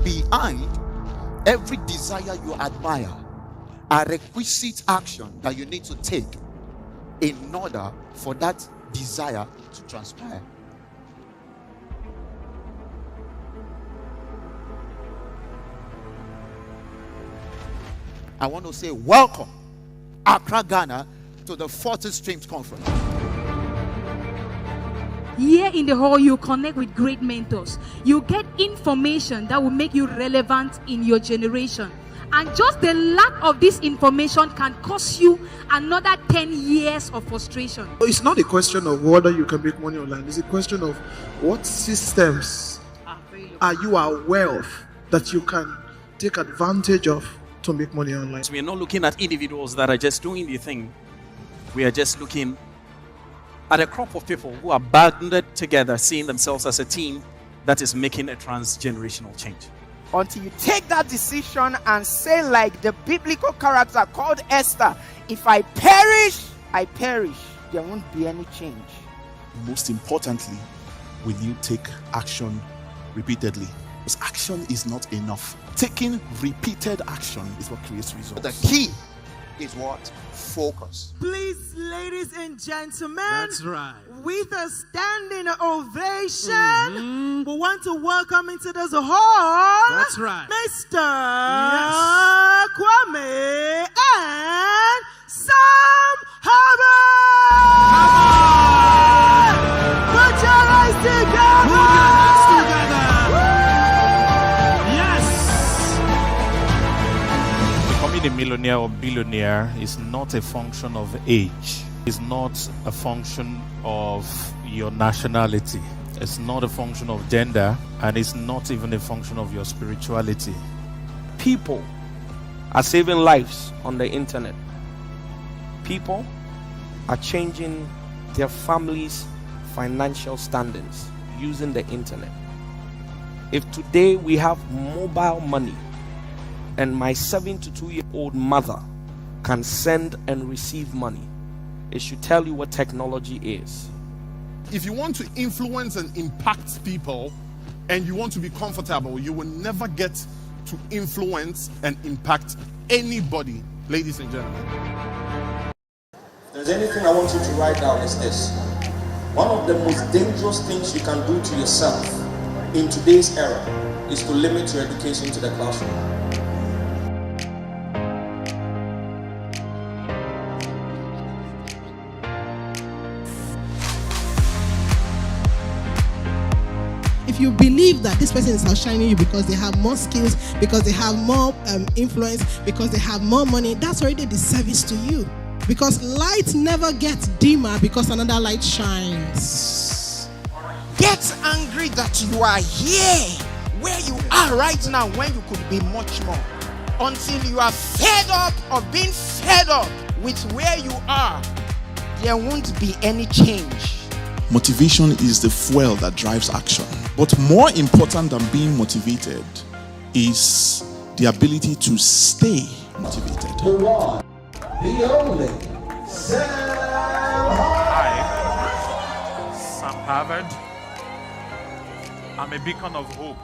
Behind every desire you admire are requisite action that you need to take in order for that desire to transpire. I want to say welcome, Accra, Ghana, to the 40 Streams Conference. Here in the hall, you connect with great mentors. You get information that will make you relevant in your generation. And just the lack of this information can cost you another 10 years of frustration. It's not a question of whether you can make money online. It's a question of what systems are you aware of that you can take advantage of to make money online. So we are not looking at individuals that are just doing the thing. We are just looking at a crop of people who are banded together, seeing themselves as a team that is making a transgenerational change. Until you take that decision and say, like the biblical character called Esther, if I perish, I perish, there won't be any change. Most importantly, will you take action repeatedly? Because action is not enough. Taking repeated action is what creates results. The key is what? Focus. Please, ladies and gentlemen, That's right. with a standing ovation, we want to welcome into this hall, That's right. Mr. Yes. Kwame and Sam Harvard. Put your eyes together. Becoming a millionaire or billionaire is not a function of age. It's not a function of your nationality. It's not a function of gender, and it's not even a function of your spirituality. People are saving lives on the internet. People are changing their families' financial standings using the internet. If today we have mobile money, and my 72-year-old mother can send and receive money, it should tell you what technology is. If you want to influence and impact people and you want to be comfortable, you will never get to influence and impact anybody, ladies and gentlemen. If there's anything I want you to write down, is this. One of the most dangerous things you can do to yourself in today's era is to limit your education to the classroom. If you believe that this person is outshining you because they have more skills, because they have more influence, because they have more money, that's already a disservice to you. Because light never gets dimmer because another light shines. Get angry that you are here, where you are right now, when you could be much more. Until you are fed up of being fed up with where you are, there won't be any change. Motivation is the fuel that drives action. But more important than being motivated is the ability to stay motivated. The one, the only, Sam Hi, Sam Harvard. I'm a beacon of hope.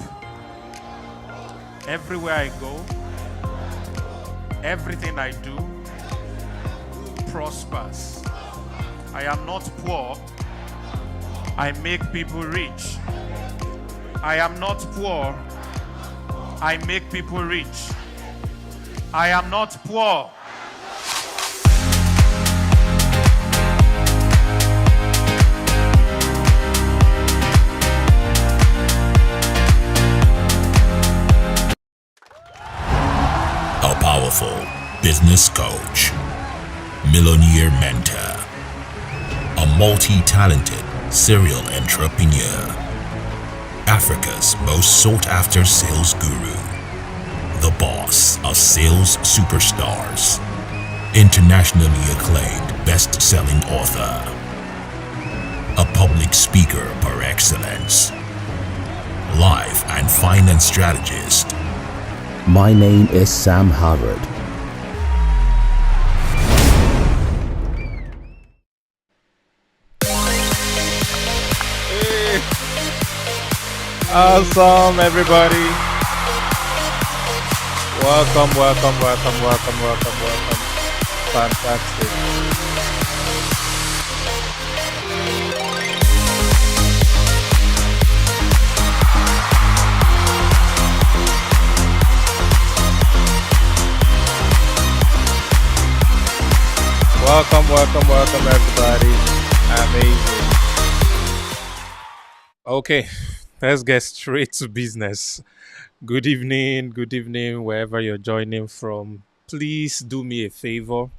Everywhere I go, everything I do prospers. I am not poor. I make people rich. I am not poor. I make people rich. I am not poor. A powerful business coach, millionaire mentor, a multi-talented serial entrepreneur, Africa's most sought-after sales guru, the boss of sales superstars, internationally acclaimed best-selling author, a public speaker par excellence, life and finance strategist. My name is Sam Harvard. Awesome, everybody. Welcome, welcome, welcome, welcome, welcome, welcome. Fantastic. Welcome, welcome, welcome, everybody. Amazing. Okay, let's get straight to business. Good evening, wherever you're joining from. Please do me a favor.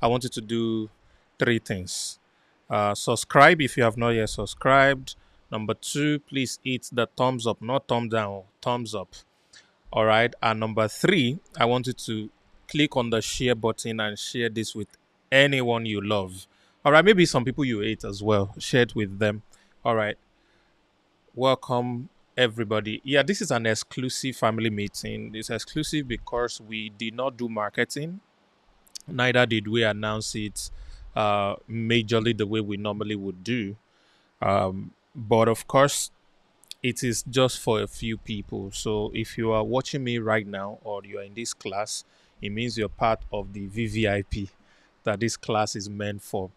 I want you to do three things. Subscribe if you have not yet subscribed. Number two, please hit the thumbs up, not thumb down, thumbs up. All right. And number three, I want you to click on the share button and share this with anyone you love. All right. Maybe some people you hate as well. Share it with them. All right. Welcome, everybody. Yeah, this is an exclusive family meeting. It's exclusive because we did not do marketing, neither did we announce it majorly the way we normally would do. But of course, it is just for a few people. So if you are watching me right now or you are in this class, it means you're part of the VVIP that this class is meant for.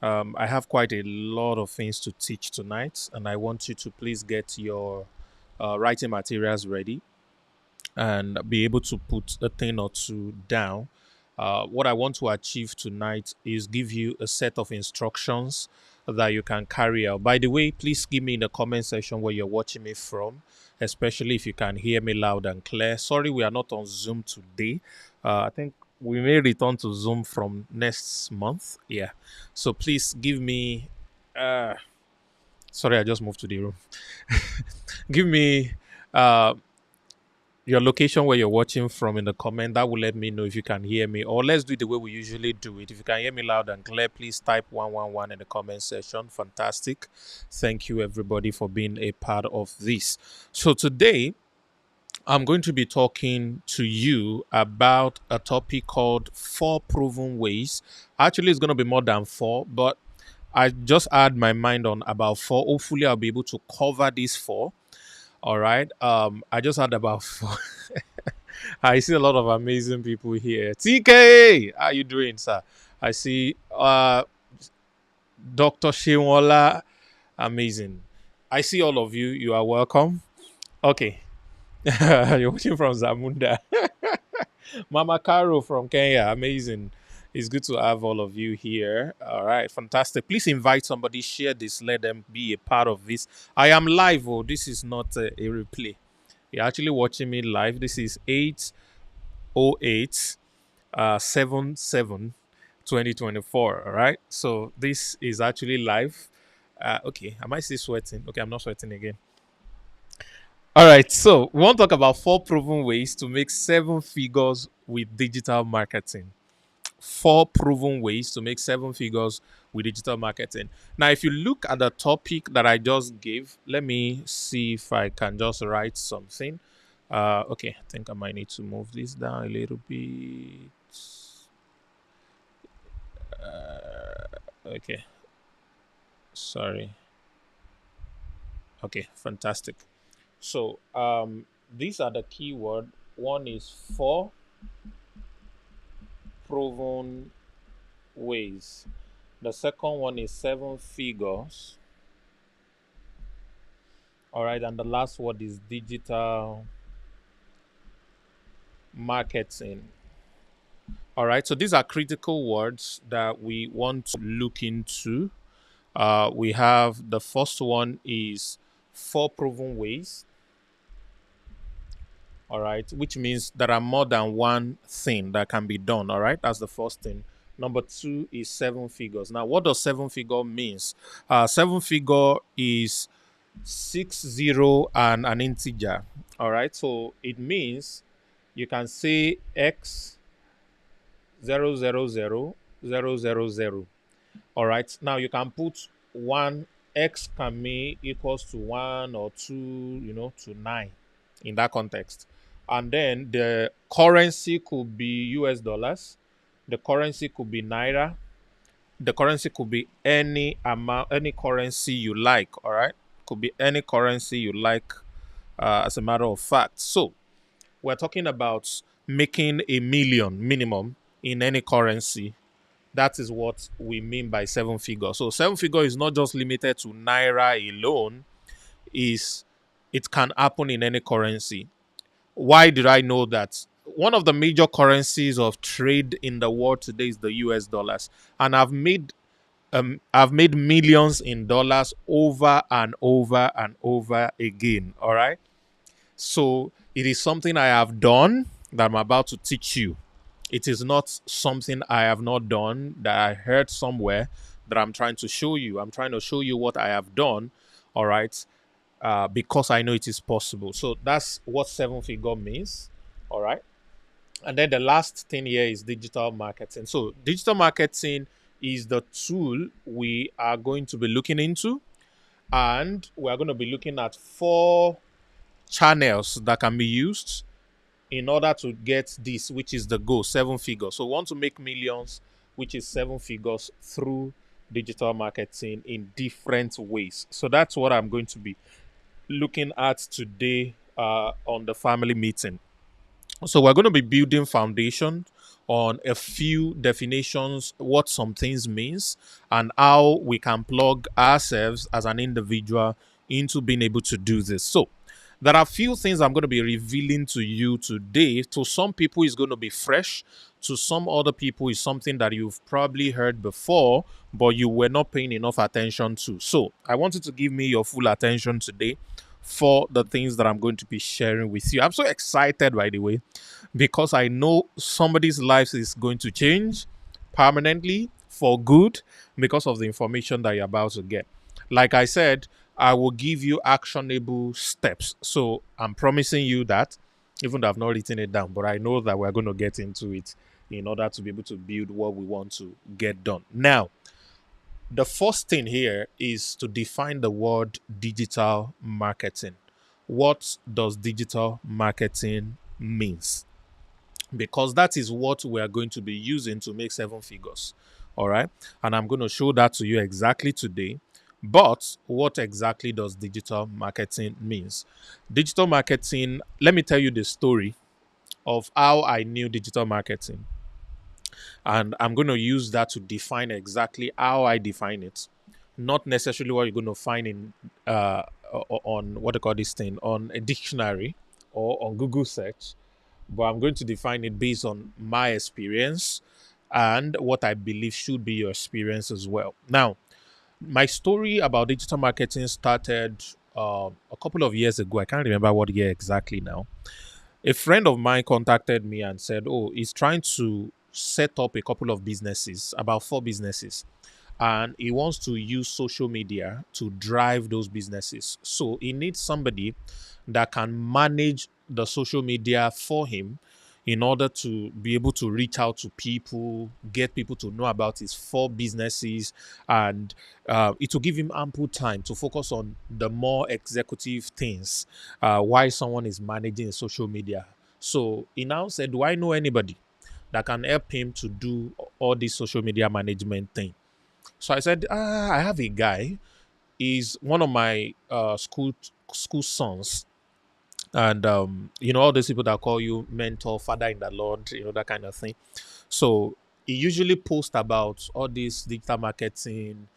I have quite a lot of things to teach tonight, and I want you to please get your writing materials ready and be able to put a thing or two down. What I want to achieve tonight is give you a set of instructions that you can carry out. By the way, please give me in the comment section where you're watching me from, especially if you can hear me loud and clear. Sorry, we are not on Zoom today. I think we may return to Zoom from next month. Yeah. So please give me. Sorry, I just moved to the room. Give me your location where you're watching from in the comment. That will let me know if you can hear me, or let's do it the way we usually do it. If you can hear me loud and clear, please type 111 in the comment section. Fantastic. Thank you, everybody, for being a part of this. So today I'm going to be talking to you about a topic called 4 proven ways. Actually, it's going to be more than 4, but I just had my mind on about 4. Hopefully I'll be able to cover these 4. All right. I just had about 4. I see a lot of amazing people here. TK, how you doing, sir? I see Dr. Shewola. Amazing. I see all of you. You are welcome. Okay. You're watching from Zamunda. Mama Caro from Kenya. Amazing. It's good to have all of you here. All right, fantastic. Please invite somebody, share this, let them be a part of this. I am live. Oh, this is not a replay. You're actually watching me live. This is 808 77 2024. All right. So this is actually live. Okay. Am I still sweating? Okay, I'm not sweating again. All right. So we want to talk about 4 proven ways to make 7 figures with digital marketing. 4 proven ways to make 7 figures with digital marketing. Now, if you look at the topic that I just gave, let me see if I can just write something. Okay, I think I might need to move this down a little bit. Okay. Sorry. Okay, fantastic. So, these are the keyword. One is 4 proven ways. The second one is 7 figures. All right, and the last word is digital marketing. All right, so these are critical words that we want to look into. We have the first one is 4 proven ways. All right, which means there are more than one thing that can be done. All right, that's the first thing. Number 2 is 7 figures. Now, what does 7 figure means? 7 figure is 60 and an integer. All right, so it means you can say x 000 All right, now you can put 1. X can be equals to 1 or 2, to 9 in that context. And then the currency could be US dollars. The currency could be Naira. The currency could be any amount, any currency you like. All right, could be any currency you like, as a matter of fact. So we're talking about making a million minimum in any currency. That is what we mean by seven figure. So seven figure is not just limited to naira alone, is it can happen in any currency. Why did I know that? One of the major currencies of trade in the world today is the US dollars. And I've made millions in dollars over and over and over again. All right. So it is something I have done that I'm about to teach you. It is not something I have not done that I heard somewhere that I'm trying to show you. I'm trying to show you what I have done. All right. Because I know it is possible. So that's what seven figure means. All right. And then the last thing here is digital marketing. So digital marketing is the tool we are going to be looking into. And we are going to be looking at 4 channels that can be used in order to get this, which is the goal, 7 figures. So we want to make millions, which is 7 figures through digital marketing in different ways. So that's what I'm going to be looking at today on the family meeting. So we're going to be building foundation on a few definitions, what some things means, and how we can plug ourselves as an individual into being able to do this. So there are a few things I'm going to be revealing to you today. To some people, it's going to be fresh. To some other people, it's something that you've probably heard before, but you were not paying enough attention to. So I want you to give me your full attention today for the things that I'm going to be sharing with you. I'm so excited, by the way, because I know somebody's life is going to change permanently for good because of the information that you're about to get. Like I said, I will give you actionable steps. So I'm promising you that, even though I've not written it down, but I know that we're going to get into it in order to be able to build what we want to get done. Now, the first thing here is to define the word digital marketing. What does digital marketing means? Because that is what we are going to be using to make 7 figures. All right. And I'm going to show that to you exactly today. But what exactly does digital marketing means? Digital marketing, let me tell you the story of how I knew digital marketing. And I'm going to use that to define exactly how I define it. Not necessarily what you're going to find in on what they call this thing on a dictionary or on Google search, but I'm going to define it based on my experience and what I believe should be your experience as well. Now, my story about digital marketing started a couple of years ago. I can't remember what year exactly now. A friend of mine contacted me and said, "Oh, he's trying to set up a couple of businesses, about 4 businesses, and he wants to use social media to drive those businesses. So he needs somebody that can manage the social media for him in order to be able to reach out to people, get people to know about his 4 businesses, and it will give him ample time to focus on the more executive things while someone is managing social media." So he now said, "Do I know anybody that can help him to do all this social media management thing?" So I said, "I have a guy. He's one of my school sons, and all those people that call you mentor, father in the Lord, that kind of thing." So he usually posts about all this digital marketing,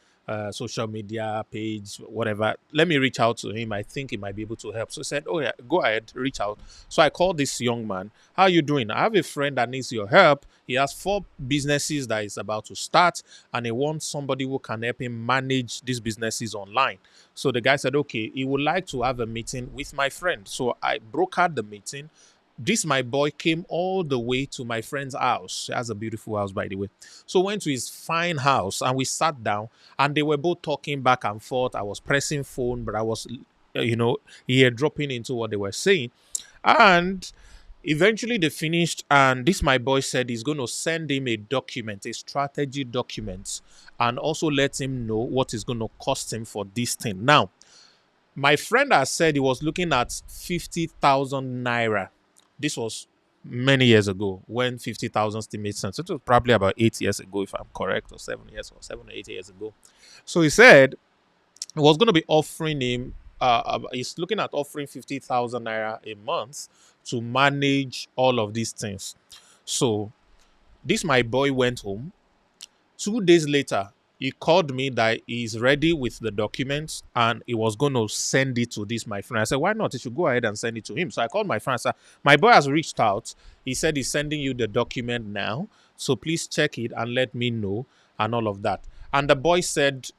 social media page, whatever. Let me reach out to him. I think he might be able to help. So I said, "Oh yeah, go ahead, reach out." So I called this young man. "How are you doing? I have a friend that needs your help. He has 4 businesses that he's about to start, and he wants somebody who can help him manage these businesses online." So the guy said, "Okay, he would like to have a meeting with my friend." So I brokered the meeting. This my boy came all the way to my friend's house. He has a beautiful house, by the way. So went to his fine house and we sat down and they were both talking back and forth. I was pressing phone, but I was, ear dropping into what they were saying. And eventually they finished, and this my boy said he's going to send him a document, a strategy document, and also let him know what is going to cost him for this thing. Now, my friend has said he was looking at 50,000 naira. This was many years ago when 50,000 still made sense. It was probably about 8 years ago, if I'm correct, or 7 or 8 years ago. So he said he was going to be offering him, he's looking at offering 50,000 naira a month to manage all of these things. So this my boy went home. 2 days later, he called me that he's ready with the documents and he was going to send it to this my friend. I said, why not? You should go ahead and send it to him. So I called my friend. I said, my boy has reached out. He said he's sending you the document now. So please check it and let me know and all of that. And the boy said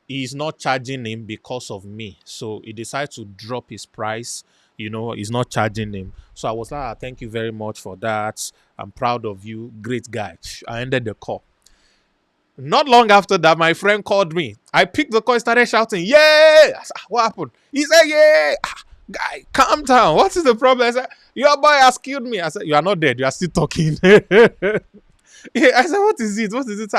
he's not charging him because of me. So he decided to drop his price. You know, he's not charging him. So I was like, thank you very much for that. I'm proud of you. Great guy. I ended the call. Not long after that, my friend called me. I picked the call, started shouting, yeah! I said, what happened? He said, yeah! Guy, calm down. What is the problem? I said, your boy has killed me. I said, you are not dead. You are still talking. I said, what is it? What is it?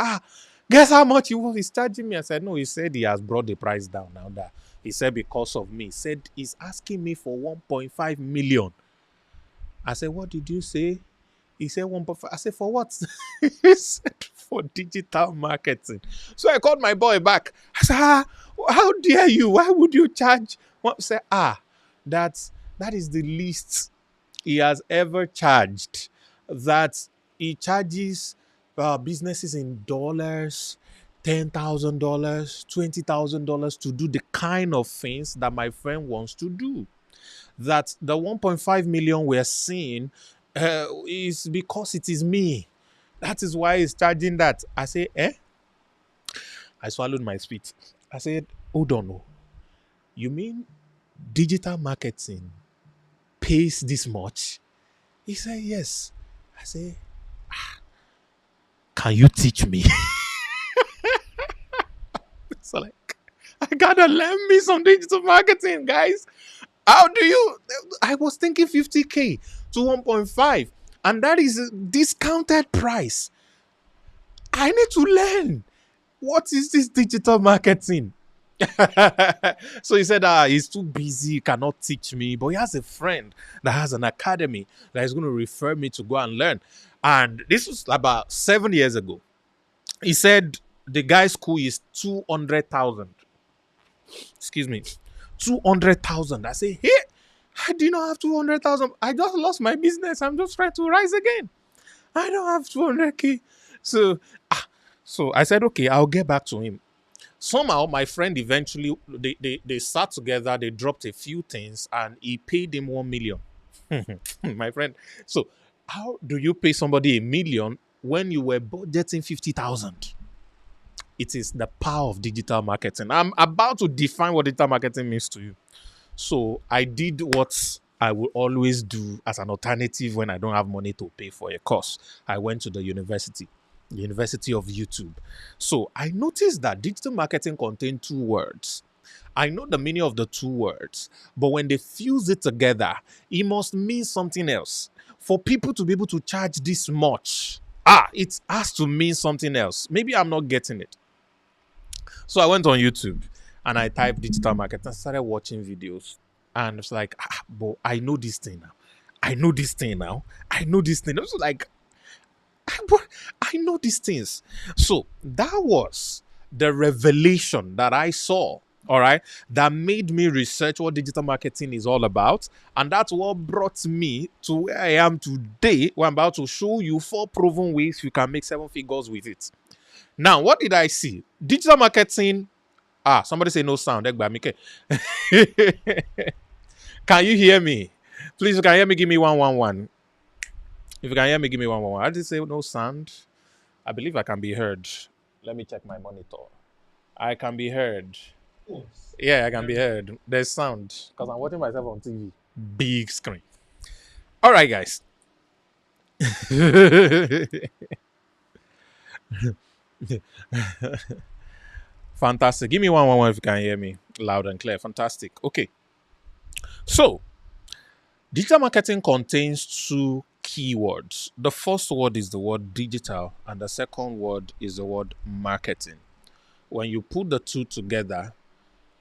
Guess how much he's charging me? I said, no, he said he has brought the price down now. That he said because of me. He said he's asking me for 1.5 million. I said, what did you say? He said 1.5. I said, for what? He said, for digital marketing. So I called my boy back. I said, how dare you? Why would you charge? I said, that is the least he has ever charged. That he charges businesses in dollars, $10,000, $20,000 to do the kind of things that my friend wants to do. That the 1.5 million we're seeing is because it is me. That is why he's charging that. I say, I swallowed my spit. I said, hold on. You mean digital marketing pays this much? He said, yes. I say, can you teach me? So like, I gotta learn me some digital marketing, guys. How do you? I was thinking 50K to 1.5, and that is a discounted price. I need to learn. What is this digital marketing? So he said, he's too busy, he cannot teach me. But he has a friend that has an academy that is going to refer me to go and learn. And this was about 7 years ago. He said the guy's school is 200,000. Excuse me. 200,000. I say, hey, I do not have 200,000. I just lost my business. I'm just trying to rise again. I don't have 200K. So I said, okay, I'll get back to him. Somehow, my friend eventually, they sat together, they dropped a few things, and he paid him 1 million. My friend. So how do you pay somebody 1 million when you were budgeting 50,000? It is the power of digital marketing. I'm about to define what digital marketing means to you. So I did what I will always do as an alternative when I don't have money to pay for a course. I went to the University of YouTube. So I noticed that digital marketing contained 2 words. I know the meaning of the 2 words, but when they fuse it together, it must mean something else. For people to be able to charge this much, it has to mean something else. Maybe I'm not getting it. So I went on YouTube and I typed digital marketing and started watching videos. And it's like, but I know this thing now. I know this thing now. I know this thing. It was like, I know these things. So that was the revelation that I saw, all right, that made me research what digital marketing is all about. And that's what brought me to where I am today, where I'm about to show you 4 proven ways you can make 7 figures with it. Now, what did I see? Digital marketing. Somebody say no sound. Can you hear me? Please, if you can hear me, give me 111. If you can hear me, give me 111. I did say no sound. I believe I can be heard. Let me check my monitor. I can be heard. Yeah, I can be heard. There's sound because I'm watching myself on TV. Big screen. All right, guys. Fantastic. Give me 111 if you can hear me loud and clear. Fantastic. Okay. So, digital marketing contains 2 keywords. The first word is the word digital, and the second word is the word marketing. When you put the 2 together,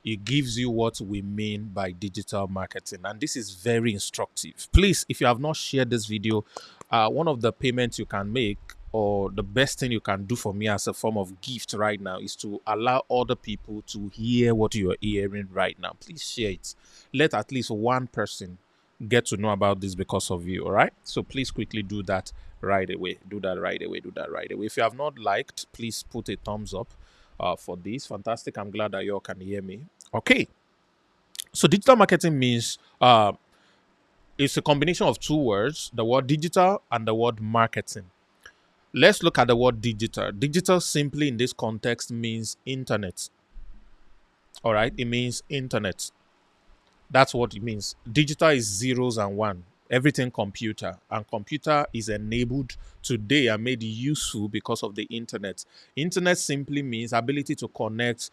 it gives you what we mean by digital marketing. And this is very instructive. Please, if you have not shared this video, one of the payments you can make, or the best thing you can do for me as a form of gift right now, is to allow other people to hear what you are hearing right now. Please share it. Let at least one person get to know about this because of you. All right. So please quickly do that right away. Do that right away. Do that right away. If you have not liked, please put a thumbs up for this. Fantastic. I'm glad that you all can hear me. Okay. So digital marketing means it's a combination of two words, the word digital and the word marketing. Let's look at the word digital. Digital simply in this context means internet. All right. It means internet. That's what it means. Digital is zeros and one. Everything computer. And computer is enabled today and made useful because of the internet. Internet simply means ability to connect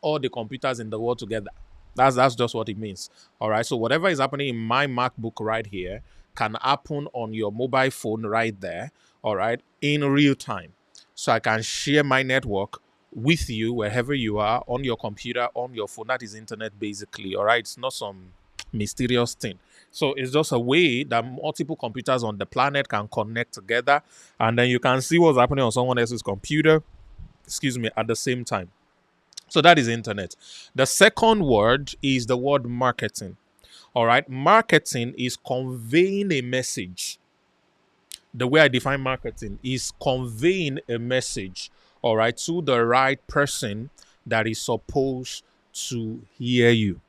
all the computers in the world together. That's just what it means. All right. So whatever is happening in my MacBook right here can happen on your mobile phone right there. All right. In real time. So I can share my network with you wherever you are, on your computer, on your phone. That is internet basically. All right. It's not some mysterious thing. So it's just a way that multiple computers on the planet can connect together, and then you can see what's happening on someone else's computer, at the same time. So that is internet. The second word is the word marketing. All right. Marketing is conveying a message. The way I define marketing is conveying a message, all right, to the right person that is supposed to hear you.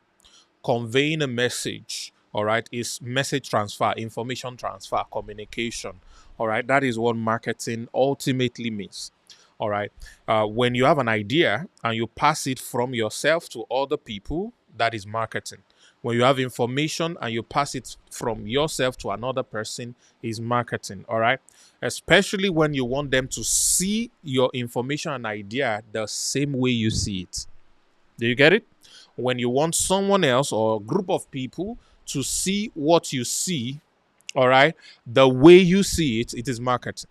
Conveying a message, all right, is message transfer, information transfer, communication. All right. That is what marketing ultimately means. All right. When you have an idea and you pass it from yourself to other people, that is marketing. When you have information and you pass it from yourself to another person, is marketing. All right. Especially when you want them to see your information and idea the same way you see it. Do you get it? When you want someone else or a group of people to see what you see, all right, the way you see it, it is marketing.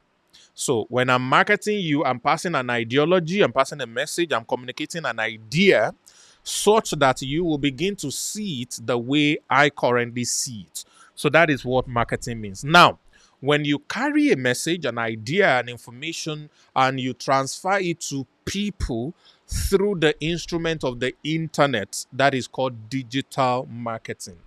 So when I'm marketing you, I'm passing an ideology, I'm passing a message, I'm communicating an idea such that you will begin to see it the way I currently see it. So that is what marketing means. Now, when you carry a message, an idea, an information, and you transfer it to people through the instrument of the internet, that is called digital marketing.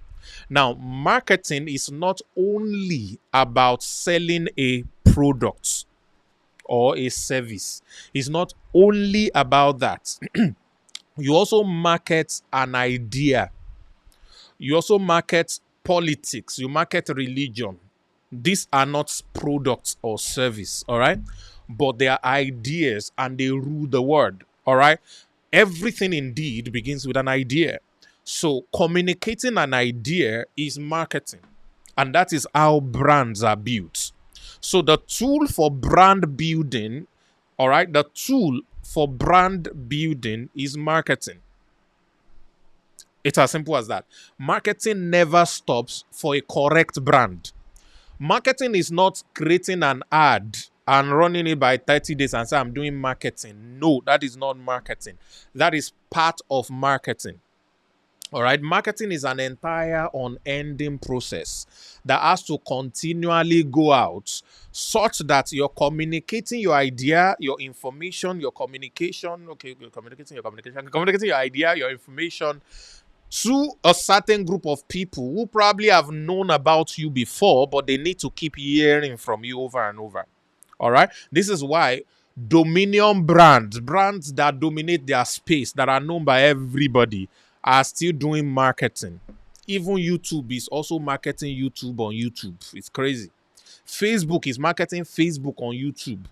Now, marketing is not only about selling a product or a service. It's not only about that. You also market an idea. You also market politics. You market religion. These are not products or service, all right? But they are ideas and they rule the world, all right? Everything indeed begins with an idea. So communicating an idea is marketing. And that is how brands are built. So the tool for brand building, all right, the tool for brand building is marketing. It's as simple as that. Marketing never stops for a correct brand. Marketing is not creating an ad and running it by 30 days and say, I'm doing marketing. No, that is not marketing. That is part of marketing. All right. Marketing is an entire unending process that has to continually go out such that you're communicating your idea, your information, your communication. Okay, you're communicating your idea, your information to a certain group of people who probably have known about you before, but they need to keep hearing from you over and over. All right. This is why dominion brands that dominate their space, that are known by everybody, are still doing marketing. Even YouTube is also marketing YouTube on YouTube. It's crazy. Facebook is marketing Facebook on YouTube.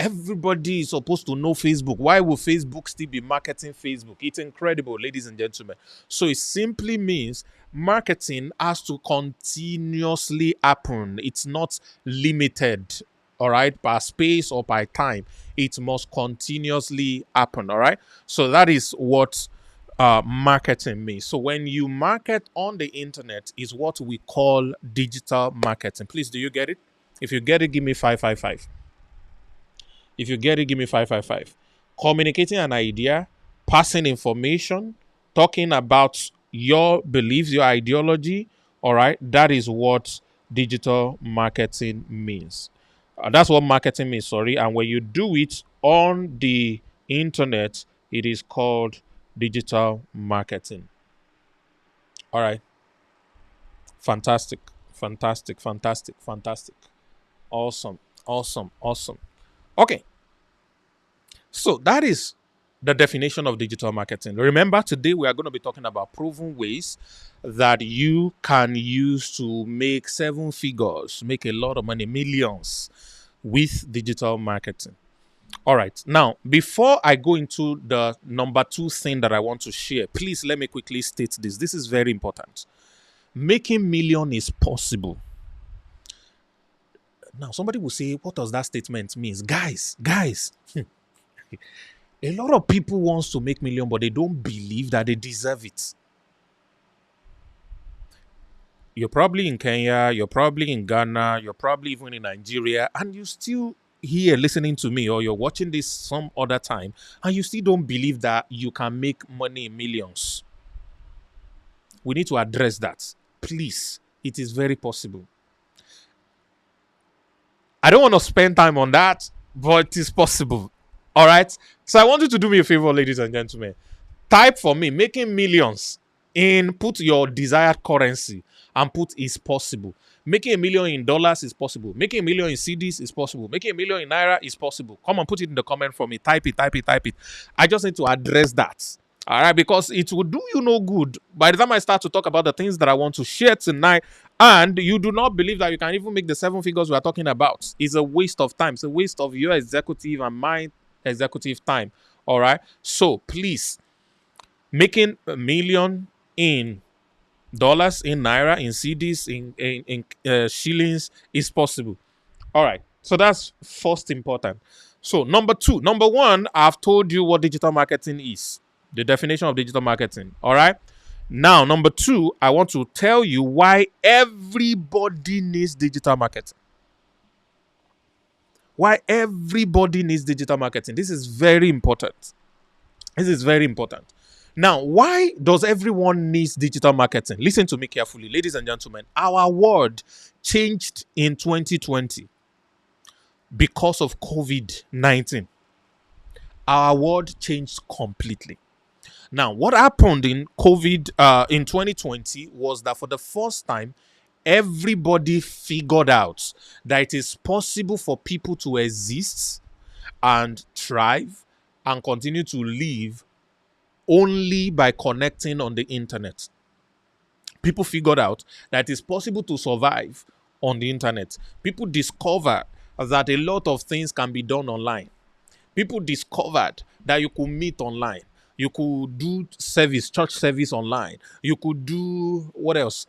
Everybody is supposed to know Facebook. Why will Facebook still be marketing Facebook? It's incredible, ladies and gentlemen. So it simply means marketing has to continuously happen. It's not limited, all right, by space or by time. It must continuously happen, all right? So that is what marketing means. So when you market on the internet is what we call digital marketing. Please, do you get it? If you get it, give me 555. If you get it, give me 555. Communicating an idea, passing information, talking about your beliefs, your ideology. All right. That is what digital marketing means. That's what marketing means, sorry. And when you do it on the internet, it is called digital marketing. All right. Fantastic. Fantastic. Fantastic. Fantastic. Awesome. Awesome. Awesome. Okay. So that is the definition of digital marketing. Remember, today we are going to be talking about proven ways that you can use to make 7 figures, make a lot of money, millions with digital marketing. All right. Now, before I go into the number 2 thing that I want to share, please let me quickly state this. This is very important. Making million is possible. Now, somebody will say, what does that statement mean? Guys, a lot of people wants to make million, but they don't believe that they deserve it. You're probably in Kenya, you're probably in Ghana, you're probably even in Nigeria, and you still here listening to me, or you're watching this some other time, and you still don't believe that you can make money in millions. We need to address that. Please, it is very possible. I don't want to spend time on that, but it is possible. All right? So I want you to do me a favor, ladies and gentlemen. Type for me, making millions, put your desired currency and put is possible. Making $1 million in dollars is possible. Making $1 million in CDs is possible. Making $1 million in naira is possible. Come on, put it in the comment for me. Type it. I just need to address that. All right, because it will do you no good by the time I start to talk about the things that I want to share tonight, and you do not believe that you can even make the 7 figures we are talking about. It's a waste of time. It's a waste of your executive and my executive time. All right, so please, making $1 million in dollars, in naira, in CDs, in shillings is possible. All right, so that's first important. So number 1, I've told you what digital marketing is. The definition of digital marketing. All right. Now, number 2, I want to tell you why everybody needs digital marketing. Why everybody needs digital marketing. This is very important. Now, why does everyone need digital marketing? Listen to me carefully, ladies and gentlemen. Our world changed in 2020 because of COVID-19. Our world changed completely. Now, what happened in in 2020 was that for the first time, everybody figured out that it is possible for people to exist and thrive and continue to live only by connecting on the internet. People figured out that it's possible to survive on the internet. People discovered that a lot of things can be done online. People discovered that you could meet online. You could do church service online. You could do, what else?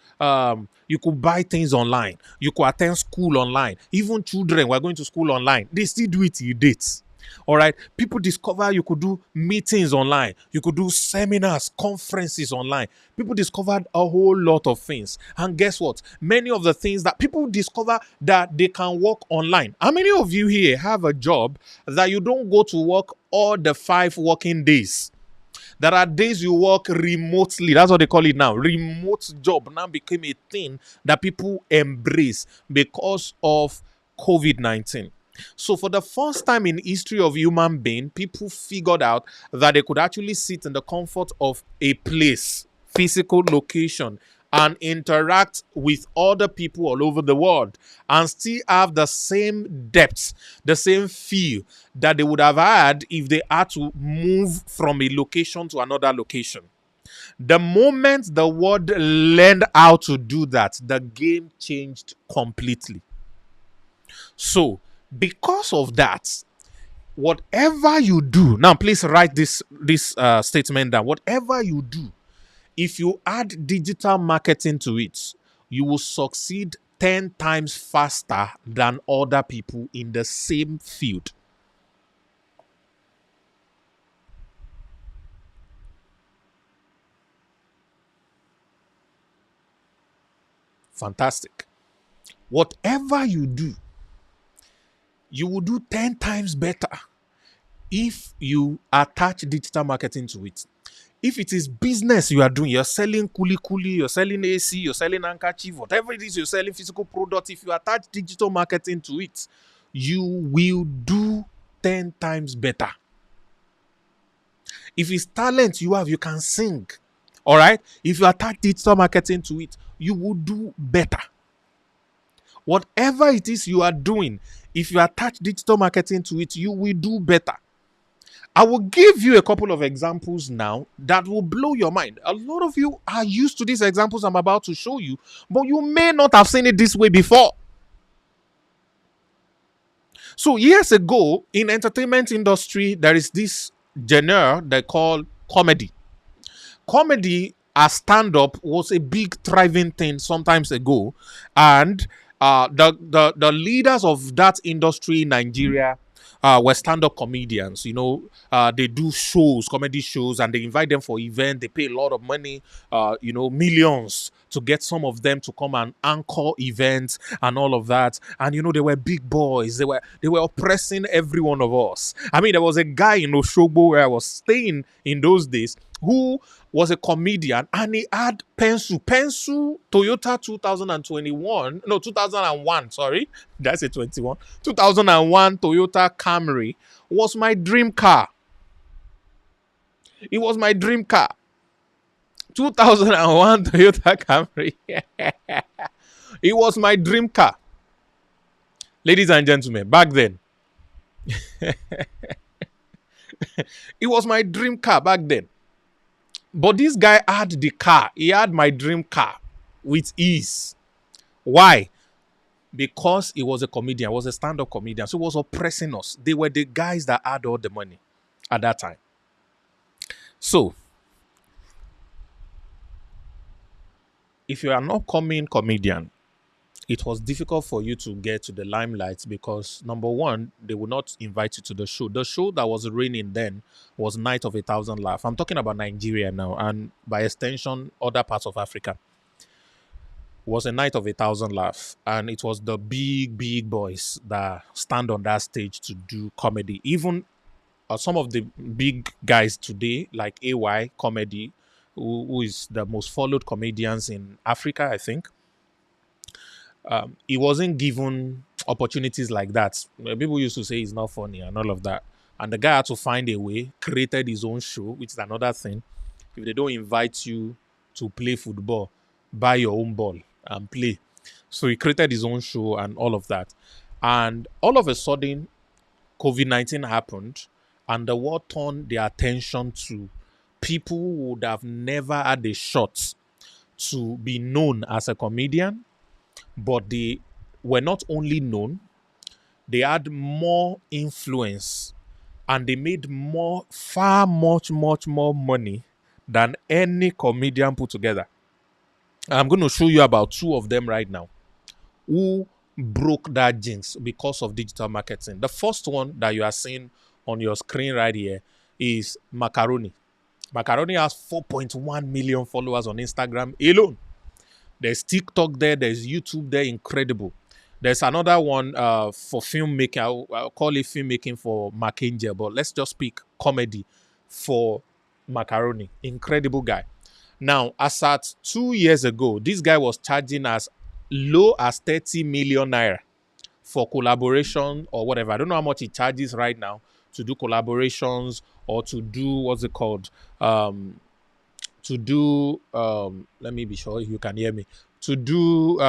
You could buy things online. You could attend school online. Even children were going to school online. They still do it till dates. All right. People discover you could do meetings online. You could do seminars, conferences online. People discovered a whole lot of things. And guess what? Many of the things that people discover that they can work online. How many of you here have a job that you don't go to work all the 5 working days? There are days you work remotely. That's what they call it now. Remote job now became a thing that people embrace because of COVID-19. So for the first time in history of human being, people figured out that they could actually sit in the comfort of a place, physical location, and interact with other people all over the world and still have the same depth, the same feel that they would have had if they had to move from a location to another location. The moment the world learned how to do that, the game changed completely. So, because of that, whatever you do, now please write this statement down. Whatever you do, if you add digital marketing to it, you will succeed 10 times faster than other people in the same field. Fantastic. Whatever you do, you will do 10 times better if you attach digital marketing to it. If it is business you are doing, you're selling kuli, you're selling AC, you're selling handkerchief, whatever it is, you're selling physical products, if you attach digital marketing to it, you will do 10 times better. If it's talent you have, you can sing. All right? If you attach digital marketing to it, you will do better. Whatever it is you are doing, if you attach digital marketing to it, you will do better. I will give you a couple of examples now that will blow your mind. A lot of you are used to these examples I'm about to show you, but you may not have seen it this way before. So years ago, in entertainment industry, there is this genre they call comedy. Comedy as stand-up was a big thriving thing sometimes ago, and the leaders of that industry in Nigeria were stand-up comedians. They do shows, comedy shows, and they invite them for events. They pay a lot of money, millions, to get some of them to come and anchor events and all of that. And they were big boys. They were oppressing every one of us. I mean, there was a guy in Oshogbo where I was staying in those days who was a comedian, and he had Pencil Toyota 2001, sorry, that's a 21. 2001 Toyota Camry was my dream car. It was my dream car. 2001 Toyota Camry. It was my dream car. Ladies and gentlemen, back then. It was my dream car back then. But this guy had the car. He had my dream car with ease. Why? Because he was a comedian. He was a stand-up comedian. So he was oppressing us. They were the guys that had all the money at that time. So, if you are not coming comedian, it was difficult for you to get to the limelight because, number one, they would not invite you to the show. The show that was reigning then was Night of 1,000 Laughs. I'm talking about Nigeria now, and by extension, other parts of Africa. It was a Night of 1,000 Laughs, and it was the big boys that stand on that stage to do comedy. Even some of the big guys today, like AY Comedy, who is the most followed comedians in Africa, I think. He wasn't given opportunities like that. People used to say he's not funny and all of that. And the guy had to find a way, created his own show, which is another thing. If they don't invite you to play football, buy your own ball and play. So he created his own show and all of that. And all of a sudden, COVID-19 happened, and the world turned their attention to people who would have never had a shot to be known as a comedian. But they were not only known, they had more influence, and they made much more money than any comedian put together. I'm going to show you about two of them right now who broke that jinx because of digital marketing. The first one that you are seeing on your screen right here is Macaroni. Macaroni has 4.1 million followers on Instagram alone. There's TikTok there. There's YouTube there. Incredible. There's another one for filmmaking. I'll call it filmmaking for Macangel, but let's just speak comedy for Macaroni. Incredible guy. Now, as at 2 years ago, this guy was charging as low as 30 million naira for collaboration or whatever. I don't know how much he charges right now to do collaborations or to do, what's it called? Let me be sure you can hear me, to do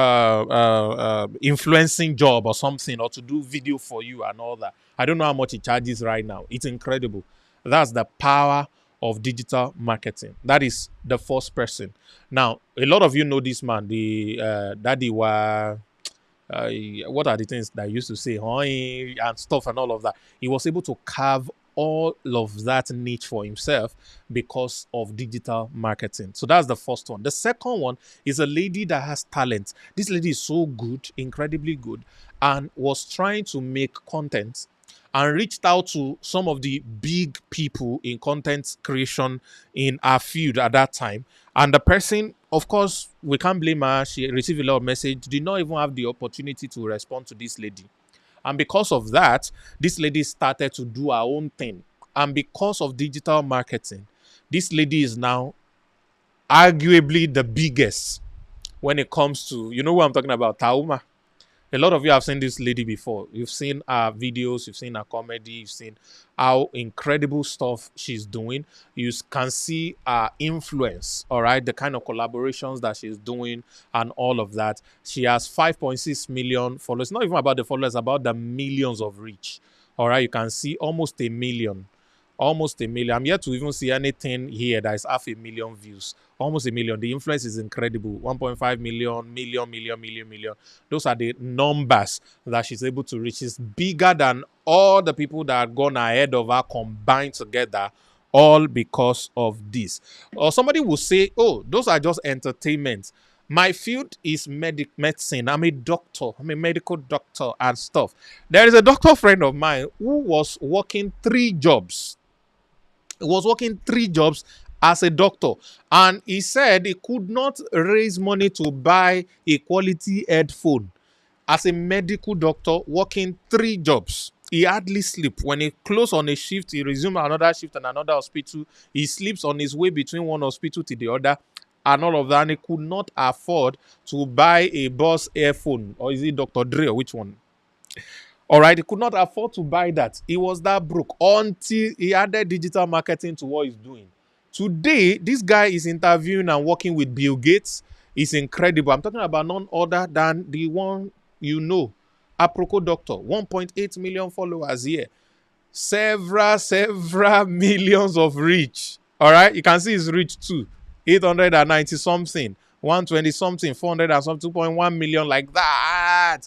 influencing job or something, or to do video for you and all that. I don't know how much he charges right now. It's incredible. That's the power of digital marketing. That is the first person. Now, a lot of you know this man, the Daddy Wa. What are the things that I used to say, Hoi, and stuff and all of that. He was able to carve all of that niche for himself because of digital marketing. So that's the first one. The second one is a lady that has talent. This lady is so good, incredibly good, and was trying to make content and reached out to some of the big people in content creation in our field at that time. And the person, of course, we can't blame her. She received a lot of messages, did not even have the opportunity to respond to this lady. And because of that, this lady started to do her own thing. And because of digital marketing, this lady is now arguably the biggest when it comes to, you know what I'm talking about, Tauma. A lot of you have seen this lady before. You've seen her videos, you've seen her comedy, you've seen how incredible stuff she's doing. You can see her influence, all right, the kind of collaborations that she's doing and all of that. She has 5.6 million followers. It's not even about the followers, about the millions of reach. All right, you can see almost a million. Almost a million. I'm yet to even see anything here that is 500,000 views. Almost a million. The influence is incredible. 1.5 million. Those are the numbers that she's able to reach. It's bigger than all the people that have gone ahead of her combined together, all because of this. Or somebody will say, oh, those are just entertainment. My field is medicine. I'm a doctor. I'm a medical doctor and stuff. There is a doctor friend of mine who was working 3 jobs. He was working 3 jobs as a doctor, and he said he could not raise money to buy a quality headphone. As a medical doctor working 3 jobs, he hardly sleep. When he close on a shift, he resume another shift in another hospital. He sleeps on his way between one hospital to the other and all of that, and he could not afford to buy a Boss earphone. Or is it Dr. Dre, or which one? All right, he could not afford to buy that. He was that broke until he added digital marketing to what he's doing. Today, this guy is interviewing and working with Bill Gates. It's incredible. I'm talking about none other than the one you know, Aproko Doctor. 1.8 million followers here. Several millions of reach. All right, you can see his reach too. 890 something, 120 something, 400 and some 2.1 million, like that.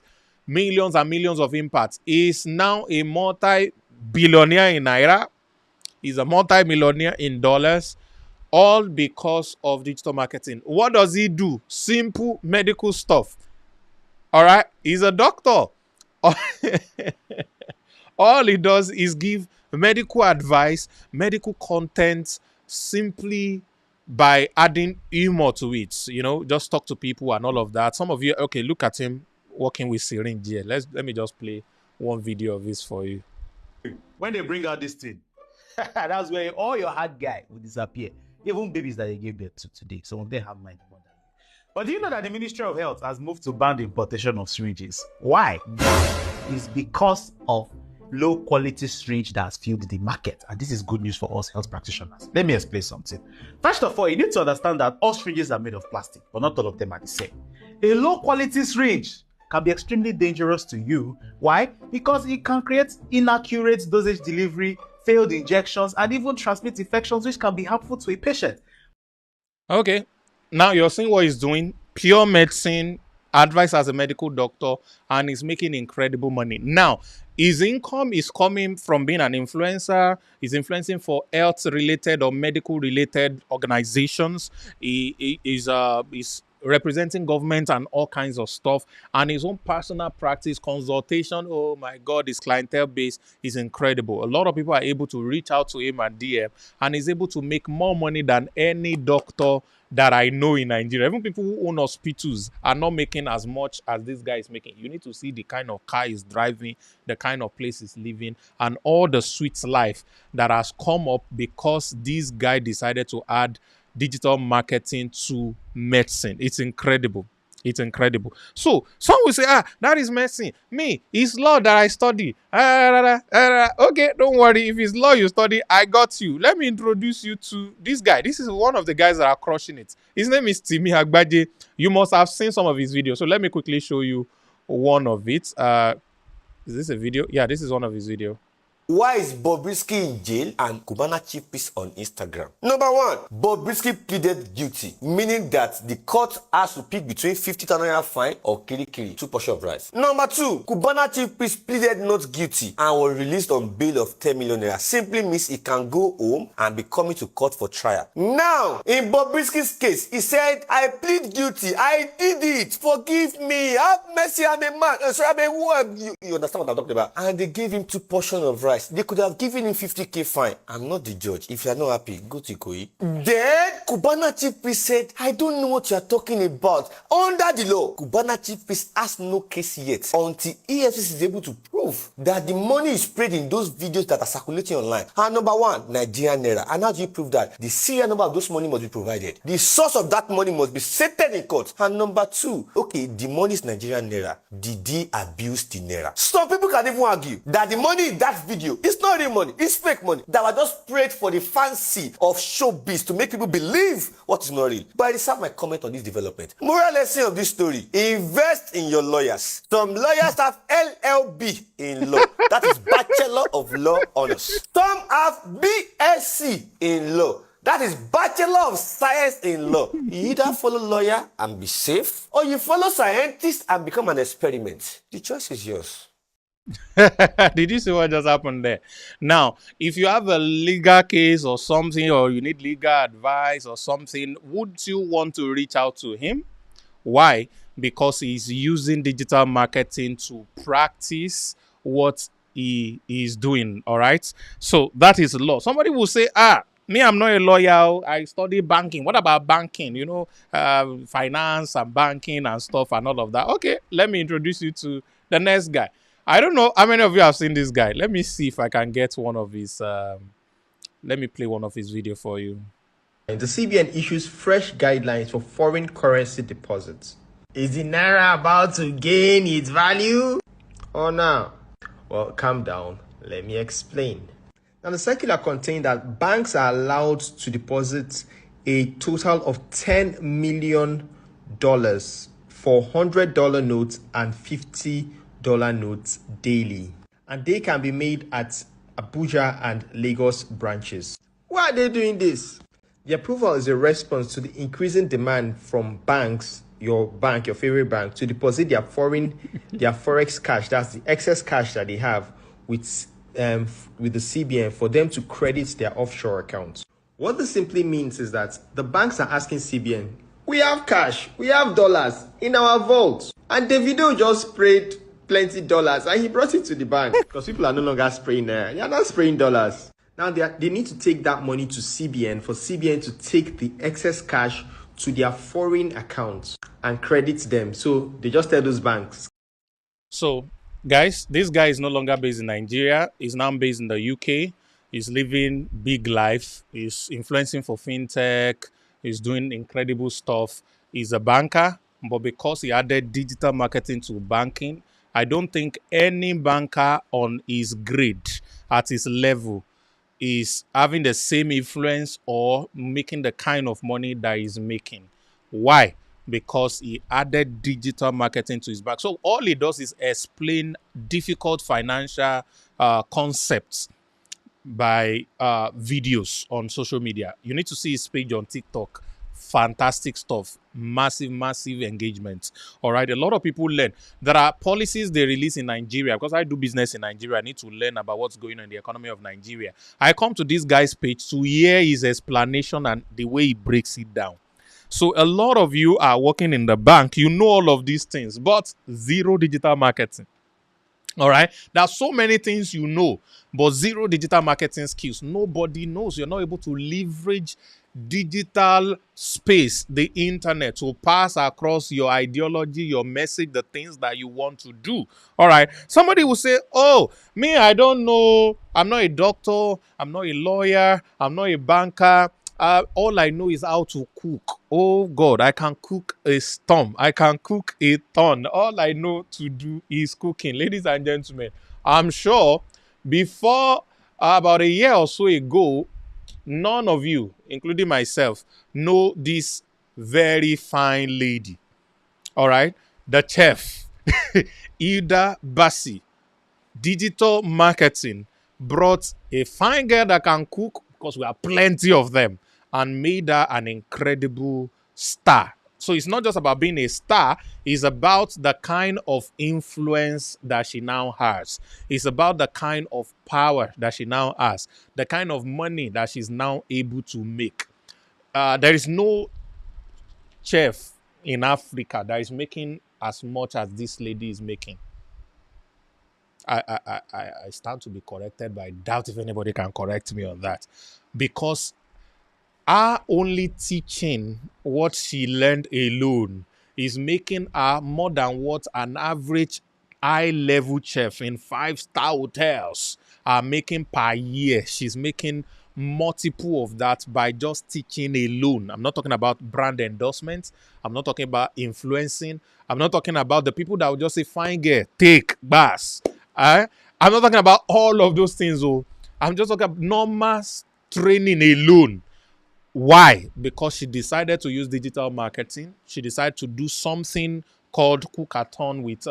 Millions and millions of impact. He's now a multi-billionaire in Naira. He's a multi-millionaire in dollars. All because of digital marketing. What does he do? Simple medical stuff. All right? He's a doctor. All he does is give medical advice, medical content, simply by adding humor to it. You know, just talk to people and all of that. Some of you, okay, look at him working with syringe here. Let me just play one video of this for you. When they bring out this thing, that's where all your hard guy will disappear. Even babies that they gave birth to today, some of them have mind more than you. But do you know that the Ministry of Health has moved to ban the importation of syringes? Why? It's because of low quality syringe that has filled the market, and this is good news for us health practitioners. Let me explain something. First of all, you need to understand that all syringes are made of plastic, but not all of them are the same. A low quality syringe can be extremely dangerous to you. Why? Because it can create inaccurate dosage delivery, failed injections, and even transmit infections, which can be harmful to a patient. Okay, now you're seeing what he's doing. Pure medicine, advice as a medical doctor, and he's making incredible money. Now, his income is coming from being an influencer. He's influencing for health-related or medical-related organizations. He's representing government and all kinds of stuff, and his own personal practice, consultation. Oh my God, his clientele base is incredible. A lot of people are able to reach out to him and DM, and he's able to make more money than any doctor that I know in Nigeria. Even people who own hospitals are not making as much as this guy is making. You need to see the kind of car he's driving, the kind of place he's living, and all the sweet life that has come up because this guy decided to add digital marketing to medicine. It's incredible. It's incredible. So some will say, that is medicine. Me, it's law that I study. Okay, don't worry. If it's law you study, I got you. Let me introduce you to this guy. This is one of the guys that are crushing it. His name is Timi Agbaje. You must have seen some of his videos. So let me quickly show you one of it. Is this a video? Yeah, this is one of his videos. Why is Bobrisky in jail and Cubana Chief Priest on Instagram? Number 1, Bobrisky pleaded guilty, meaning that the court has to pick between 50,000 naira fine or kiri, 2 portions of rice. Number 2, Cubana Chief Priest pleaded not guilty and was released on bail of 10 million naira. Simply means he can go home and be coming to court for trial. Now, in Bobrisky's case, he said, I plead guilty, I did it, forgive me, have mercy, I'm a man. Sorry, I'm a woman. You understand what I'm talking about? And they gave him 2 portions of rice. They could have given him 50k fine. I'm not the judge. If you're not happy, go to Ikoyi. Then, Cubana Chief Priest said, I don't know what you're talking about. Under the law, Cubana Chief Priest has no case yet until EFCC is able to prove prove that the money is spread in those videos that are circulating online? And number one, Nigerian naira. And how do you prove that? The serial number of those money must be provided. The source of that money must be stated in court. And number two, okay, the money is Nigerian naira. Did they abuse the naira? Some people can even argue that the money in that video is not real money, it's fake money that was just sprayed for the fancy of showbiz to make people believe what is not real. But I reserve my comment on this development. Moral lesson of this story: invest in your lawyers. Some lawyers have LLB in law, that is Bachelor of Law Honors. Some have BSc in law, that is Bachelor of Science in Law. You either follow lawyer and be safe, or you follow scientist and become an experiment. The choice is yours. Did you see what just happened there? Now, if you have a legal case or something, or you need legal advice or something, would you want to reach out to him? Why? Because he's using digital marketing to practice what he is doing. All right. So that is law. Somebody will say, me, I'm not a lawyer. I study banking. What about banking? You know, finance and banking and stuff and all of that. Okay, let me introduce you to the next guy. I don't know how many of you have seen this guy. Let me see if I can get one of his. Let me play one of his video for you. The CBN issues fresh guidelines for foreign currency deposits. Is the naira about to gain its value or now? Well, calm down. Let me explain. Now, the circular contained that banks are allowed to deposit a total of $10 million for $100 notes and $50 notes daily. And they can be made at Abuja and Lagos branches. Why are they doing this? The approval is a response to the increasing demand from banks, your bank, your favorite bank, to deposit their forex cash, that's the excess cash that they have with the CBN, for them to credit their offshore accounts. What this simply means is that the banks are asking CBN, we have cash, we have dollars in our vaults. And Davido just sprayed plenty dollars and he brought it to the bank because people are no longer spraying there. They are not spraying dollars. Now they need to take that money to CBN for CBN to take the excess cash to their foreign accounts and credit them. So they just tell those banks. So, guys, this guy is no longer based in Nigeria. He's now based in the UK. He's living big life. He's influencing for fintech. He's doing incredible stuff. He's a banker, but because he added digital marketing to banking, I don't think any banker on his grade, at his level, is having the same influence or making the kind of money that he's making. Why? Because he added digital marketing to his back. So all he does is explain difficult financial concepts by videos on social media. You need to see his page on TikTok. Fantastic stuff. Massive engagement. All right. A lot of people learn. There are policies they release in Nigeria. Because I do business in Nigeria, I need to learn about what's going on in the economy of Nigeria. I come to this guy's page to hear his explanation and the way he breaks it down. So a lot of you are working in the bank. You know all of these things, but zero digital marketing. All right. There are so many things you know, but zero digital marketing skills. Nobody knows. You're not able to leverage digital space, the internet, to pass across your ideology, your message, the things that you want to do. All right. Somebody will say, oh, me, I don't know. I'm not a doctor. I'm not a lawyer. I'm not a banker. All I know is how to cook. Oh God, I can cook a storm. I can cook a ton. All I know to do is cooking. Ladies and gentlemen, I'm sure before about a year or so ago, none of you, including myself, know this very fine lady. All right, the chef, Bisi, digital marketing, brought a fine girl that can cook, because we have plenty of them, and made her an incredible star. So it's not just about being a star, it's about the kind of influence that she now has. It's about the kind of power that she now has, the kind of money that she's now able to make. There is no chef in Africa that is making as much as this lady is making. I stand to be corrected, but I doubt if anybody can correct me on that. Because her only teaching what she learned alone is making her more than what an average high-level chef in 5-star hotels are making per year. She's making multiple of that by just teaching alone. I'm not talking about brand endorsements. I'm not talking about influencing. I'm not talking about the people that will just say, fine girl, take, bass. I'm not talking about all of those things. Oh, I'm just talking about normal training alone. Why? Because she decided to use digital marketing. She decided to do something called Cookathon with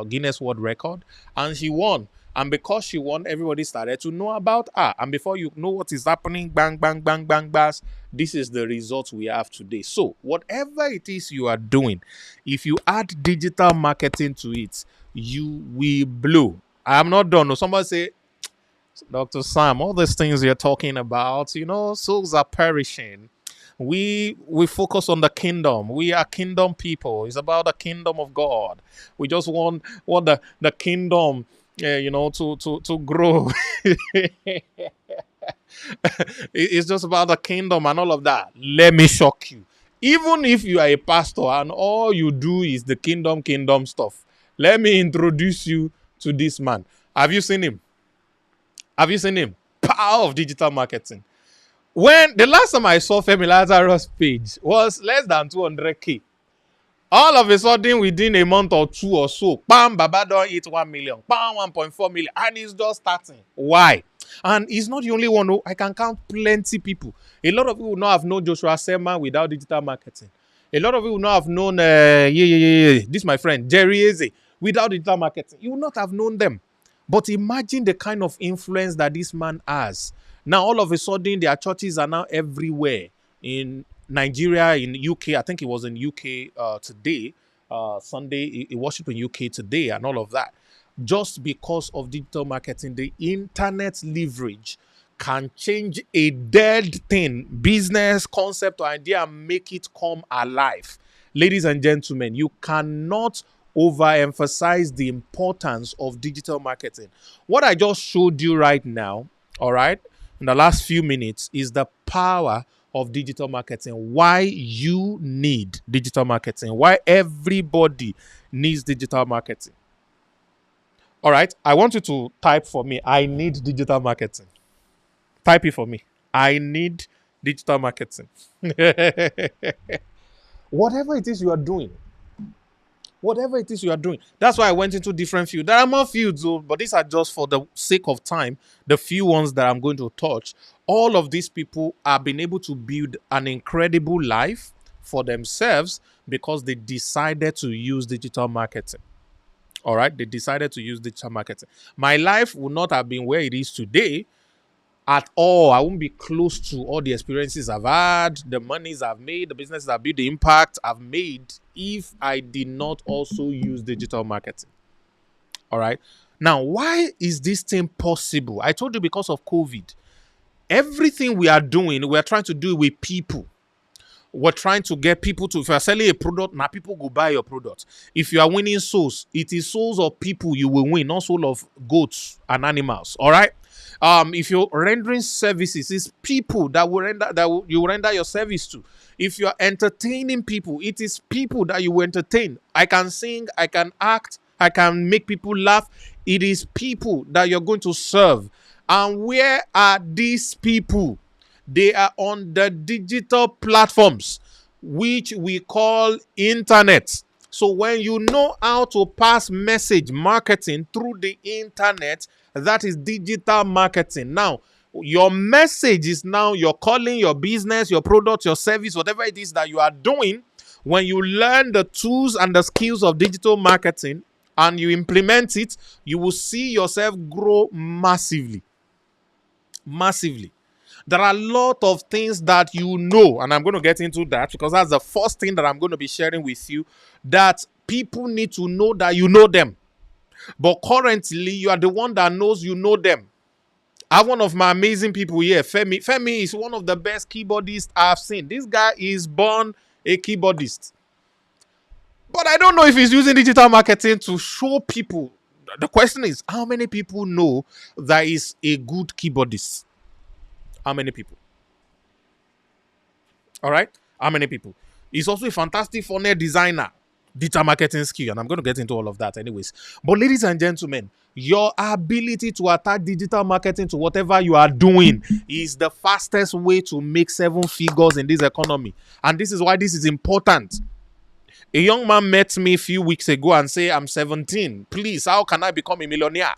Guinness World Record, and she won. And because she won, everybody started to know about her. And before you know what is happening, bang, bang, bang, bang, bass, this is the result we have today. So whatever it is you are doing, if you add digital marketing to it, you will blow. I'm not done. No, somebody say, Dr. Sam, all these things you're talking about, souls are perishing. We focus on the kingdom. We are kingdom people. It's about the kingdom of God. We just want the kingdom, to grow. It's just about the kingdom and all of that. Let me shock you. Even if you are a pastor and all you do is the kingdom stuff, let me introduce you to this man. Have you seen him? Have you seen him? Power of digital marketing. When the last time I saw Femi Lazarus' page was less than 200K. All of a sudden, within a month or two or so, bam, Baba don't hit 1 million, bam, 1.4 million, and he's just starting. Why? And he's not the only one. Who I can count plenty people. A lot of people would not have known Joshua Selman without digital marketing. A lot of people would not have known, this my friend, Jerry Eze, without digital marketing. You would not have known them. But imagine the kind of influence that this man has. Now, all of a sudden, their churches are now everywhere. In Nigeria, in UK, I think it was in UK today, Sunday, he worshiped in UK today and all of that. Just because of digital marketing, the internet leverage can change a dead thing, business, concept, or idea, and make it come alive. Ladies and gentlemen, you cannot overemphasize the importance of digital marketing. What I just showed you right now, all right, in the last few minutes, is the power of digital marketing. Why you need digital marketing. Why everybody needs digital marketing. All right, I want you to type for me, I need digital marketing. Type it for me. I need digital marketing. Whatever it is you are doing. Whatever it is you are doing. That's why I went into different fields. There are more fields, but these are just for the sake of time, the few ones that I'm going to touch. All of these people have been able to build an incredible life for themselves because they decided to use digital marketing. All right? They decided to use digital marketing. My life would not have been where it is today at all. I won't be close to all the experiences I've had, the monies I've made, the businesses I've built, the impact I've made if I did not also use digital marketing. All right. Now, why is this thing possible? I told you because of COVID. Everything we are doing, we are trying to do with people. We're trying to get people to, if you are selling a product, now people go buy your product. If you are winning souls, it is souls of people you will win, not souls of goats and animals. All right. If you're rendering services, it's people that you render your service to. If you are entertaining people, it is people that you entertain. I can sing, I can act, I can make people laugh. It is people that you're going to serve. And where are these people? They are on the digital platforms, which we call internet. So when you know how to pass message marketing through the internet, that is digital marketing. Now, your message is now you're calling your business, your product, your service, whatever it is that you are doing. When you learn the tools and the skills of digital marketing and you implement it, you will see yourself grow massively. Massively. There are a lot of things that you know, and I'm going to get into that because that's the first thing that I'm going to be sharing with you, that people need to know that you know them. But currently, you are the one that knows you know them. I have one of my amazing people here, Femi. Femi is one of the best keyboardists I've seen. This guy is born a keyboardist. But I don't know if he's using digital marketing to show people. The question is, how many people know that he's a good keyboardist? How many people? All right? How many people? He's also a fantastic funnel designer. digital marketing skill, and I'm going to get into all of that anyways. But ladies and gentlemen, your ability to attach digital marketing to whatever you are doing is the fastest way to make 7 figures in this economy. And this is why this is important. A young man met me a few weeks ago and said, I'm 17. Please, how can I become a millionaire?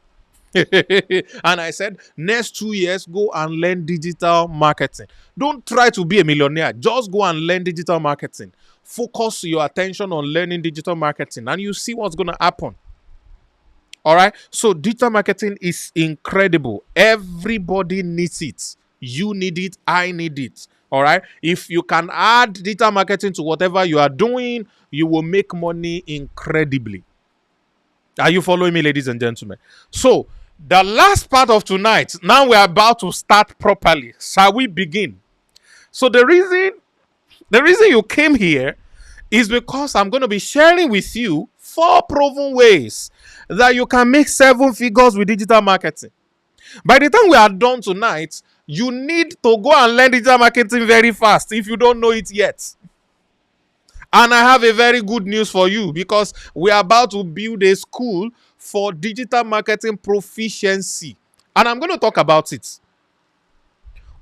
And I said, next 2 years, go and learn digital marketing. Don't try to be a millionaire. Just go and learn digital marketing. Focus your attention on learning digital marketing, and you see what's going to happen. All right. So digital marketing is incredible. Everybody needs it. You need it. I need it. All right. If you can add digital marketing to whatever you are doing, you will make money incredibly. Are you following me, ladies and gentlemen? So the last part of tonight, now we're about to start properly. Shall we begin? So the reason you came here is because I'm going to be sharing with you 4 proven ways that you can make 7 figures with digital marketing. By the time we are done tonight, you need to go and learn digital marketing very fast if you don't know it yet. And I have a very good news for you, because we are about to build a school for digital marketing proficiency. And I'm going to talk about it.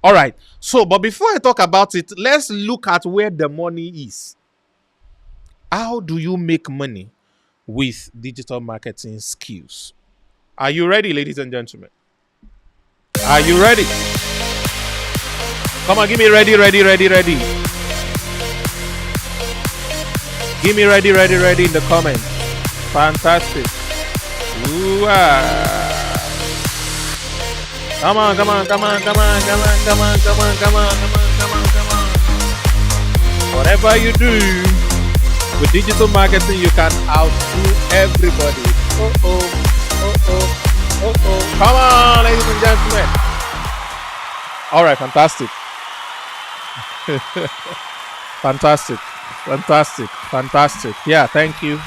All right. So, but before I talk about it, let's look at where the money is. How do you make money with digital marketing skills? Are you ready, ladies and gentlemen? Are you ready? Come on, give me ready. Give me ready in the comments. Fantastic. Ooh, Come on. Whatever you do with digital marketing, you can outdo everybody. Come on, ladies and gentlemen. All right, fantastic. Fantastic. Yeah, thank you.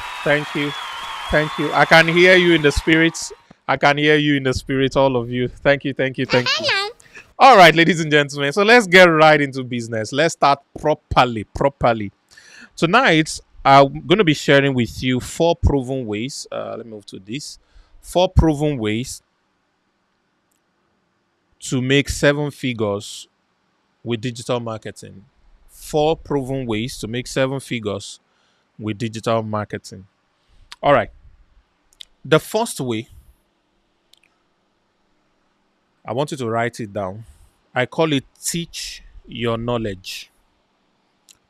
I can hear you in the spirits. All of you. Thank you. All right, ladies and gentlemen. So let's get right into business. Let's start properly. Tonight, I'm going to be sharing with you 4 proven ways. Let me move to this. 4 proven ways to make 7 figures with digital marketing. 4 proven ways to make 7 figures with digital marketing. All right. The first way, I want you to write it down. I call it teach your knowledge.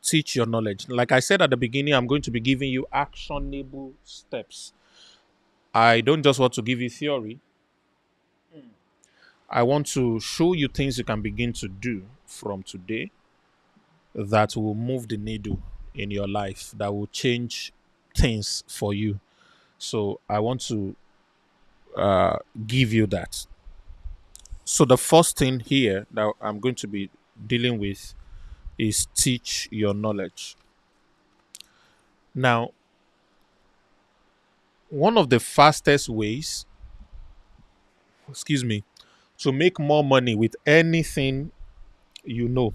Teach your knowledge. Like I said at the beginning, I'm going to be giving you actionable steps. I don't just want to give you theory. I want to show you things you can begin to do from today that will move the needle in your life, that will change things for you. So I want to give you that. So the first thing here that I'm going to be dealing with is teach your knowledge. Now, one of the fastest ways, to make more money with anything you know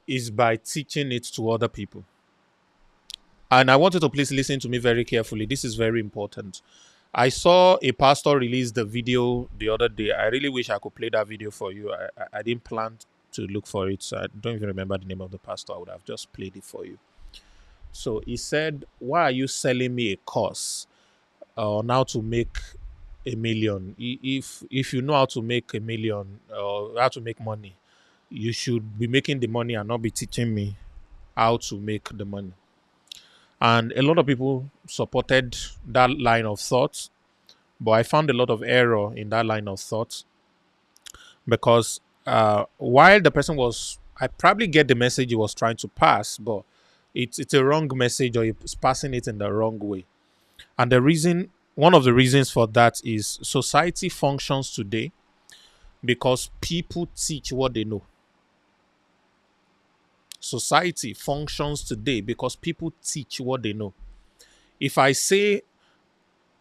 is by teaching it to other people. And I want you to please listen to me very carefully. This is very important. I saw a pastor release the video the other day. I really wish I could play that video for you. I didn't plan to look for it, so I don't even remember the name of the pastor. I would have just played it for you. So he said, why are you selling me a course on how to make $1 million? If you know how to make $1 million or how to make money, you should be making the money and not be teaching me how to make the money. And a lot of people supported that line of thought, but I found a lot of error in that line of thought, because while the person was, I probably get the message he was trying to pass, but it's a wrong message, or he's passing it in the wrong way. And one of the reasons for that is society functions today because people teach what they know. Society functions today because people teach what they know. If I say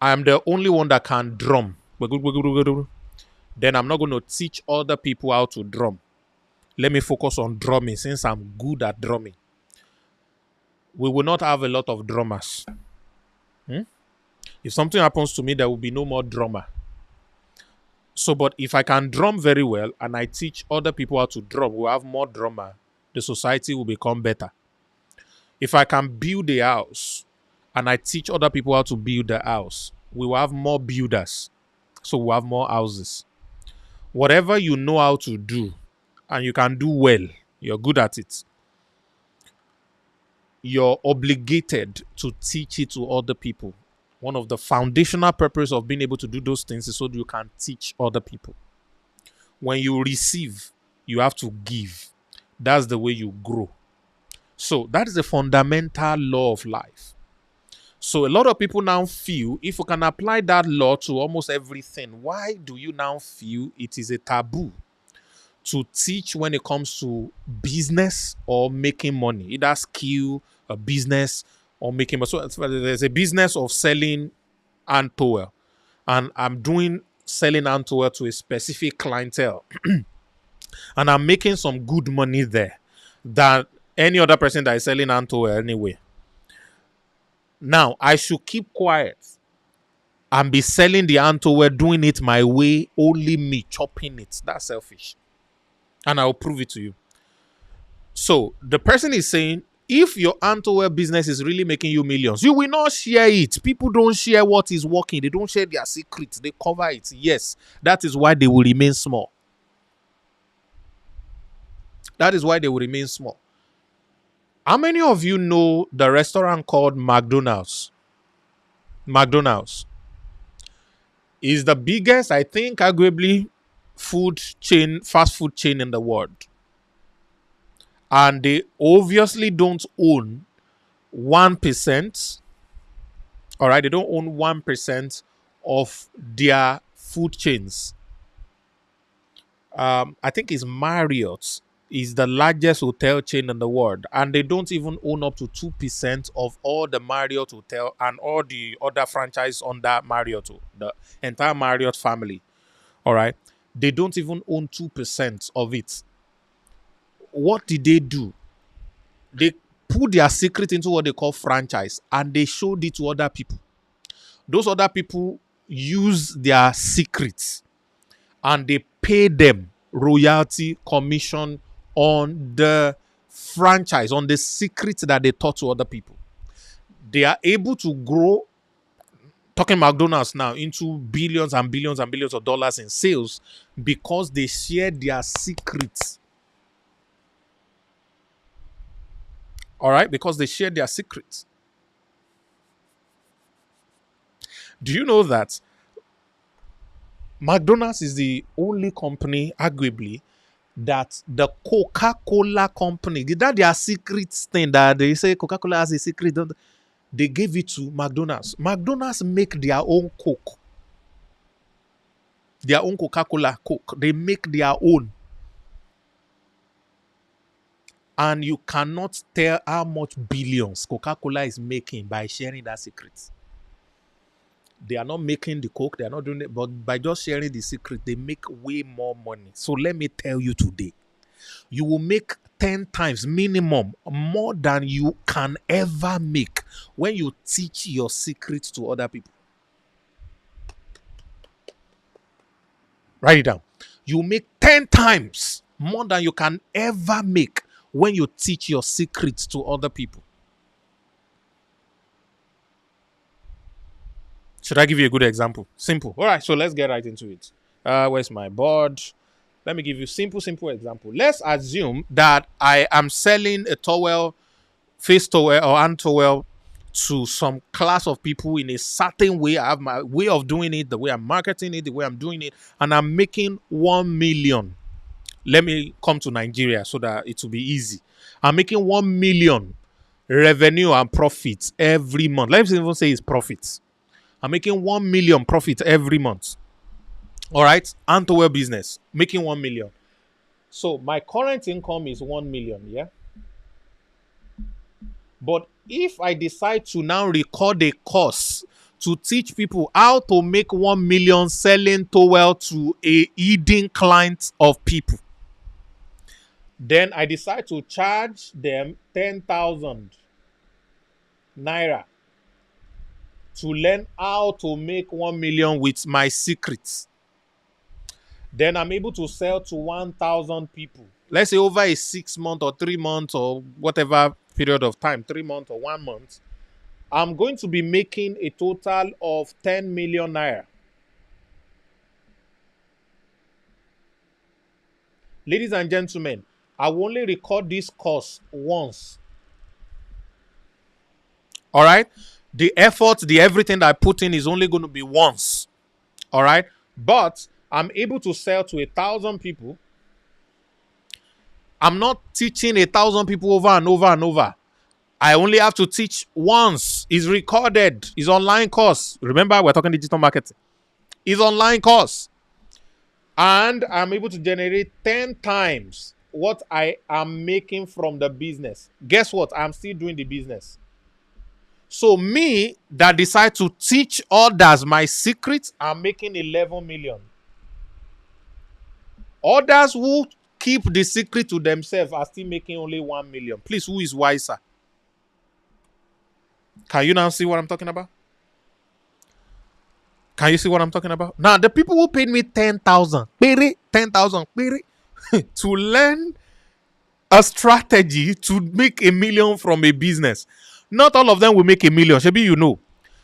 I'm the only one that can drum, then I'm not going to teach other people how to drum. Let me focus on drumming since I'm good at drumming. we will not have a lot of drummers. If something happens to me, there will be no more drummer. So, but if I can drum very well and I teach other people how to drum, we'll have more drummer. The society will become better. If I can build a house and I teach other people how to build a house, we will have more builders. So we'll have more houses. Whatever you know how to do and you can do well, you're good at it, you're obligated to teach it to other people. One of the foundational purposes of being able to do those things is so that you can teach other people. When you receive, you have to give. That's the way you grow. So that is a fundamental law of life. So a lot of people now feel, if you can apply that law to almost everything, why do you now feel it is a taboo to teach when it comes to business or making money? Either skill, a business, or making money. So there's a business of selling underwear, and I'm doing selling underwear to a specific clientele, and I'm making some good money there than any other person that is selling underwear anyway. Now, I should keep quiet and be selling the underwear, doing it my way, only me chopping it. That's selfish. And I'll prove it to you. So the person is saying, if your underwear business is really making you millions, you will not share it. People don't share what is working. They don't share their secrets. They cover it. Yes, that is why they will remain small. That is why they will remain small. How many of you know the restaurant called McDonald's? McDonald's is the biggest, I think, arguably, fast food chain in the world. And they obviously don't own 1%. All right, they don't own 1% of their food chains. I think it's Marriott is the largest hotel chain in the world, and they don't even own up to 2% of all the Marriott hotel and all the other franchise under Marriott, the entire Marriott family. All right, they don't even own 2% of it. What did they do? They put their secret into what they call franchise, and they showed it to other people. Those other people use their secrets, and they pay them royalty commission on the franchise, on the secrets that they taught to other people. They are able to grow, talking McDonald's now, into billions and billions and billions of dollars in sales because they share their secrets. All right, because they share their secrets. Do you know that McDonald's is the only company, arguably, that the CocaCola company, that their secret thing that they say Coca-Cola has a secret, they gave it to McDonald's. McDonald's make their own Coke. Their own Coca-Cola Coke. They make their own. And you cannot tell how much billions Coca-Cola is making by sharing that secret. They are not making the Coke, they are not doing it, but by just sharing the secret, they make way more money. So let me tell you today, you will make 10 times minimum more than you can ever make when you teach your secrets to other people. Write it down. You make 10 times more than you can ever make when you teach your secrets to other people. Should I give you a good example? Simple. All right, so let's get right into it. Where's my board? Let me give you simple example. Let's assume that I am selling a towel, face towel or hand towel to some class of people in a certain way. I have my way of doing it, the way I'm marketing it, the way I'm doing it, and I'm making 1 million. Let me come to Nigeria so that it will be easy. I'm making 1 million revenue and profits every month. Let's even say it's profits. I'm making 1 million profit every month. All right. Underwear business, making 1 million. So my current income is 1 million. Yeah. But if I decide to now record a course to teach people how to make 1 million selling towel to a hidden client of people, then I decide to charge them 10,000 naira to learn how to make 1 million with my secrets. Then I'm able to sell to 1,000 people. Let's say over a 6 month or 3 months or whatever period of time, 3 months or 1 month, I'm going to be making a total of 10 million naira. Ladies and gentlemen, I will only record this course once. All right? The effort, the everything that I put in is only going to be once. All right? But I'm able to sell to 1,000 people. I'm not teaching 1,000 people over and over and over. I only have to teach once. It's recorded. It's online course. Remember, we're talking digital marketing. It's online course. And I'm able to generate 10 times what I am making from the business. Guess what? I'm still doing the business. So me that decide to teach others my secrets, I'm making 11 million. Others who keep the secret to themselves are still making only 1 million. Please, who is wiser? Can you now see what I'm talking about? Can you see what I'm talking about? Now, the people who paid me 10,000, 10,000 to learn a strategy to make 1 million from a business. Not all of them will make 1 million. Maybe you know.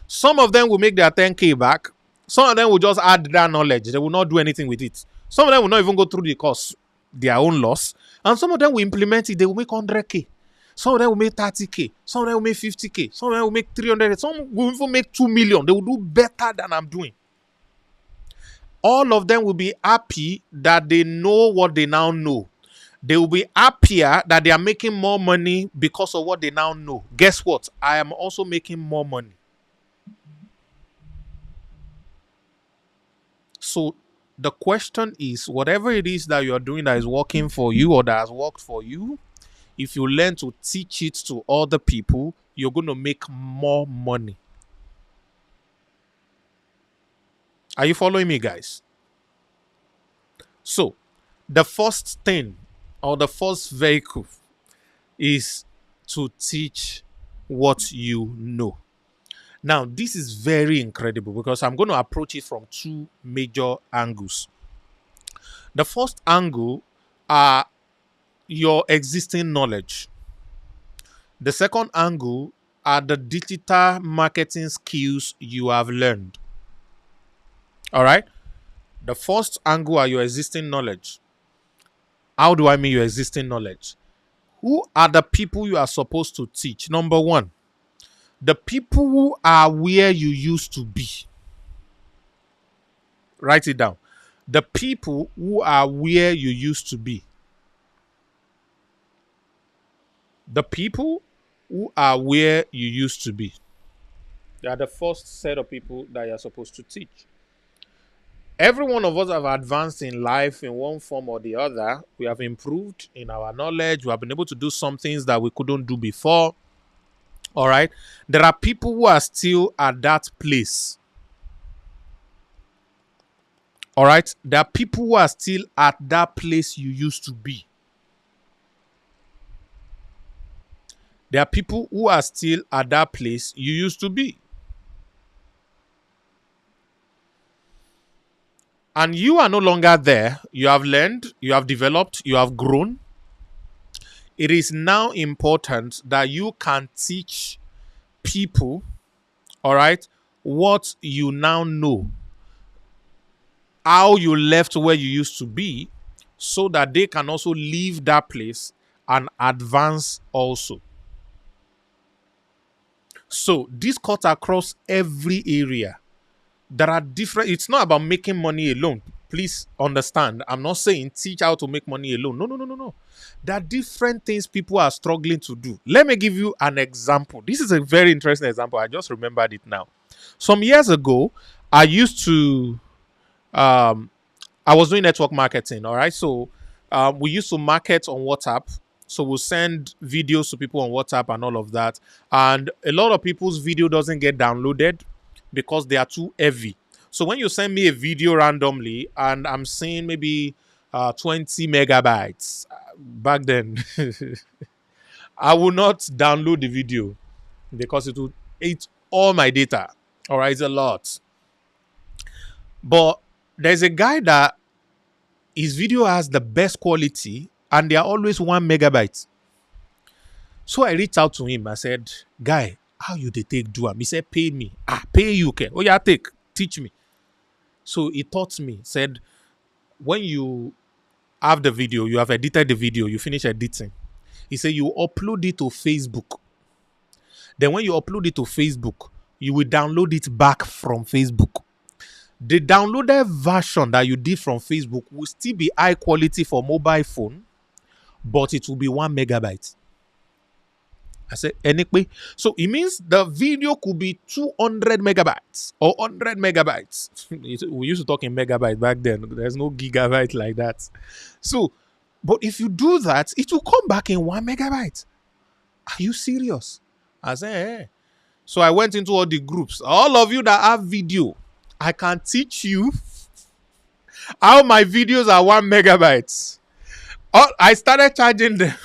Some of them will make their 10K back. Some of them will just add that knowledge. They will not do anything with it. Some of them will not even go through the course, their own loss. And some of them will implement it. They will make 100K. Some of them will make 30K. Some of them will make 50K. Some of them will make 300K. Some will even make 2 million. They will do better than I'm doing. All of them will be happy that they know what they now know. They will be happier that they are making more money because of what they now know. Guess what? I am also making more money. So the question is, whatever it is that you are doing that is working for you or that has worked for you, if you learn to teach it to other people, you're going to make more money. Are you following me, guys? So the first thing or the first vehicle is to teach what you know. Now, this is very incredible because I'm going to approach it from two major angles. The first angle are your existing knowledge. The second angle are the digital marketing skills you have learned. All right? The first angle are your existing knowledge. How do I mean your existing knowledge? Who are the people you are supposed to teach? Number one, the people who are where you used to be. Write it down. The people who are where you used to be. The people who are where you used to be. They are the first set of people that you are supposed to teach. Every one of us have advanced in life in one form or the other. We have improved in our knowledge. We have been able to do some things that we couldn't do before. All right. There are people who are still at that place. All right. There are people who are still at that place you used to be. There are people who are still at that place you used to be. And you are no longer there. You have learned, you have developed, you have grown. It is now important that you can teach people, all right, what you now know, how you left where you used to be, so that they can also leave that place and advance also. So this cuts across every area. There are different, it's not about making money alone. Please understand. I'm not saying teach how to make money alone. No. There are different things people are struggling to do. Let me give you an example. This is a very interesting example. I just remembered it now. Some years ago, I used to, I was doing network marketing. All right. So we used to market on WhatsApp. So we'll send videos to people on WhatsApp and all of that. And a lot of people's video doesn't get downloaded because they are too heavy. So when you send me a video randomly and I'm seeing maybe 20 megabytes back then, I will not download the video. because it will eat all my data. All right, it's a lot. But there's a guy that his video has the best quality and they are always 1 megabyte. So I reached out to him. I said, guy, how you dey take do am? He said, pay me. Pay you, okay? Oh yeah, teach me. So he taught me, said, when you have the video, you have edited the video, you finish editing. He said you upload it to Facebook. Then when you upload it to Facebook, you will download it back from Facebook. The downloaded version that you did from Facebook will still be high quality for mobile phone, but it will be 1 megabyte. I said, anyway, so it means the video could be 200 megabytes or 100 megabytes. We used to talk in megabytes back then. There's no gigabyte like that. So, but if you do that, it will come back in 1 megabyte. Are you serious? I said, hey. So I went into all the groups. All of you that have video, I can teach you how my videos are 1 megabyte. I started charging them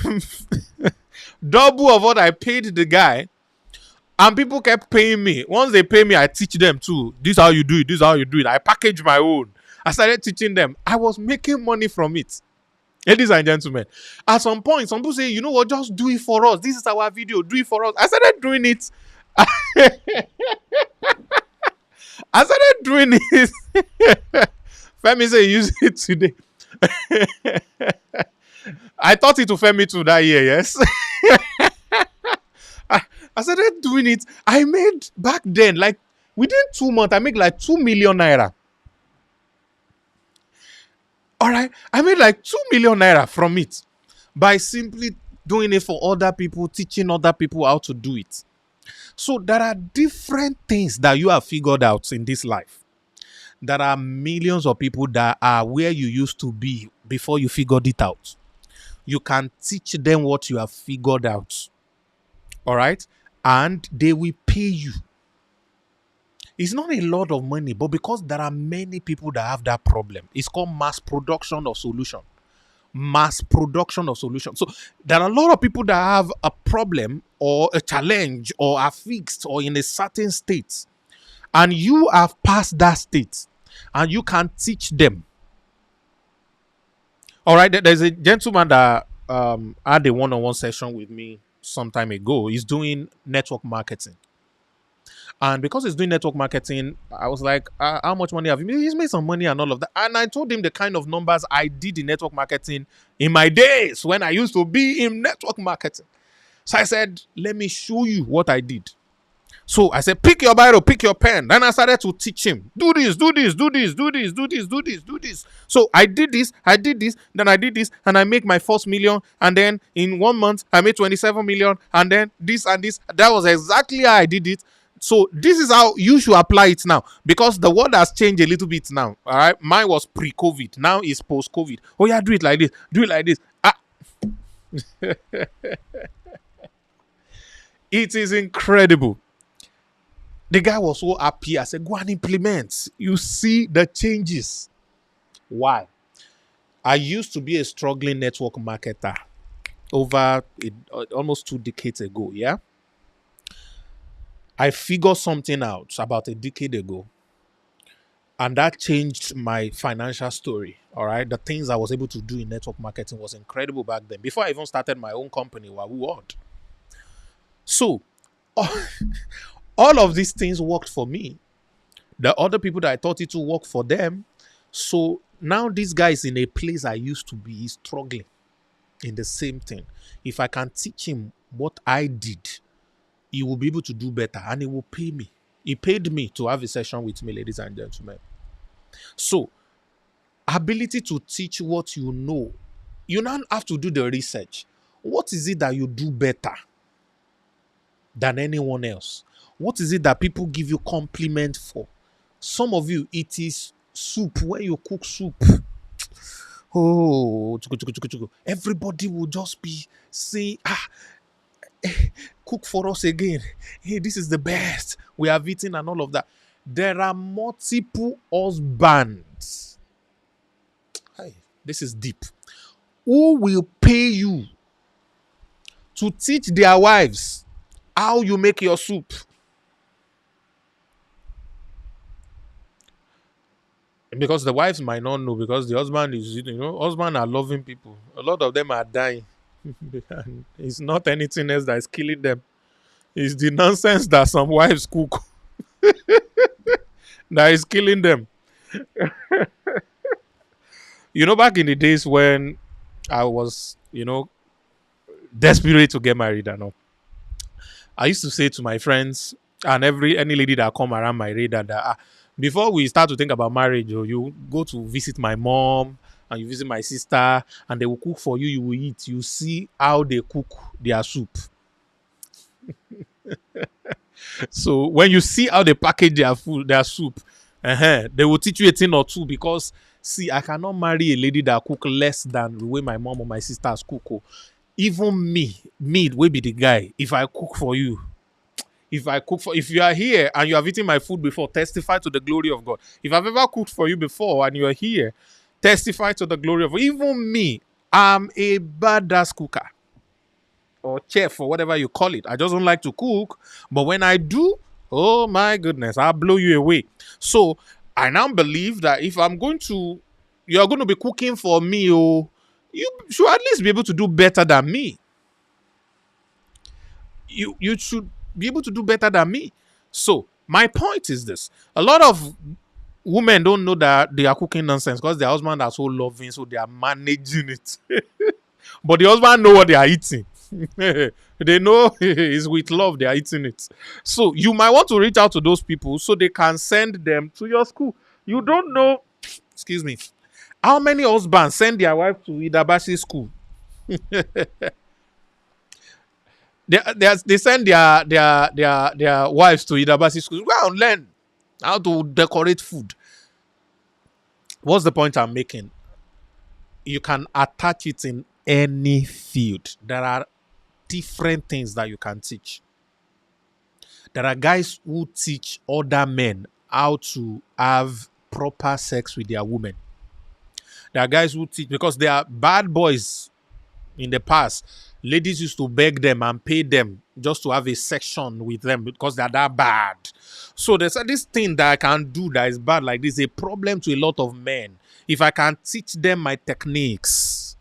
double of what I paid the guy, and people kept paying me. Once they pay me, I teach them too. This is how you do it. This is how you do it. I package my own. I started teaching them. I was making money from it. Ladies and gentlemen, at some point, some people say, you know what, just do it for us. This is our video. Do it for us. I started doing it. I started doing it. Femi say use it today. I taught it to Femi too that year, yes. I started doing it. I made back then, like within 2 months, I made like 2 million naira. All right. I made like 2 million naira from it by simply doing it for other people, teaching other people how to do it. So there are different things that you have figured out in this life. There are millions of people that are where you used to be before you figured it out. You can teach them what you have figured out. All right? And they will pay you. It's not a lot of money, but because there are many people that have that problem, it's called mass production of solution. Mass production of solution. So there are a lot of people that have a problem or a challenge or are fixed or in a certain state. And you have passed that state and you can teach them. All right, there's a gentleman that had a one-on-one session with me some time ago. He's doing network marketing. And because he's doing network marketing, I was like, how much money have you made? He's made some money and all of that. And I told him the kind of numbers I did in network marketing in my days when I used to be in network marketing. So I said, let me show you what I did. So I said, pick your Bible, pick your pen. Then I started to teach him. Do this, do this, do this, do this, do this, do this, do this. So I did this, then I did this, and I make my first million. And then in 1 month, I made 27 million. And then this and this. That was exactly how I did it. So this is how you should apply it now. Because the world has changed a little bit now. All right. Mine was pre-COVID. Now it's post-COVID. Oh yeah, do it like this. Do it like this. It is incredible. The guy was so happy. I said, go and implement. You see the changes. Why? I used to be a struggling network marketer over almost 2 decades ago, yeah? I figured something out about a decade ago. And that changed my financial story, all right? The things I was able to do in network marketing was incredible back then. Before I even started my own company, Wahoo World. So, all of these things worked for me. The other people that I taught it to work for them. So now this guy is in a place I used to be. He's struggling in the same thing. If I can teach him what I did, he will be able to do better and he will pay me. He paid me to have a session with me, ladies and gentlemen. So, ability to teach what you know. You now have to do the research. What is it that you do better than anyone else? What is it that people give you compliment for? Some of you, it is soup. When you cook soup, oh, everybody will just be saying, cook for us again. Hey, this is the best. We have eaten and all of that. There are multiple husbands. Hey, this is deep. Who will pay you to teach their wives how you make your soup. Because the wives might not know, because the husband is, husband are loving people. A lot of them are dying. And it's not anything else that is killing them. It's the nonsense that some wives cook that is killing them. Back in the days when I was, desperate to get married and all, I used to say to my friends and any lady that come around my radar that before we start to think about marriage, you go to visit my mom and you visit my sister and they will cook for you, you will eat. You see how they cook their soup. So when you see how they package their food, their soup, they will teach you a thing or two, because see, I cannot marry a lady that cook less than the way my mom or my sisters cook. Even me will be the guy. If I cook for you, if you are here and you have eaten my food before, testify to the glory of God. If I've ever cooked for you before and you are here, testify to the glory of God. Even me, I'm a badass cooker or chef or whatever you call it. I just don't like to cook, but when I do, oh my goodness, I'll blow you away. So I now believe that if you're going to be cooking for me, you should at least be able to do better than me. You should be able to do better than me. So my point is this: a lot of women don't know that they are cooking nonsense because their husband are so loving, so they are managing it. But the husband know what they are eating. They know it's with love they are eating it. So you might want to reach out to those people so they can send them to your school. You don't know, excuse me, how many husbands send their wife to Idabasi school. They send their wives to Idabasi schools. Go and learn how to decorate food. What's the point I'm making? You can attach it in any field. There are different things that you can teach. There are guys who teach other men how to have proper sex with their women. There are guys who teach, because they are bad boys in the past. Ladies used to beg them and pay them just to have a section with them because they're that bad. So there's this thing that I can do that is bad like this, a problem to a lot of men. If I can teach them my techniques.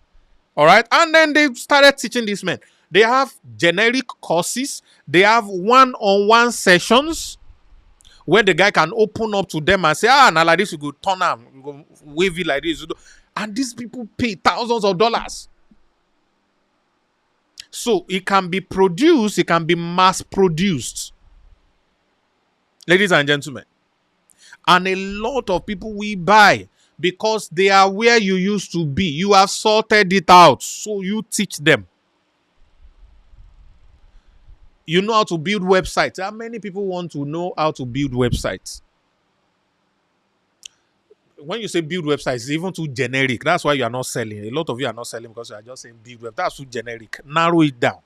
All right. And then they started teaching these men. They have generic courses. They have one-on-one sessions where the guy can open up to them and say, now like this, you go turn them, you go wave it like this. And these people pay thousands of dollars. So it can be produced, it can be mass produced. Ladies and gentlemen. And a lot of people will buy because they are where you used to be. You have sorted it out. So you teach them. You know how to build websites. How many people want to know how to build websites? When you say build websites, it's even too generic. That's why you are not selling. A lot of you are not selling because you are just saying build web. That's too generic. Narrow it down.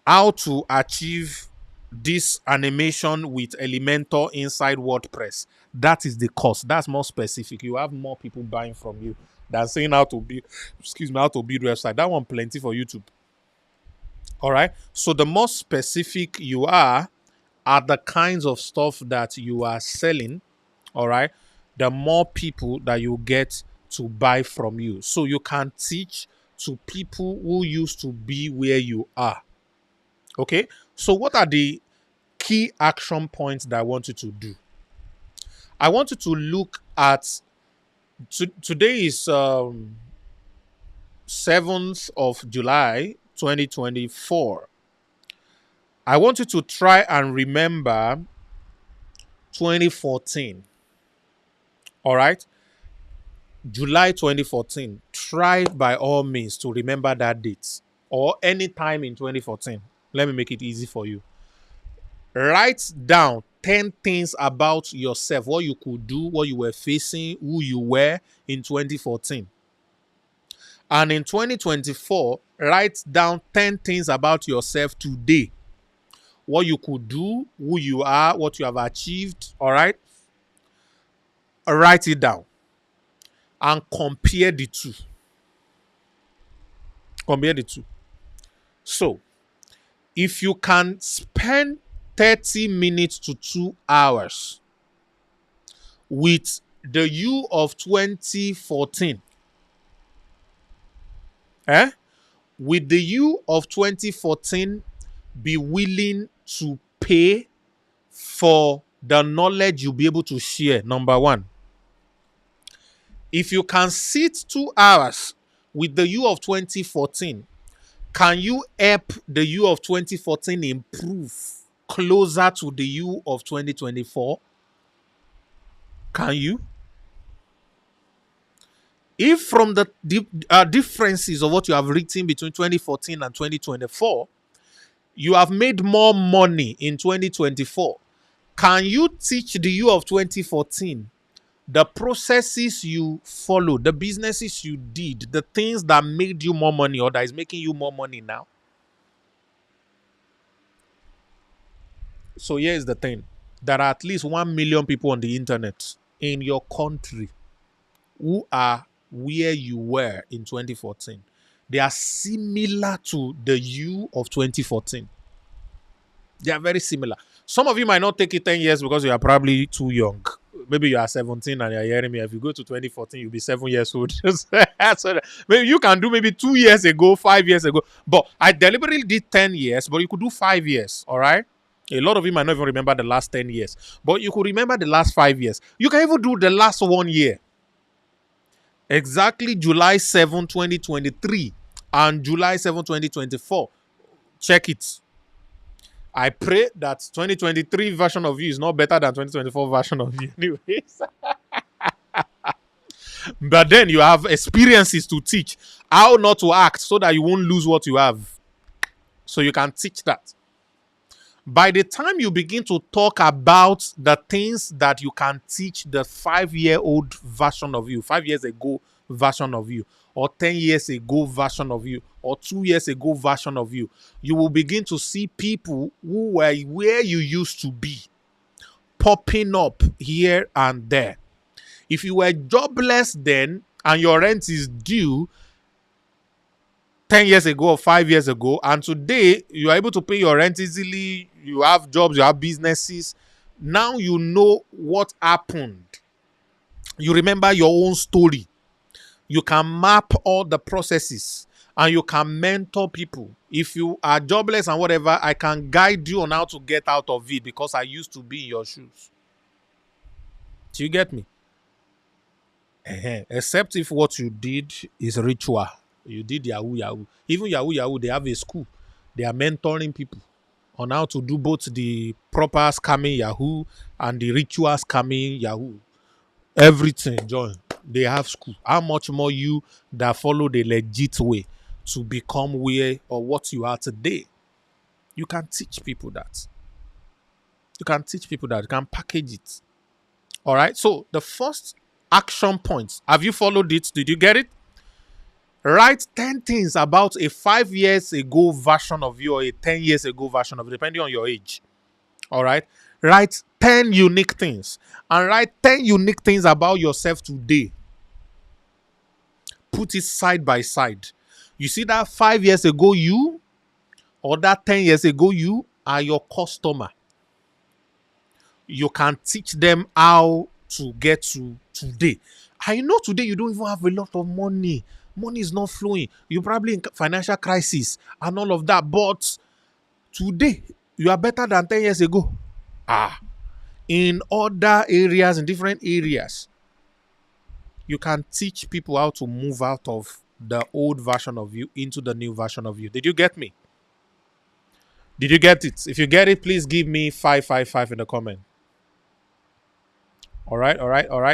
How to achieve this animation with Elementor inside WordPress. That is the cost. That's more specific. You have more people buying from you than saying how to build website. That one plenty for YouTube. All right. So the more specific you are the kinds of stuff that you are selling, all right, the more people that you get to buy from you. So you can teach to people who used to be where you are. Okay. So what are the key action points that I want you to do? I want you to look at today is 7th of July 2024. I want you to try and remember 2014. All right? July 2014. Try by all means to remember that date or any time in 2014. Let me make it easy for you. Write down 10 things about yourself, what you could do, what you were facing, who you were in 2014. And in 2024, write down 10 things about yourself today. What you could do, who you are, what you have achieved, all right? Write it down and compare the two. Compare the two. So, If you can spend 30 minutes to 2 hours with the you of 2014, with the you of 2014, be willing to pay for the knowledge you'll be able to share. Number one, if you can sit 2 hours with the you of 2014, can you help the you of 2014 improve closer to the you of 2024? Can you? If from the differences of what you have written between 2014 and 2024, you have made more money in 2024, can you teach the you of 2014 the processes you follow, the businesses you did, the things that made you more money or that is making you more money now? So here's the thing. There are at least 1 million people on the internet in your country who are where you were in 2014. They are similar to the you of 2014. They are very similar. Some of you might not take it 10 years because you are probably too young. Maybe you are 17 and you're hearing me. If you go to 2014, you'll be 7 years old. So maybe you can do maybe 2 years ago, 5 years ago. But I deliberately did 10 years, but you could do 5 years, all right? A lot of you might not even remember the last 10 years, but you could remember the last 5 years. You can even do the last 1 year. Exactly July 7, 2023 and July 7, 2024. Check it. I pray that 2023 version of you is not better than 2024 version of you anyways. But then you have experiences to teach how not to act so that you won't lose what you have. So you can teach that. By the time you begin to talk about the things that you can teach the 5-year-old version of you, 5 years ago version of you, or 10 years ago version of you, or 2 years ago version of you, you will begin to see people who were where you used to be popping up here and there. If you were jobless then and your rent is due 10 years ago or 5 years ago, and today you are able to pay your rent easily, you have jobs, you have businesses, now you know what happened. You remember your own story. You can map all the processes and you can mentor people. If you are jobless and whatever, I can guide you on how to get out of it because I used to be in your shoes. Do you get me? Except if what you did is ritual. You did Yahoo Yahoo. Even Yahoo Yahoo, they have a school. They are mentoring people on how to do both the proper scamming Yahoo and the ritual scamming Yahoo. Everything, join. They have school. How much more you that follow the legit way to become where or what you are today? You can teach people that. You can teach people that. You can package it. All right. So the first action points. Have you followed it? Did you get it? Write 10 things about a 5 years ago version of you or a 10 years ago version of you, depending on your age. All right. Write 10 unique things and write 10 unique things about yourself today. Put it side by side. You see that 5 years ago you or that 10 years ago you are your customer. You can teach them how to get to today. I know today you don't even have a lot of money. Money is not flowing. You're probably in financial crisis and all of that. But today, you are better than 10 years ago. In other areas, in different areas, you can teach people how to move out of the old version of you into the new version of you. Did you get me? Did you get it? If you get it, please give me 555 in the comment. All right.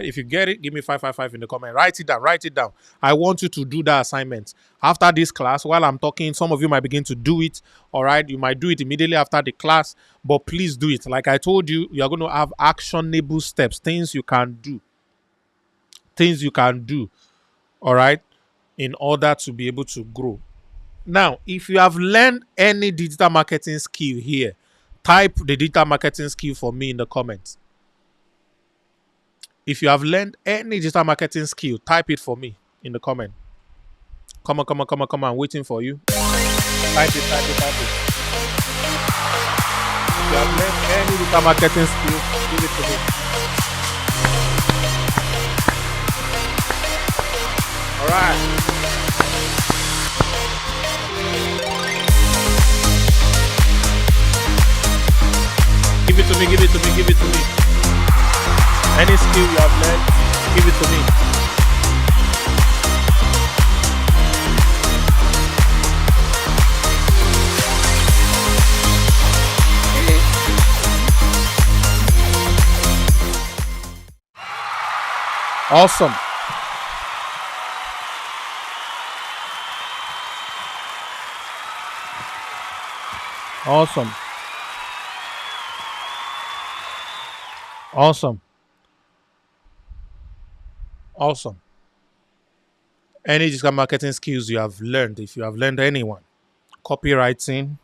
If you get it, give me 555 in the comment. Write it down. I want you to do that assignment. After this class, while I'm talking, some of you might begin to do it. All right. You might do it immediately after the class, but please do it. Like I told you, you're going to have actionable steps, things you can do. All right. In order to be able to grow. Now, if you have learned any digital marketing skill here, type the digital marketing skill for me in the comments. If you have learned any digital marketing skill, type it for me in the comment. Come on. I'm waiting for you. Type it. you have learned any digital marketing skill, give it to me. All right. Give it to me, give it to me, give it to me. Any skill you have learned, give it to me. Awesome. Awesome. Awesome. Awesome. Any digital marketing skills you have learned, if you have learned anyone, copywriting,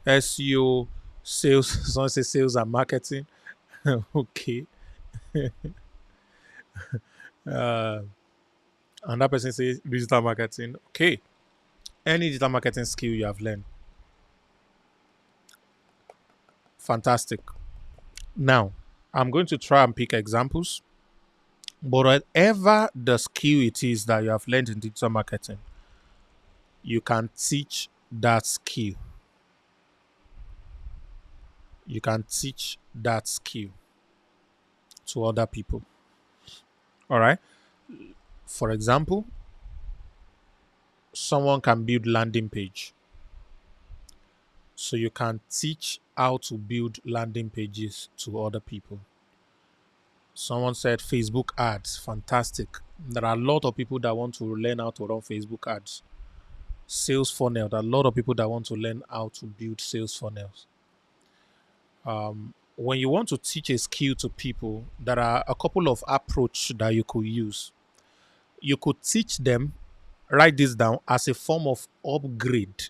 SEO, sales, someone say sales and marketing. Okay. Another person says digital marketing. Okay. Any digital marketing skill you have learned. Fantastic. Now, I'm going to try and pick examples. But whatever the skill it is that you have learned in digital marketing, you can teach that skill. You can teach that skill to other people. All right. For example, someone can build landing page. So you can teach how to build landing pages to other people. Someone said Facebook ads, fantastic. There are a lot of people that want to learn how to run Facebook ads. Sales funnel, there are a lot of people that want to learn how to build sales funnels. When you want to teach a skill to people, there are a couple of approaches that you could use. You could teach them, write this down, as a form of upgrade.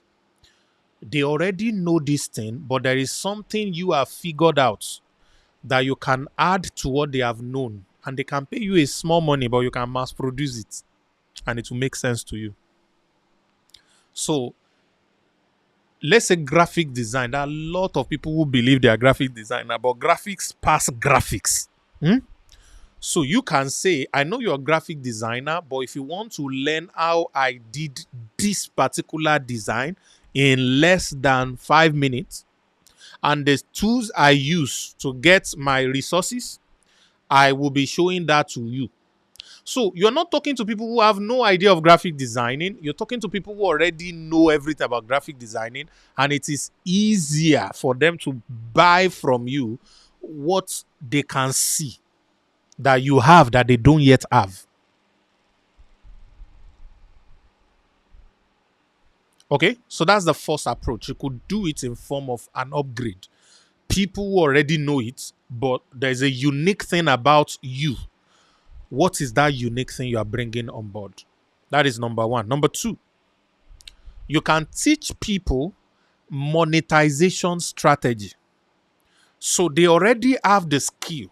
They already know this thing, but there is something you have figured out that you can add to what they have known, and they can pay you a small money, but you can mass produce it and it will make sense to you. So let's say graphic design. There are a lot of people who believe they are graphic designer, but graphics pass graphics. So you can say, I know you're a graphic designer, but if you want to learn how I did this particular design in less than 5 minutes, and the tools I use to get my resources, I will be showing that to you. So you're not talking to people who have no idea of graphic designing. You're talking to people who already know everything about graphic designing, and it is easier for them to buy from you what they can see that you have that they don't yet have. Okay, so that's the first approach. You could do it in form of an upgrade. People who already know it, but there's a unique thing about you. What is that unique thing you are bringing on board? That is number one. Number two, you can teach people monetization strategy. So they already have the skill.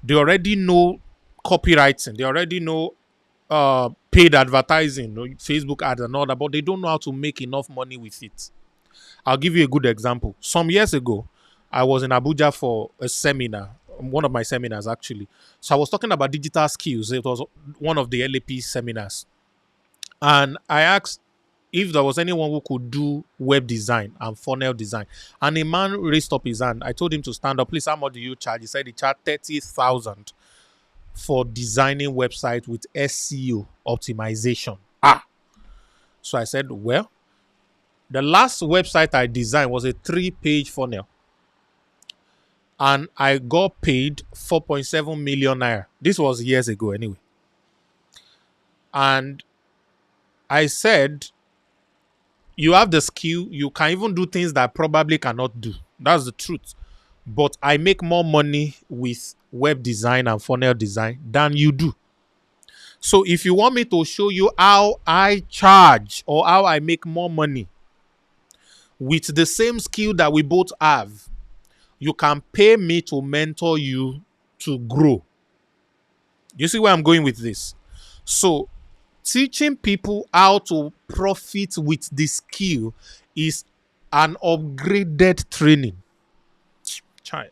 They already know copywriting. They already know paid advertising, Facebook ads and all that, but they don't know how to make enough money with it. I'll give you a good example. Some years ago, I was in Abuja for a seminar, one of my seminars actually. So I was talking about digital skills. It was one of the LAP seminars. And I asked if there was anyone who could do web design and funnel design. And a man raised up his hand. I told him to stand up. Please, how much do you charge? He said he charged 30,000 for designing websites with SEO optimization. So I said, well, the last website I designed was a 3-page funnel. And I got paid 4.7 million naira. This was years ago anyway. And I said, you have the skill, you can even do things that I probably cannot do. That's the truth. But I make more money with web design and funnel design than you do. So if you want me to show you how I charge or how I make more money with the same skill that we both have, you can pay me to mentor you to grow. You see where I'm going with this? So teaching people how to profit with the skill is an upgraded training. Chai.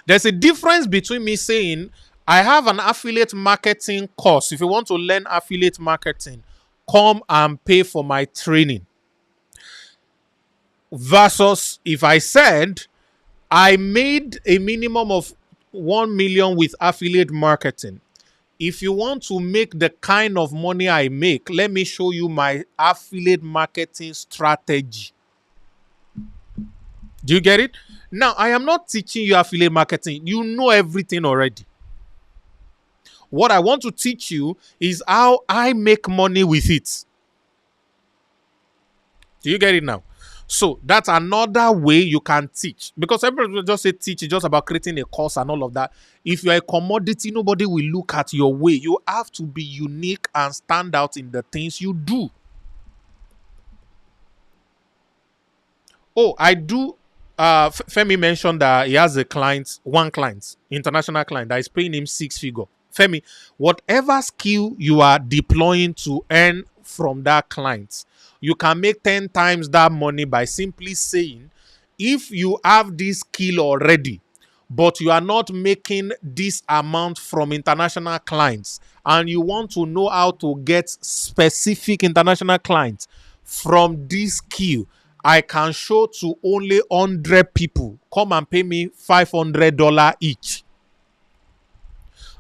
There's a difference between me saying I have an affiliate marketing course. If you want to learn affiliate marketing, come and pay for my training. Versus if I said I made a minimum of 1 million with affiliate marketing. If you want to make the kind of money I make, let me show you my affiliate marketing strategy. Do you get it? Now, I am not teaching you affiliate marketing. You know everything already. What I want to teach you is how I make money with it. Do you get it now? So that's another way you can teach. Because everybody will just say teach, it's just about creating a course and all of that. If you're a commodity, nobody will look at your way. You have to be unique and stand out in the things you do. Oh, I do. Femi mentioned that he has a client, one client, international client, that is paying him 6-figure. Femi, whatever skill you are deploying to earn from that client, you can make 10 times that money by simply saying, if you have this skill already, but you are not making this amount from international clients, and you want to know how to get specific international clients from this skill, I can show to only 100 people. Come and pay me $500 each.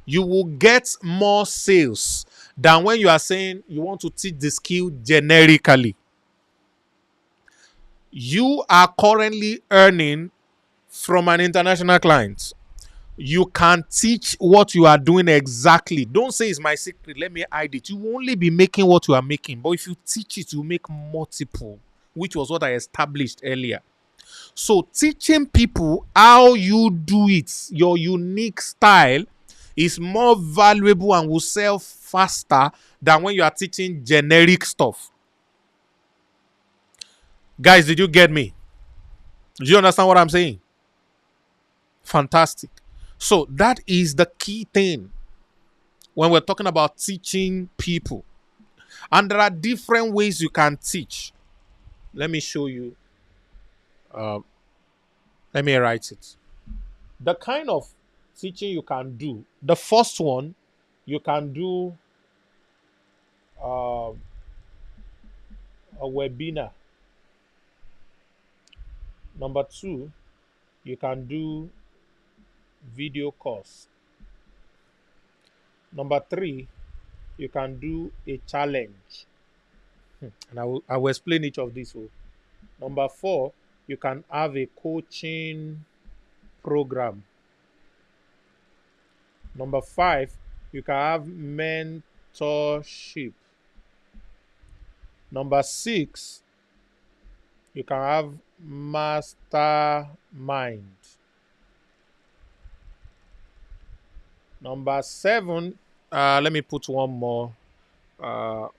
You will get more sales than when you are saying you want to teach the skill generically. You are currently earning from an international client. You can teach what you are doing exactly. Don't say it's my secret, let me hide it. You will only be making what you are making. But if you teach it, you make multiple, which was what I established earlier. So teaching people how you do it, your unique style, is more valuable and will sell faster than when you are teaching generic stuff. Guys, did you get me? Do you understand what I'm saying? Fantastic. So that is the key thing when we're talking about teaching people. And there are different ways you can teach. Let me show you. Let me write it. The kind of teaching you can do. The first one, you can do a webinar. Number 2, you can do video course. Number 3, you can do a challenge. And I will explain each of these. Number 4, you can have a coaching program. Number 5, you can have mentorship. Number 6, you can have mastermind. Number 7, let me put one more on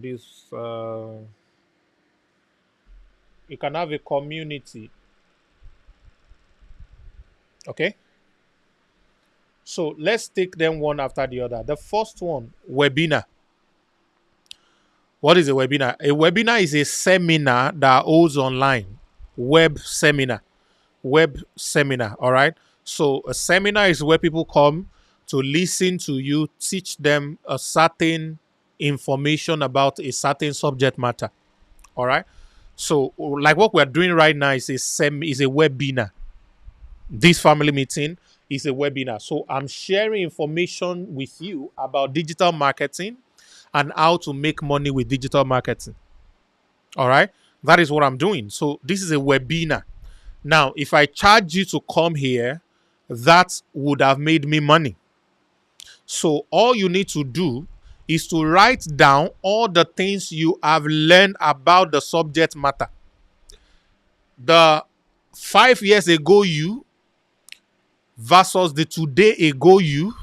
this. You can have a community. Okay? So let's take them one after the other. The first one, webinar. What is a webinar? A webinar is a seminar that holds online. Web seminar. All right? So a seminar is where people come to listen to you, teach them a certain information about a certain subject matter. All right? So like what we're doing right now is a webinar. This family meeting is a webinar. So I'm sharing information with you about digital marketing and how to make money with digital marketing. All right? That is what I'm doing. So this is a webinar. Now, if I charge you to come here, that would have made me money. So all you need to do is to write down all the things you have learned about the subject matter. The 5 years ago you versus the today ago you.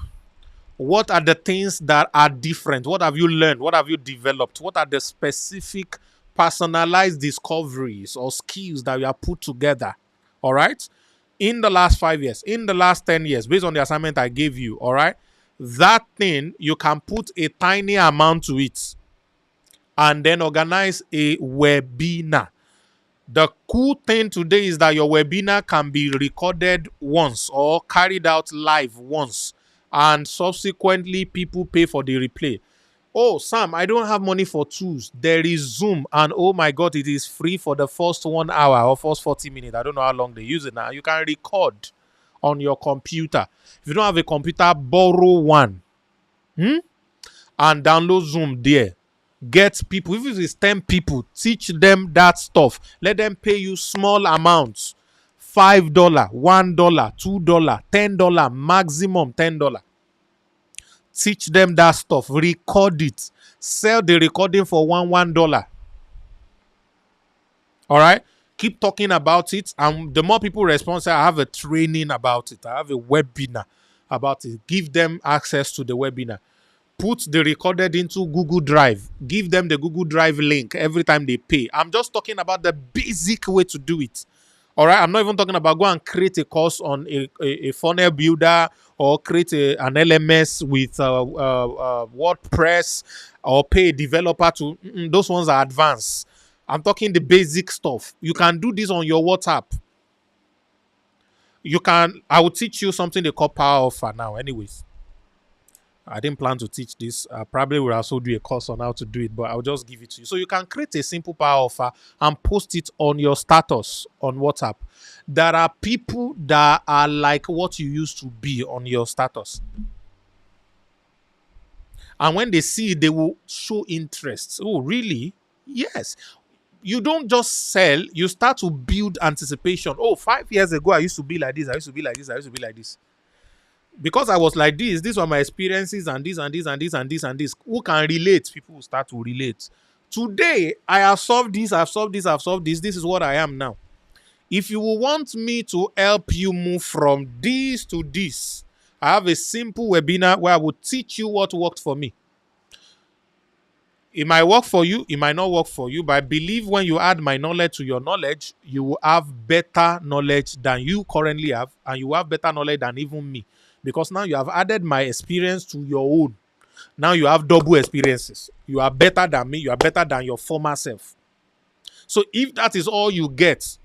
What are the things that are different? What have you learned? What have you developed? What are the specific personalized discoveries or skills that you have put together? All right? In the last 5 years, in the last 10 years, based on the assignment I gave you, all right? That thing, you can put a tiny amount to it and then organize a webinar. The cool thing today is that your webinar can be recorded once or carried out live once, and subsequently people pay for the replay. Oh, Sam, I don't have money for tools. There is Zoom, and oh my God, it is free for the first 1 hour or first 40 minutes. I don't know how long they use it now. You can record on your computer. If you don't have a computer, borrow one. And download Zoom there. Get people, if it is 10 people, teach them that stuff. Let them pay you small amounts. $5, $1, $2, $10, maximum $10. Teach them that stuff. Record it. Sell the recording for $1. All right? Keep talking about it. And the more people respond, say, I have a training about it. I have a webinar about it. Give them access to the webinar. Put the recorded into Google Drive. Give them the Google Drive link every time they pay. I'm just talking about the basic way to do it. All right. I'm not even talking about go and create a course on a funnel builder or create an LMS with WordPress or pay a developer to. Those ones are advanced. I'm talking the basic stuff. You can do this on your WhatsApp. I will teach you something they call power offer now. Anyways. I didn't plan to teach this. I probably will also do a course on how to do it, but I'll just give it to you. So you can create a simple power offer and post it on your status on WhatsApp. There are people that are like what you used to be on your status. And when they see it, they will show interest. Oh, really? Yes. You don't just sell, you start to build anticipation. Oh, 5 years ago, I used to be like this, I used to be like this, I used to be like this. Because I was like this, these were my experiences and this and this and this and this and this. Who can relate? People will start to relate. Today, I have solved this, I've solved this, I've solved this. This is what I am now. If you want me to help you move from this to this, I have a simple webinar where I will teach you what worked for me. It might work for you, it might not work for you, but I believe when you add my knowledge to your knowledge, you will have better knowledge than you currently have, and you will have better knowledge than even me. Because now you have added my experience to your own. Now you have double experiences. You are better than me. You are better than your former self. So if that is all you get,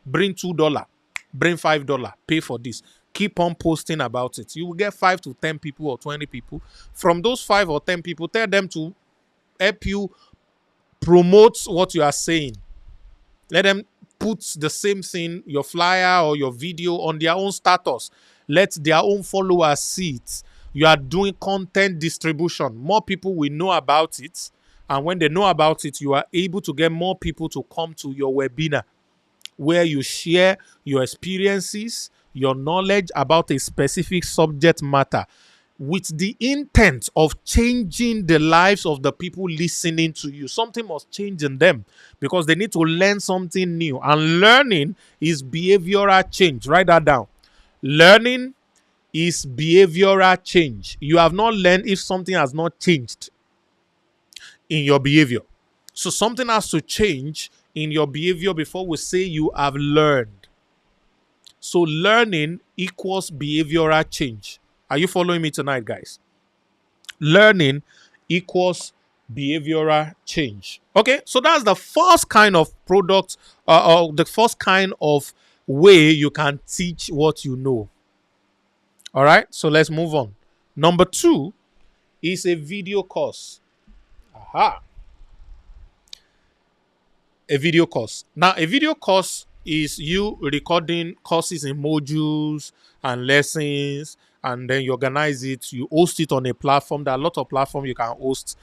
bring $2, bring $5, pay for this. Keep on posting about it. You will get 5 to 10 people or 20 people. From those 5 or 10 people, tell them to help you promote what you are saying. Let them put the same thing, your flyer or your video, on their own status. Let their own followers see it. You are doing content distribution. More people will know about it. And when they know about it, you are able to get more people to come to your webinar where you share your experiences, your knowledge about a specific subject matter with the intent of changing the lives of the people listening to you. Something must change in them because they need to learn something new. And learning is behavioral change. Write that down. Learning is behavioral change. You have not learned if something has not changed in your behavior. So something has to change in your behavior before we say you have learned. So learning equals behavioral change. Are you following me tonight, guys? Learning equals behavioral change. Okay, so that's the first kind of product, or the first kind of way you can teach what you know. All right, so let's move on. Number 2 is a video course. Aha. A video course. Now, a video course is you recording courses in modules and lessons, and then you organize it, you host it on a platform. There are a lot of platforms you can host.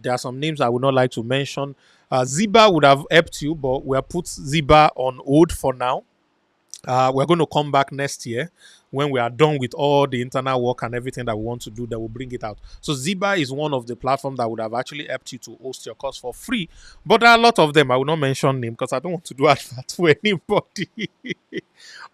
There are some names I would not like to mention. Ziba would have helped you, but we have put Ziba on hold for now. We're going to come back next year when we are done with all the internal work and everything that we want to do, that will bring it out. So Ziba is one of the platforms that would have actually helped you to host your course for free. But there are a lot of them. I will not mention them because I don't want to do advert for anybody.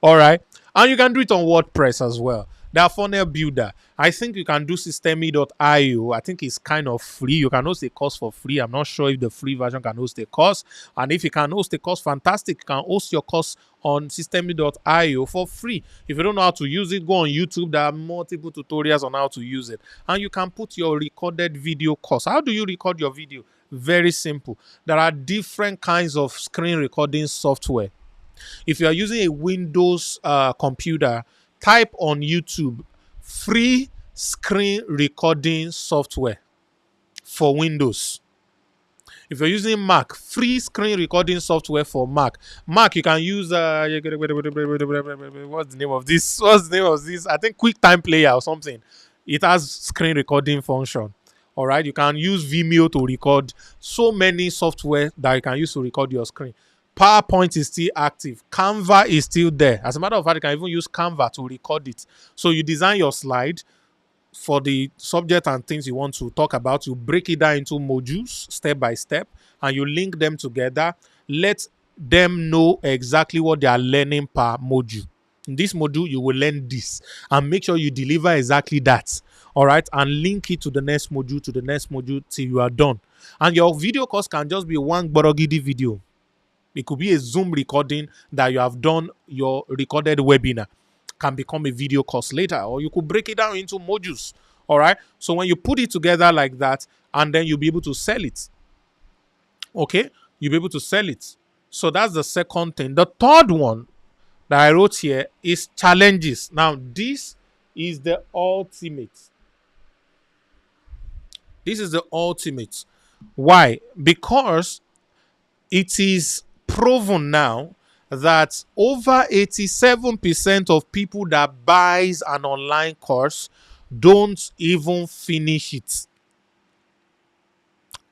All right. And you can do it on WordPress as well. There are funnel builder. I think you can do systemi.io. I think it's kind of free. You can host a course for free. I'm not sure if the free version can host a course. And if you can host a course, fantastic. You can host your course on systemi.io for free. If you don't know how to use it, go on YouTube. There are multiple tutorials on how to use it. And you can put your recorded video course. How do you record your video? Very simple. There are different kinds of screen recording software. If you are using a Windows computer, type on YouTube free screen recording software for Windows. If you're using Mac, free screen recording software for Mac. Mac, you can use what's the name of this? What's the name of this? I think QuickTime Player or something. It has screen recording function. All right, you can use Vimeo to record. So many software that you can use to record your screen. PowerPoint is still active. Canva is still there. As a matter of fact, you can even use Canva to record it. So you design your slide for the subject and things you want to talk about. You break it down into modules step by step and you link them together. Let them know exactly what they are learning per module. In this module, you will learn this and make sure you deliver exactly that. All right, and link it to the next module till you are done. And your video course can just be one Borogidi video. It could be a Zoom recording that you have done your recorded webinar. Can become a video course later, or you could break it down into modules. All right. So when you put it together like that, and then you'll be able to sell it. Okay, you'll be able to sell it. So that's the second thing. The third one that I wrote here is challenges. Now, this is the ultimate. This is the ultimate. Why? Because it is proven now that over 87% of people that buys an online course don't even finish it.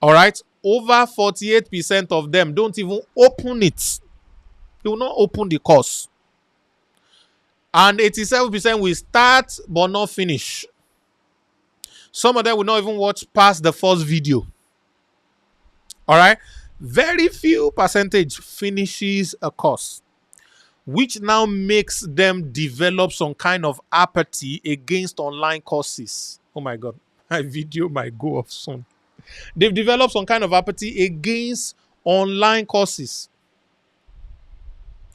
All right? Over 48% of them don't even open it. They will not open the course. And 87% will start but not finish. Some of them will not even watch past the first video. All right? Very few percentage finishes a course, which now makes them develop some kind of apathy against online courses. Oh my God, my video might go off soon. They've developed some kind of apathy against online courses.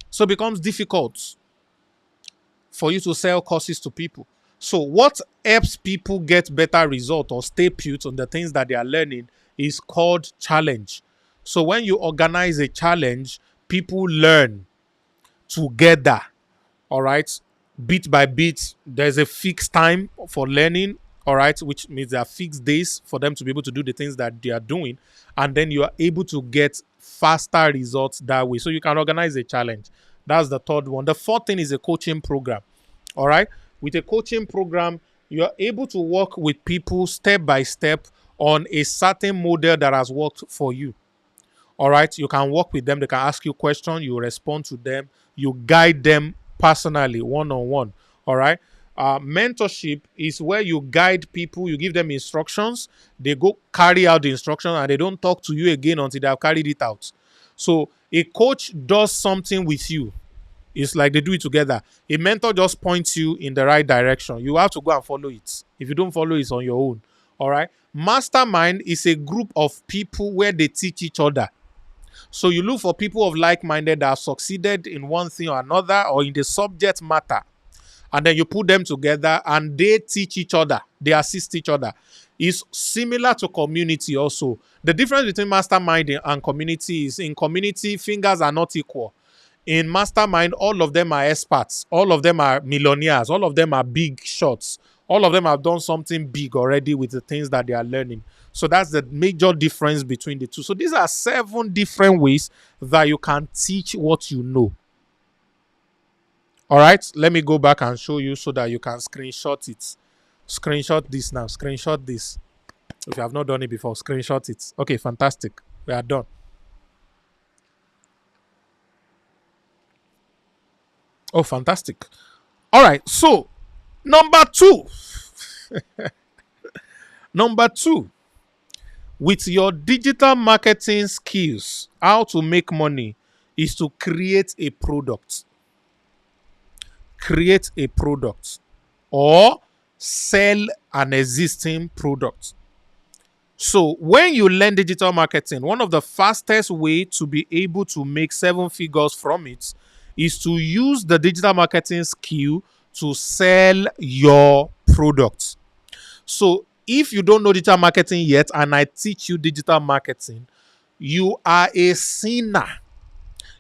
So it becomes difficult for you to sell courses to people. So what helps people get better results or stay put on the things that they are learning is called challenge. So when you organize a challenge, people learn together. All right, bit by bit. There's a fixed time for learning. All right, which means there are fixed days for them to be able to do the things that they are doing, and then you are able to get faster results that way. So you can organize a challenge. That's the third one. The fourth thing is a coaching program. All right, with a coaching program, you are able to work with people step by step on a certain model that has worked for you. All right, you can work with them. They can ask you questions. You respond to them. You guide them personally, one-on-one. All right. Mentorship is where you guide people. You give them instructions. They go carry out the instruction and they don't talk to you again until they have carried it out. So a coach does something with you. It's like they do it together. A mentor just points you in the right direction. You have to go and follow it. If you don't follow, it's on your own. All right. Mastermind is a group of people where they teach each other. So you look for people of like-minded that have succeeded in one thing or another or in the subject matter. And then you put them together and they teach each other. They assist each other. It's similar to community also. The difference between mastermind and community is in community, fingers are not equal. In mastermind, all of them are experts. All of them are millionaires. All of them are big shots. All of them have done something big already with the things that they are learning. So that's the major difference between the two. So these are 7 different ways that you can teach what you know. All right, let me go back and show you so that you can screenshot it. Screenshot this now. Screenshot this. If you have not done it before, screenshot it. Okay, fantastic. We are done. Oh, fantastic. All right, so number 2. Number 2. With your digital marketing skills, how to make money is to create a product. Create a product or sell an existing product. So when you learn digital marketing, one of the fastest way to be able to make 7 figures from it is to use the digital marketing skill to sell your product. So If you don't know digital marketing yet, and I teach you digital marketing, you are a sinner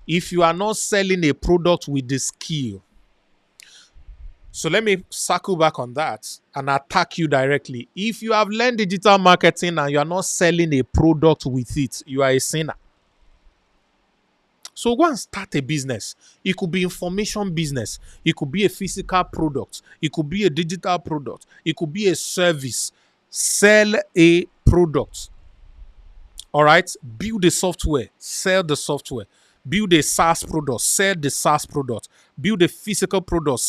if you are not selling a product with the skill. So let me circle back on that and attack you directly. If you have learned digital marketing and you are not selling a product with it, you are a sinner. So go and start a business. It could be information business. It could be a physical product. It could be a digital product. It could be a service. Sell a product. All right? Build a software. Sell the software. Build a SaaS product. Sell the SaaS product. Build a physical product.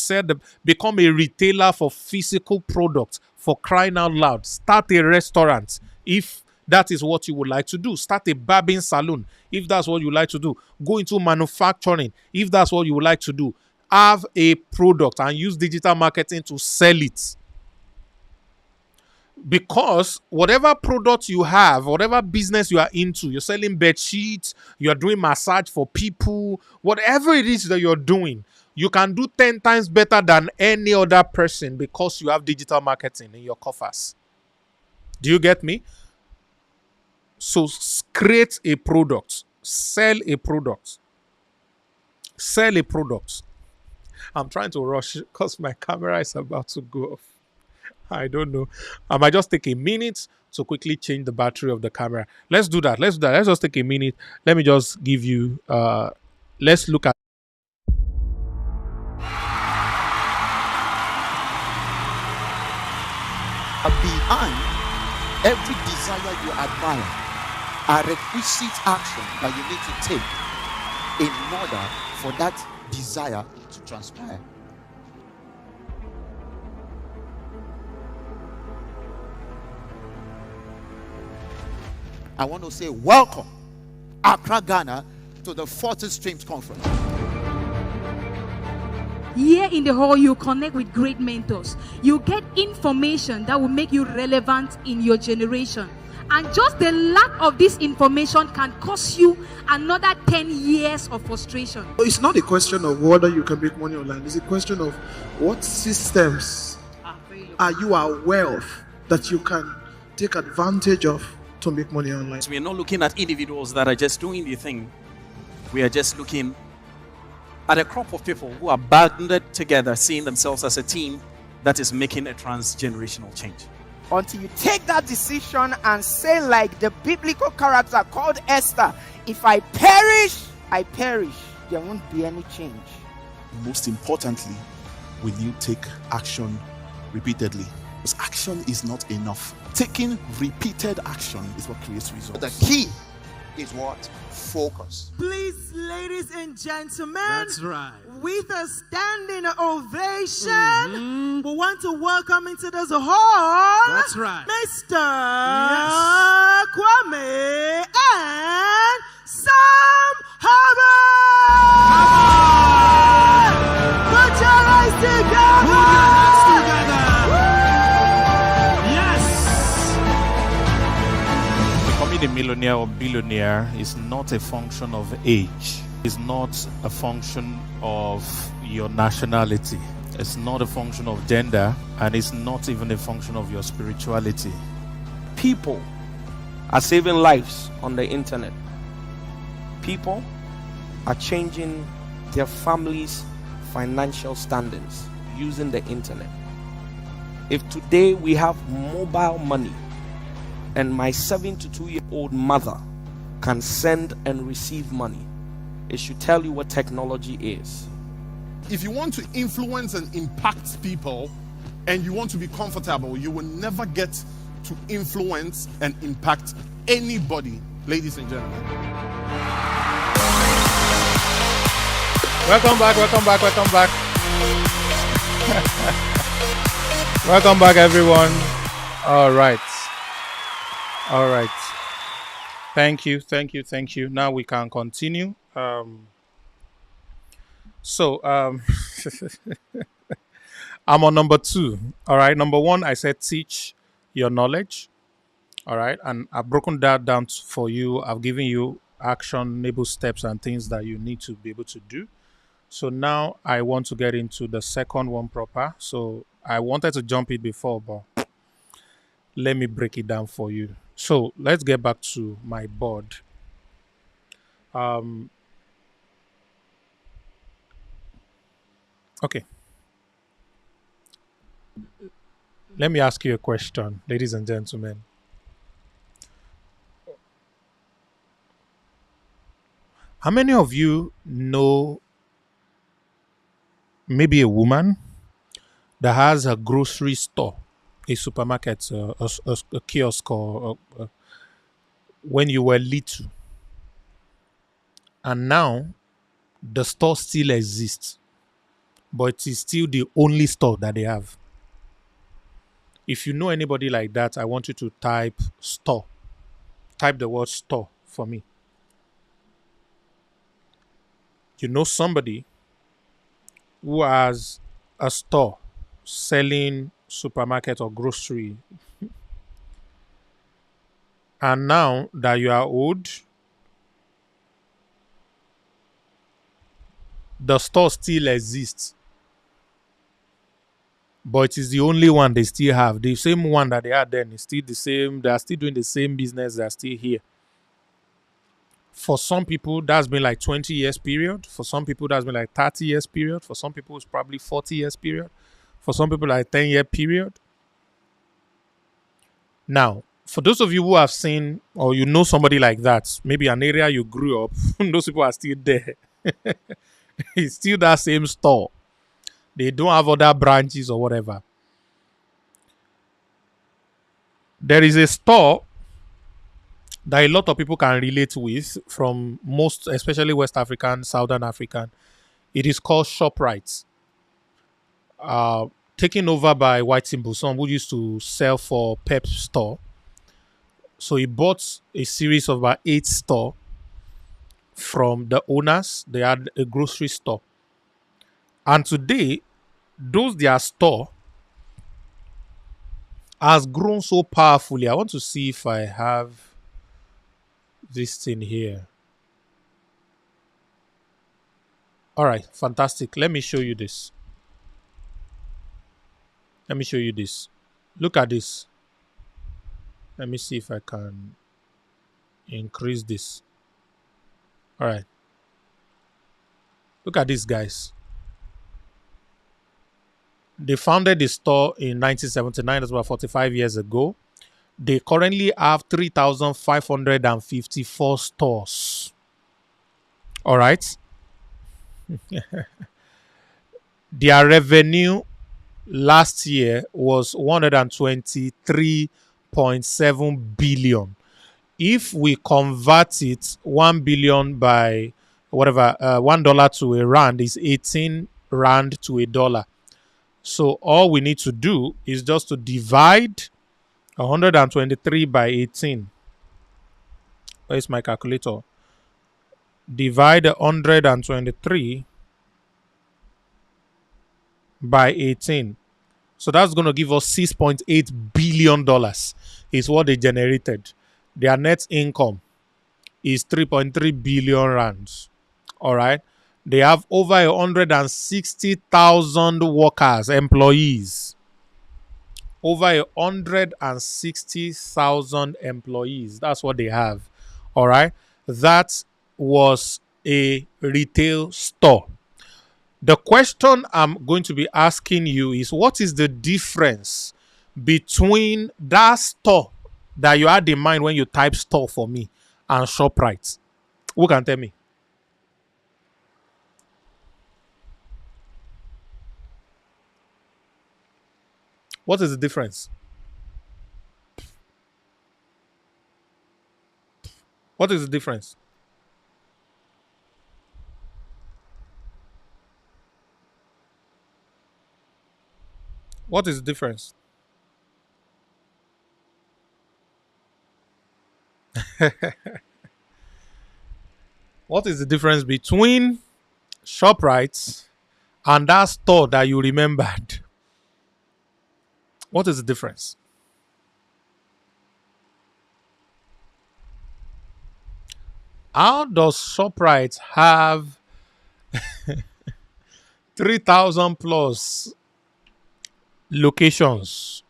Become a retailer for physical products. For crying out loud. Start a restaurant. If that is what you would like to do. Start a barbing salon if that's what you like to do. Go into manufacturing if that's what you would like to do. Have a product and use digital marketing to sell it. Because whatever product you have, whatever business you are into, you're selling bed sheets, you're doing massage for people, whatever it is that you're doing, you can do 10 times better than any other person because you have digital marketing in your coffers. Do you get me? So create a product, sell a product, sell a product. I'm trying to rush because my camera is about to go off. I don't know. I might just take a minute to quickly change the battery of the camera. Let's do that. Let's just take a minute. Let me just give you, let's look at. Behind every desire you admire are requisite action that you need to take in order for that desire to transpire. I want to say welcome, Accra, Ghana, to the 40 Streams Conference. Here in the hall, you connect with great mentors. You get information that will make you relevant in your generation. And just the lack of this information can cost you another 10 years of frustration. It's not a question of whether you can make money online. It's a question of what systems are you aware of that you can take advantage of to make money online. So we are not looking at individuals that are just doing the thing. We are just looking at a crop of people who are banded together, seeing themselves as a team that is making a transgenerational change. Until you take that decision and say, like the biblical character called Esther, if I perish, I perish. There won't be any change. Most importantly, will you take action repeatedly? Because action is not enough. Taking repeated action is what creates results. The key is what? Focus. Please, ladies and gentlemen, That's right. with a standing ovation, we want to welcome into this hall, That's right. Mr. Yes. Kwame and Sam Harvard. Put your eyes together. Becoming a millionaire or billionaire is not a function of age. It's not a function of your nationality. It's not a function of gender, and it's not even a function of your spirituality. People are saving lives on the internet. People are changing their families' financial standings using the internet. If today we have mobile money, and my 72-year-old mother can send and receive money, it should tell you what technology is. If you want to influence and impact people and you want to be comfortable, you will never get to influence and impact anybody, ladies and gentlemen. Welcome back. Welcome back, everyone. All right. Thank you. Now we can continue. I'm on number 2. All right. Number 1, I said teach your knowledge. All right. And I've broken that down for you. I've given you actionable steps and things that you need to be able to do. So now I want to get into the second one proper. So I wanted to jump it before, but Let me break it down for you. So let's get back to my board. Okay. Let me ask you a question, ladies and gentlemen. How many of you know maybe a woman that has a grocery store, a supermarket, a kiosk, or when you were little, and now the store still exists, but it is still the only store that they have? If you know anybody like that, I want you to type store. Type the word store for me. You know somebody who has a store selling supermarket or grocery, and now that you are old, the store still exists, but it is the only one they still have. The same one that they had then is still the same. They are still doing the same business. They are still here. For some people, that's been like 20 years period. For some people, that's been like 30 years period. For some people, it's probably 40 years period. For some people, like 10-year period. Now, for those of you who have seen or you know somebody like that, maybe an area you grew up, those people are still there. It's still that same store. They don't have other branches or whatever. There is a store that a lot of people can relate with from most, especially West African, Southern African. It is called ShopRite. Taken over by White Simbuson, who used to sell for Pep store. So he bought a series of about 8 stores from the owners. They had a grocery store. And today, their store has grown so powerfully. I want to see if I have this thing here. All right, fantastic. Let me show you this. Look at this. Let me see if I can increase this. All right. Look at this, guys. They founded the store in 1979. That's about 45 years ago. They currently have 3,554 stores. All right. Their revenue last year was 123.7 billion. If we convert it 1 billion by whatever, $1 to a rand is 18 rand to a dollar. So all we need to do is just to divide 123 by 18. Where's my calculator? Divide 123 by 18. So that's going to give us $6.8 billion is what they generated. Their net income is 3.3 billion rands. All right. They have over 160,000 workers, employees. Over 160,000 employees. That's what they have. All right. That was a retail store. The question I'm going to be asking you is, what is the difference between that store that you had in mind when you type store for me and ShopRite? Who can tell me? What is the difference? What is the difference? What is the difference? What is the difference between ShopRite and that store that you remembered? What is the difference? How does ShopRite have 3,000 plus locations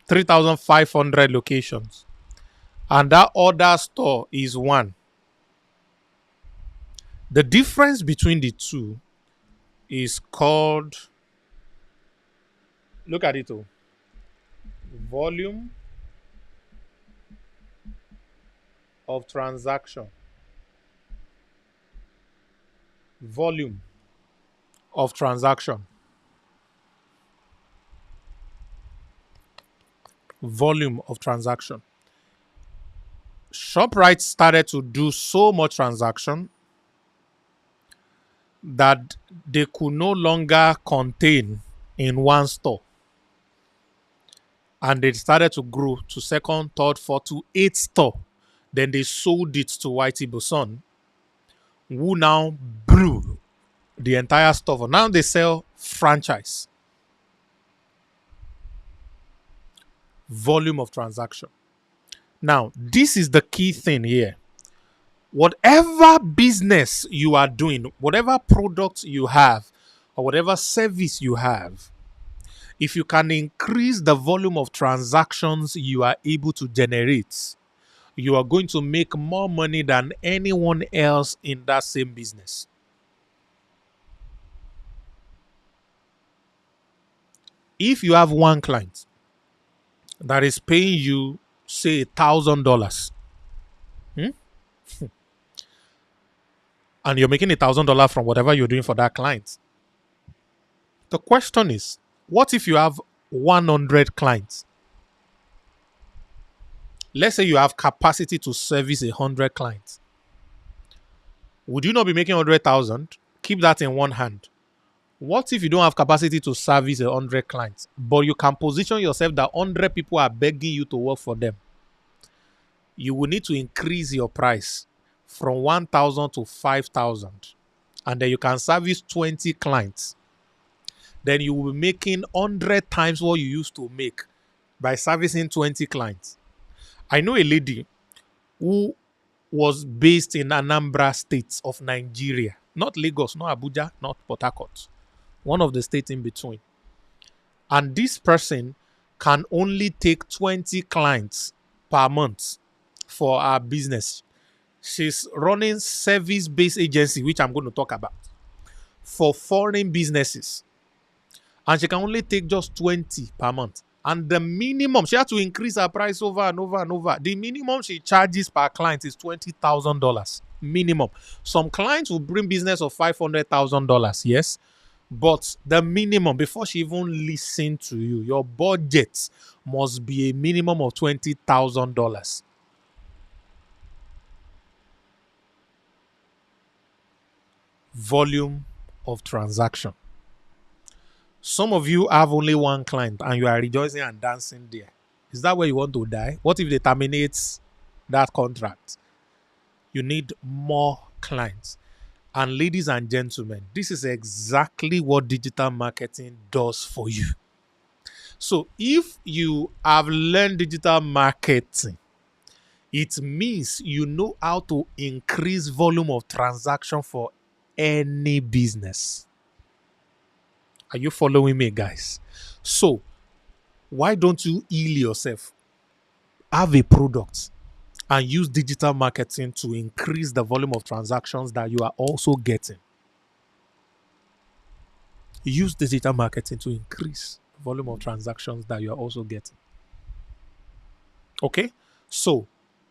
3,500 locations. And that other store is 1. The difference between the two is called, look at it, volume of transaction. Volume of transaction. Volume of transaction. ShopRite started to do so much transaction that they could no longer contain in one store. And they started to grow to 2nd, 3rd, 4th to 8th store. Then they sold it to Whitey Boson, who now blew the entire store. Now they sell franchise. Volume of transaction. Now, this is the key thing here. Whatever business you are doing, whatever product you have, or whatever service you have, if you can increase the volume of transactions you are able to generate, you are going to make more money than anyone else in that same business. If you have one client that is paying you, say, $1,000, and you're making $1,000 from whatever you're doing for that client, the question is, what if you have 100 clients? Let's say you have capacity to service 100 clients. Would you not be making 100,000? Keep that in one hand. What if you don't have capacity to service 100 clients, but you can position yourself that 100 people are begging you to work for them? You will need to increase your price from 1,000 to 5,000, and then you can service 20 clients. Then you will be making 100 times what you used to make by servicing 20 clients. I know a lady who was based in Anambra State of Nigeria, not Lagos, not Abuja, not Port Harcourt, one of the states in between. And this person can only take 20 clients per month for our business. She's running service-based agency, which I'm going to talk about, for foreign businesses. And she can only take just 20 per month. And the minimum, she had to increase her price over and over and over. The minimum she charges per client is $20,000. Minimum. Some clients will bring business of $500,000, yes. But the minimum, before she even listen to you, your budget must be a minimum of $20,000. Volume of transaction. Some of you have only one client and you are rejoicing and dancing there. Is that where you want to die? What if they terminate that contract? You need more clients. And ladies and gentlemen, this is exactly what digital marketing does for you. So if you have learned digital marketing, it means you know how to increase volume of transaction for any business. Are you following me, guys? So, why don't you heal yourself? Have a product and use digital marketing to increase the volume of transactions that you are also getting. Use digital marketing to increase the volume of transactions that you are also getting. Okay? So,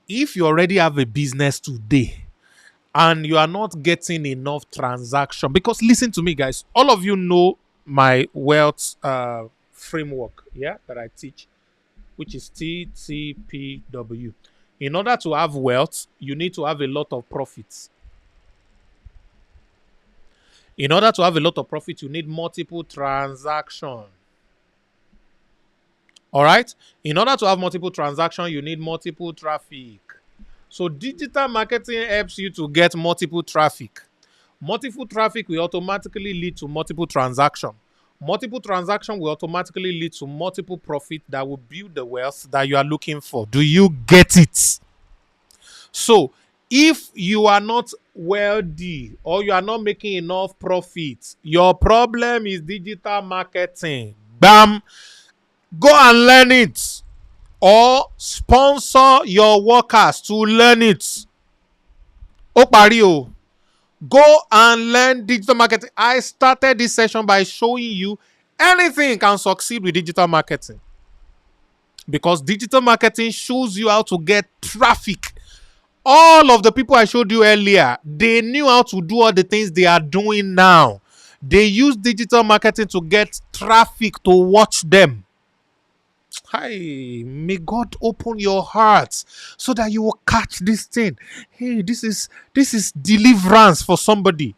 if you already have a business today and you are not getting enough transaction, because listen to me, guys, all of you know my wealth framework, that I teach, which is TTPW. In order to have wealth, you need to have a lot of profits. In order to have a lot of profit, you need multiple transactions. All right? In order to have multiple transactions, you need multiple traffic. So digital marketing helps you to get multiple traffic. Multiple traffic will automatically lead to multiple transaction. Multiple transaction will automatically lead to multiple profit that will build the wealth that you are looking for. Do you get it? So, if you are not wealthy or you are not making enough profit, your problem is digital marketing. Bam! Go and learn it. or sponsor your workers to learn it. Opario, go and learn digital marketing. I started this session by showing you anything can succeed with digital marketing, because digital marketing shows you how to get traffic. All of the people I showed you earlier, they knew how to do all the things they are doing now. They use digital marketing to get traffic to watch them. Hi, may God open your hearts so that you will catch this thing. Hey, this is deliverance for somebody.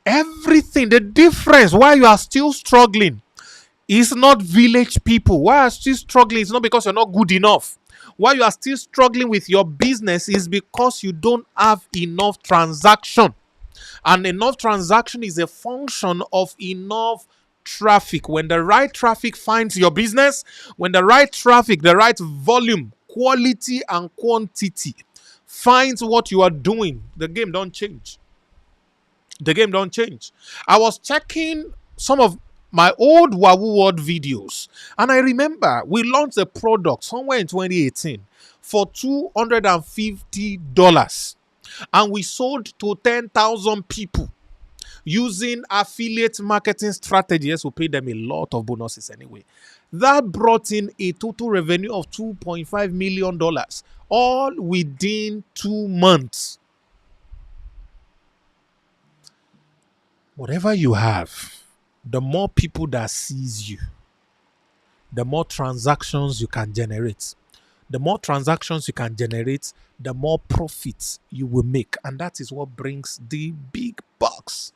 Everything, the difference why you are still struggling is not village people. Why you are still struggling is not because you're not good enough. Why you are still struggling with your business is because you don't have enough transaction. And enough transaction is a function of enough traffic. When the right traffic finds your business, when the right traffic, the right volume, quality and quantity finds what you are doing, the game don't change. The game don't change. I was checking some of my old Wahoo World videos, and I remember we launched a product somewhere in 2018 for $250, and we sold to 10,000 people using affiliate marketing strategies. We paid them a lot of bonuses anyway. That brought in a total revenue of $2.5 million, all within 2 months. Whatever you have, the more people that sees you, the more transactions you can generate. The more transactions you can generate, the more profits you will make. And that is what brings the big bucks.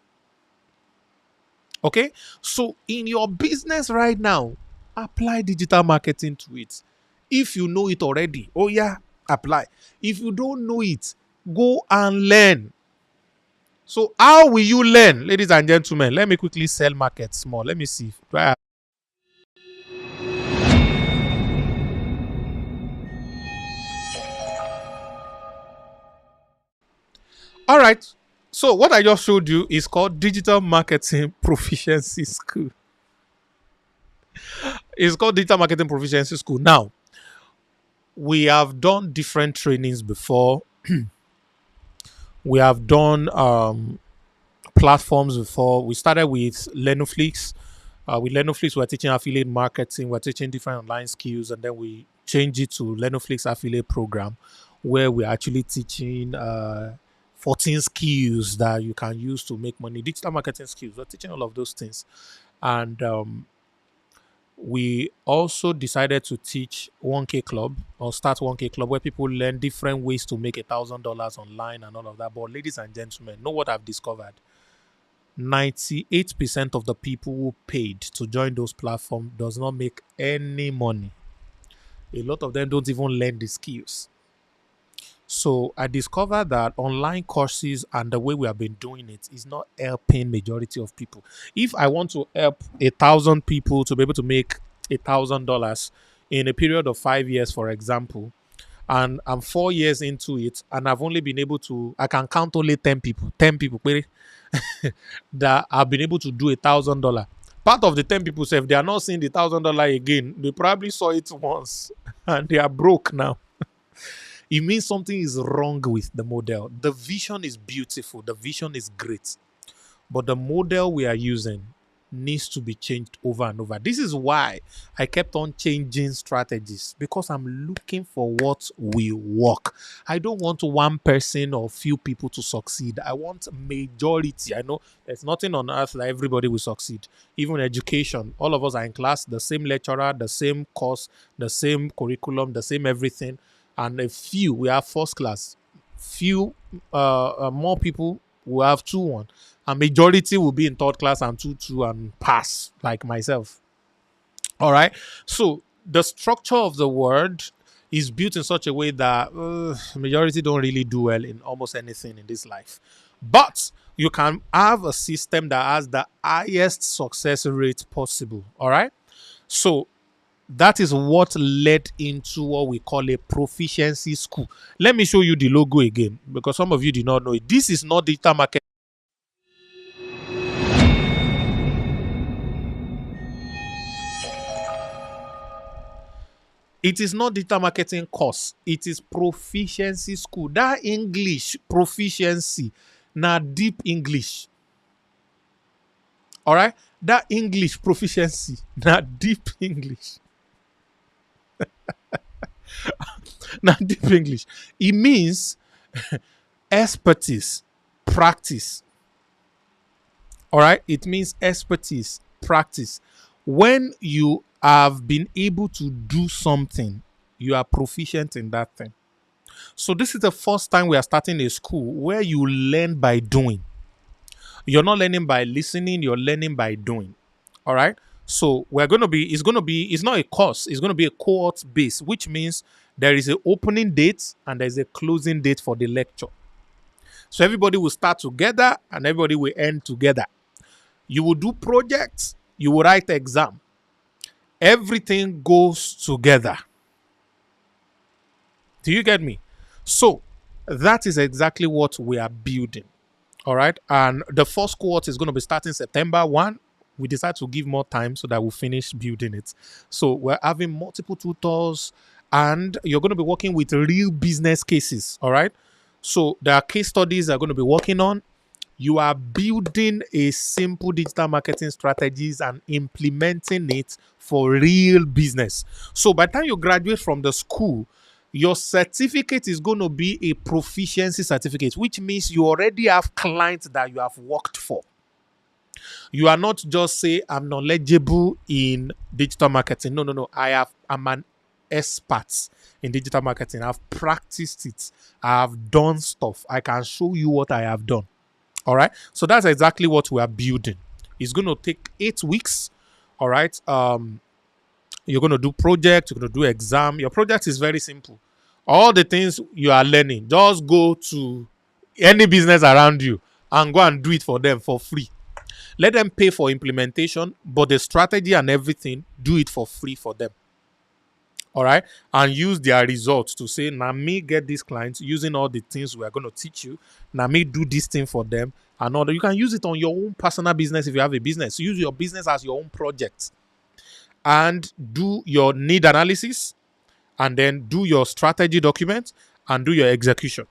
Okay? So in your business right now, apply digital marketing to it. If you know it already, oh yeah, apply. If you don't know it, go and learn. So how will you learn, ladies and gentlemen? Let me quickly sell market small. Let me see. All right. So what I just showed you is called Digital Marketing Proficiency School. It's called Digital Marketing Proficiency School. Now, we have done different trainings before. We have done platforms before. We started with Lenoflix. With Lenoflix, we're teaching affiliate marketing. We're teaching different online skills. And then we changed it to Lenoflix affiliate program, where we're actually teaching 14 skills that you can use to make money. Digital marketing skills. We're teaching all of those things. And we also decided to teach 1K Club, or start 1K Club, where people learn different ways to make $1,000 online and all of that. But ladies and gentlemen, know what I've discovered? 98% of the people who paid to join those platforms does not make any money. A lot of them don't even learn the skills. So I discovered that online courses and the way we have been doing it is not helping majority of people. If I want to help 1,000 people to be able to make $1,000 in a period of 5 years, for example, and I'm 4 years into it, and I've only been able to, I can count only 10 people that have been able to do $1,000. Part of the 10 people say if they are not seeing the $1,000 again, they probably saw it once and they are broke now. It means something is wrong with the model. The vision is beautiful. The vision is great. But the model we are using needs to be changed over and over. This is why I kept on changing strategies, because I'm looking for what will work. I don't want one person or few people to succeed. I want majority. I know there's nothing on earth that everybody will succeed. Even education, all of us are in class, the same lecturer, the same course, the same curriculum, the same everything. And a few, we have first class. Few, more people will have 2-1. A majority will be in third class and 2-2 and pass, like myself. All right. So the structure of the word is built in such a way that majority don't really do well in almost anything in this life. But you can have a system that has the highest success rate possible. All right. So that is what led into what we call a proficiency school. Let me show you the logo again, because some of you did not know it. This is not digital marketing. It is not digital marketing course. It is proficiency school. That English proficiency, now deep English. All right? That English proficiency, now deep English. Now deep English. It means expertise, practice. All right? It means expertise, practice. When you have been able to do something, you are proficient in that thing. So this is the first time we are starting a school where you learn by doing. You're not learning by listening, you're learning by doing. All right? So it's not a course, it's going to be a cohort base, which means there is an opening date and there's a closing date for the lecture. So everybody will start together and everybody will end together. You will do projects, you will write exam. Everything goes together. Do you get me? So that is exactly what we are building. All right. And the first cohort is going to be starting September 1. We decided to give more time so that we'll finish building it. So we're having multiple tutors and you're going to be working with real business cases. All right. So there are case studies you're going to be working on. You are building a simple digital marketing strategies and implementing it for real business. So by the time you graduate from the school, your certificate is going to be a proficiency certificate, which means you already have clients that you have worked for. You are not just say, I'm knowledgeable in digital marketing. No. I'm an expert in digital marketing. I've practiced it. I've done stuff. I can show you what I have done. All right. So that's exactly what we are building. It's going to take 8 weeks. All right. You're going to do project. You're going to do exam. Your project is very simple. All the things you are learning, just go to any business around you and go and do it for them for free. Let them pay for implementation, but the strategy and everything, do it for free for them. All right. And use their results to say, now me get these clients using all the things we are going to teach you. Now me do this thing for them. And all that. You can use it on your own personal business if you have a business. Use your business as your own project. And do your need analysis. And then do your strategy document. And do your execution.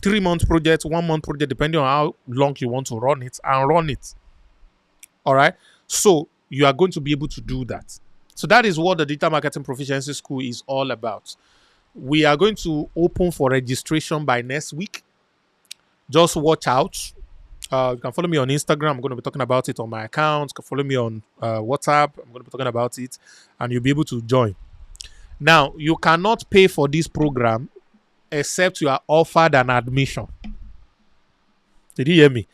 3-month project, 1-month project, depending on how long you want to run it. And run it. All right. So you are going to be able to do that. So that is what the Digital Marketing Proficiency School is all about. We are going to open for registration by next week. Just watch out. You can follow me on Instagram. I'm going to be talking about it on my account. You can follow me on WhatsApp. I'm going to be talking about it. And you'll be able to join. Now, you cannot pay for this program except you are offered an admission. Did you hear me?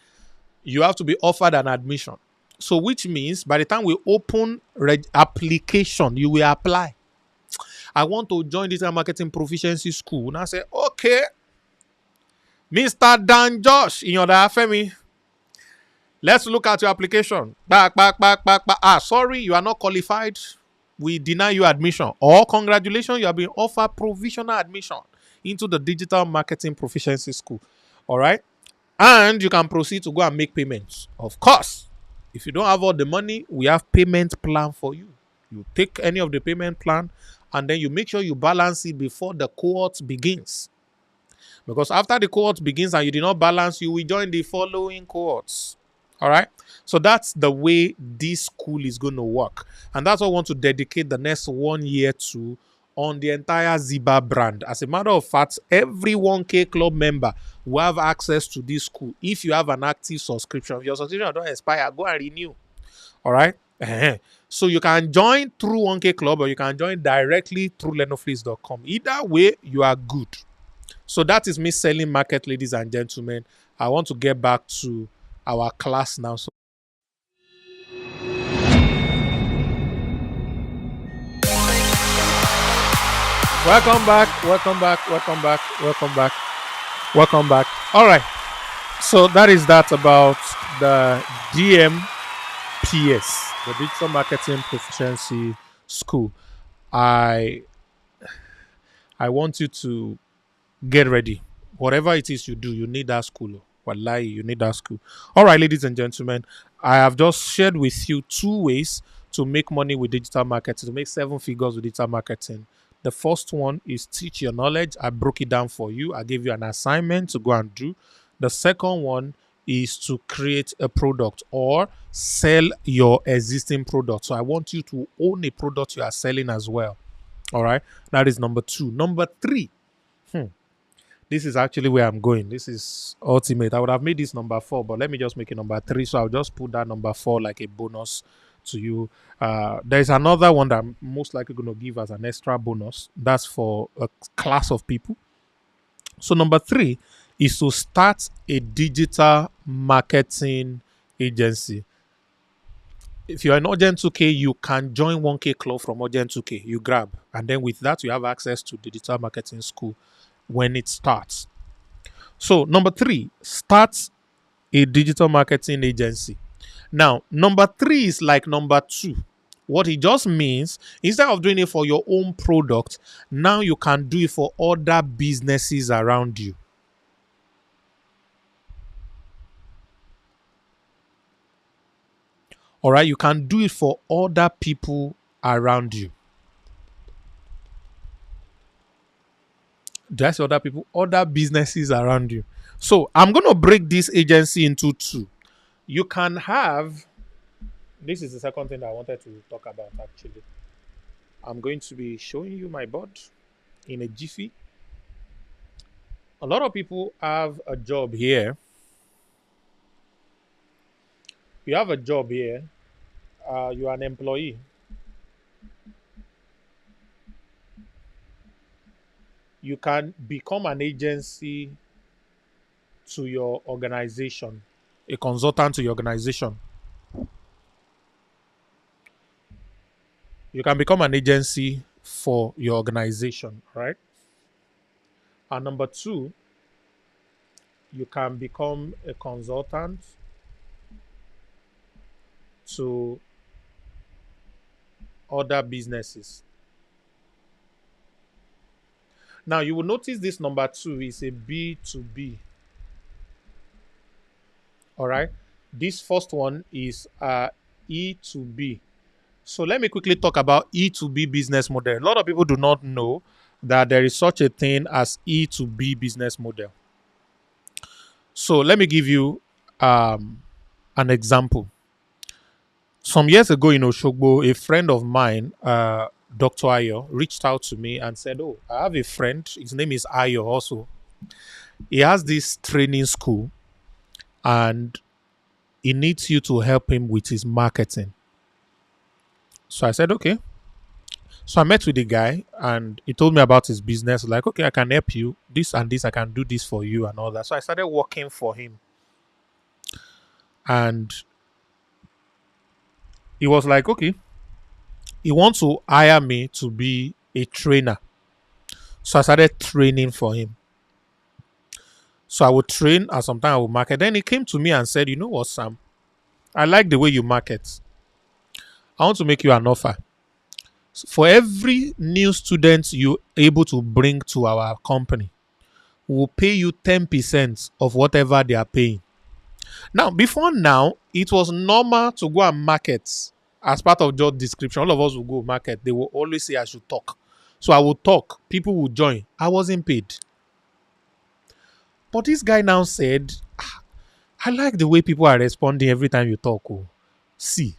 You have to be offered an admission. So which means by the time we open application, you will apply. I want to join Digital Marketing Proficiency School. And I say, okay, Mr. Dan Josh, in your Femi, let's look at your application. Back. Sorry, you are not qualified. We deny you admission. Or congratulations, you have been offered provisional admission into the Digital Marketing Proficiency School. All right. And you can proceed to go and make payments. Of course. If you don't have all the money, we have payment plan for you. You take any of the payment plan and then you make sure you balance it before the cohort begins. Because after the cohort begins and you did not balance, you will join the following cohorts. All right. So that's the way this school is going to work. And that's what I want to dedicate the next 1 year to on the entire Ziba brand. As a matter of fact, every 1K club member will have access to this school if you have an active subscription. If your subscription don't expire, go and renew. All right. So you can join through 1K club or you can join directly through lenoflix.com. Either way, you are good. So that is me selling market, ladies and gentlemen. I want to get back to our class now. So welcome back. All right. So that is that about the DMPS, the Digital Marketing Proficiency School. I want you to get ready. Whatever it is you do, you need that school. Wallahi, you need that school. All right, ladies and gentlemen, I have just shared with you 2 ways to make money with digital marketing, to make 7 figures with digital marketing, The first one is teach your knowledge. I broke it down for you. I gave you an assignment to go and do. The second one is to create a product or sell your existing product. So I want you to own a product you are selling as well. All right. That is number 2. Number 3. This is actually where I'm going. This is ultimate. I would have made this number 4, but let me just make it number 3. So I'll just put that number 4 like a bonus to you. There's another one that I'm most likely going to give as an extra bonus. That's for a class of people. So number 3 is to start a digital marketing agency. If you're an Urgent 2K, you can join 1K Club from Urgent 2K. You grab. And then with that, you have access to digital marketing school when it starts. So number 3, start a digital marketing agency. Now, number 3 is like number 2. What it just means, instead of doing it for your own product, now you can do it for other businesses around you. All right, you can do it for other people around you. That's other people, other businesses around you. So I'm going to break this agency into 2. You can have, this is the second thing that I wanted to talk about actually. I'm going to be showing you my board in a jiffy. A lot of people have a job here. You have a job here. You are an employee. You can become an agency to your organization, a consultant to your organization. You can become an agency for your organization, right? And number 2, you can become a consultant to other businesses. Now, you will notice this number 2 is a B2B. All right. This first one is E2B. So let me quickly talk about E2B business model. A lot of people do not know that there is such a thing as E2B business model. So let me give you an example. Some years ago in Oshogbo, a friend of mine, Dr. Ayo, reached out to me and said, "Oh, I have a friend. His name is Ayo also. He has this training school and he needs you to help him with his marketing." So I said, okay. So I met with the guy and he told me about his business. Like, okay, I can help you. This and this, I can do this for you and all that. So I started working for him. And he was like, okay, he wants to hire me to be a trainer. So I started training for him. So I would train and sometimes I would market. Then he came to me and said, "You know what, Sam? I like the way you market. I want to make you an offer. For every new student you're able to bring to our company, we'll pay you 10% of whatever they are paying." Now, before now, it was normal to go and market as part of job description. All of us will go market. They will always say I should talk. So I will talk. People will join. I wasn't paid. But this guy now said, "I like the way people are responding every time you talk. Oh. See,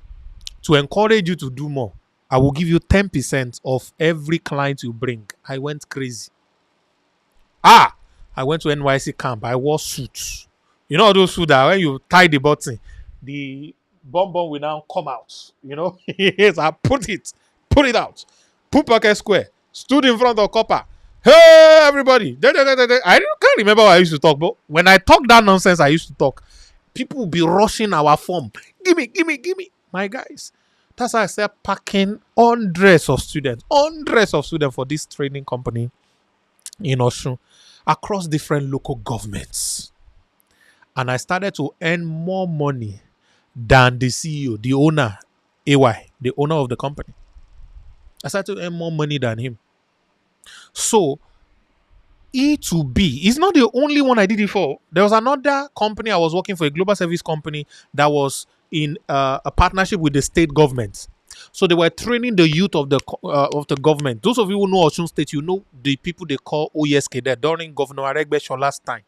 to encourage you to do more, I will give you 10% of every client you bring." I went crazy. I went to NYC camp. I wore suits. You know those suits that when you tie the button, the bonbon will now come out. You know, yes, I put it out. Put pocket square. Stood in front of copper. Hey, everybody. I can't remember what I used to talk, but when I talk that nonsense I used to talk, people will be rushing our form. Give me. My guys. That's how I started packing hundreds of students for this training company in Osun across different local governments. And I started to earn more money than the CEO, the owner, AY, the owner of the company. I started to earn more money than him. So, E2B is not the only one I did it for. There was another company I was working for, a global service company that was in a partnership with the state government. So they were training the youth of the government. Those of you who know Osun State, you know the people they call OESK there during Governor Aregbe's time.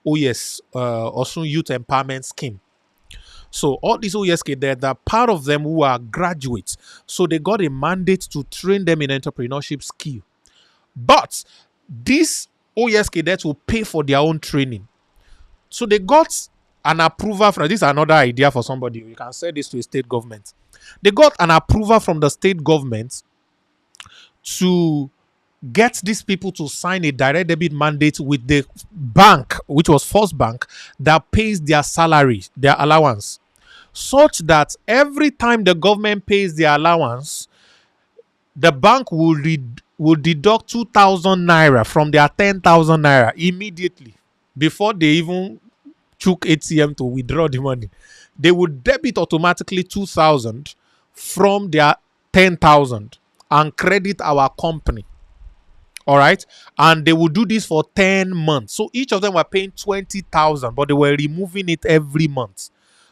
OES, Osun Youth Empowerment Scheme. So all these OESK there are part of them who are graduates. So they got a mandate to train them in entrepreneurship skill. But these OESK there will pay for their own training. So they got an approval from, this is another idea for somebody. You can say this to a state government. They got an approval from the state government to get these people to sign a direct debit mandate with the bank, which was First Bank, that pays their salary, their allowance, such that every time the government pays their allowance, the bank will deduct 2,000 naira from their 10,000 naira immediately before they even took ATM to withdraw the money. They would debit automatically 2,000 from their 10,000 and credit our company. All right. And they would do this for 10 months. So each of them were paying 20,000, but they were removing it every month.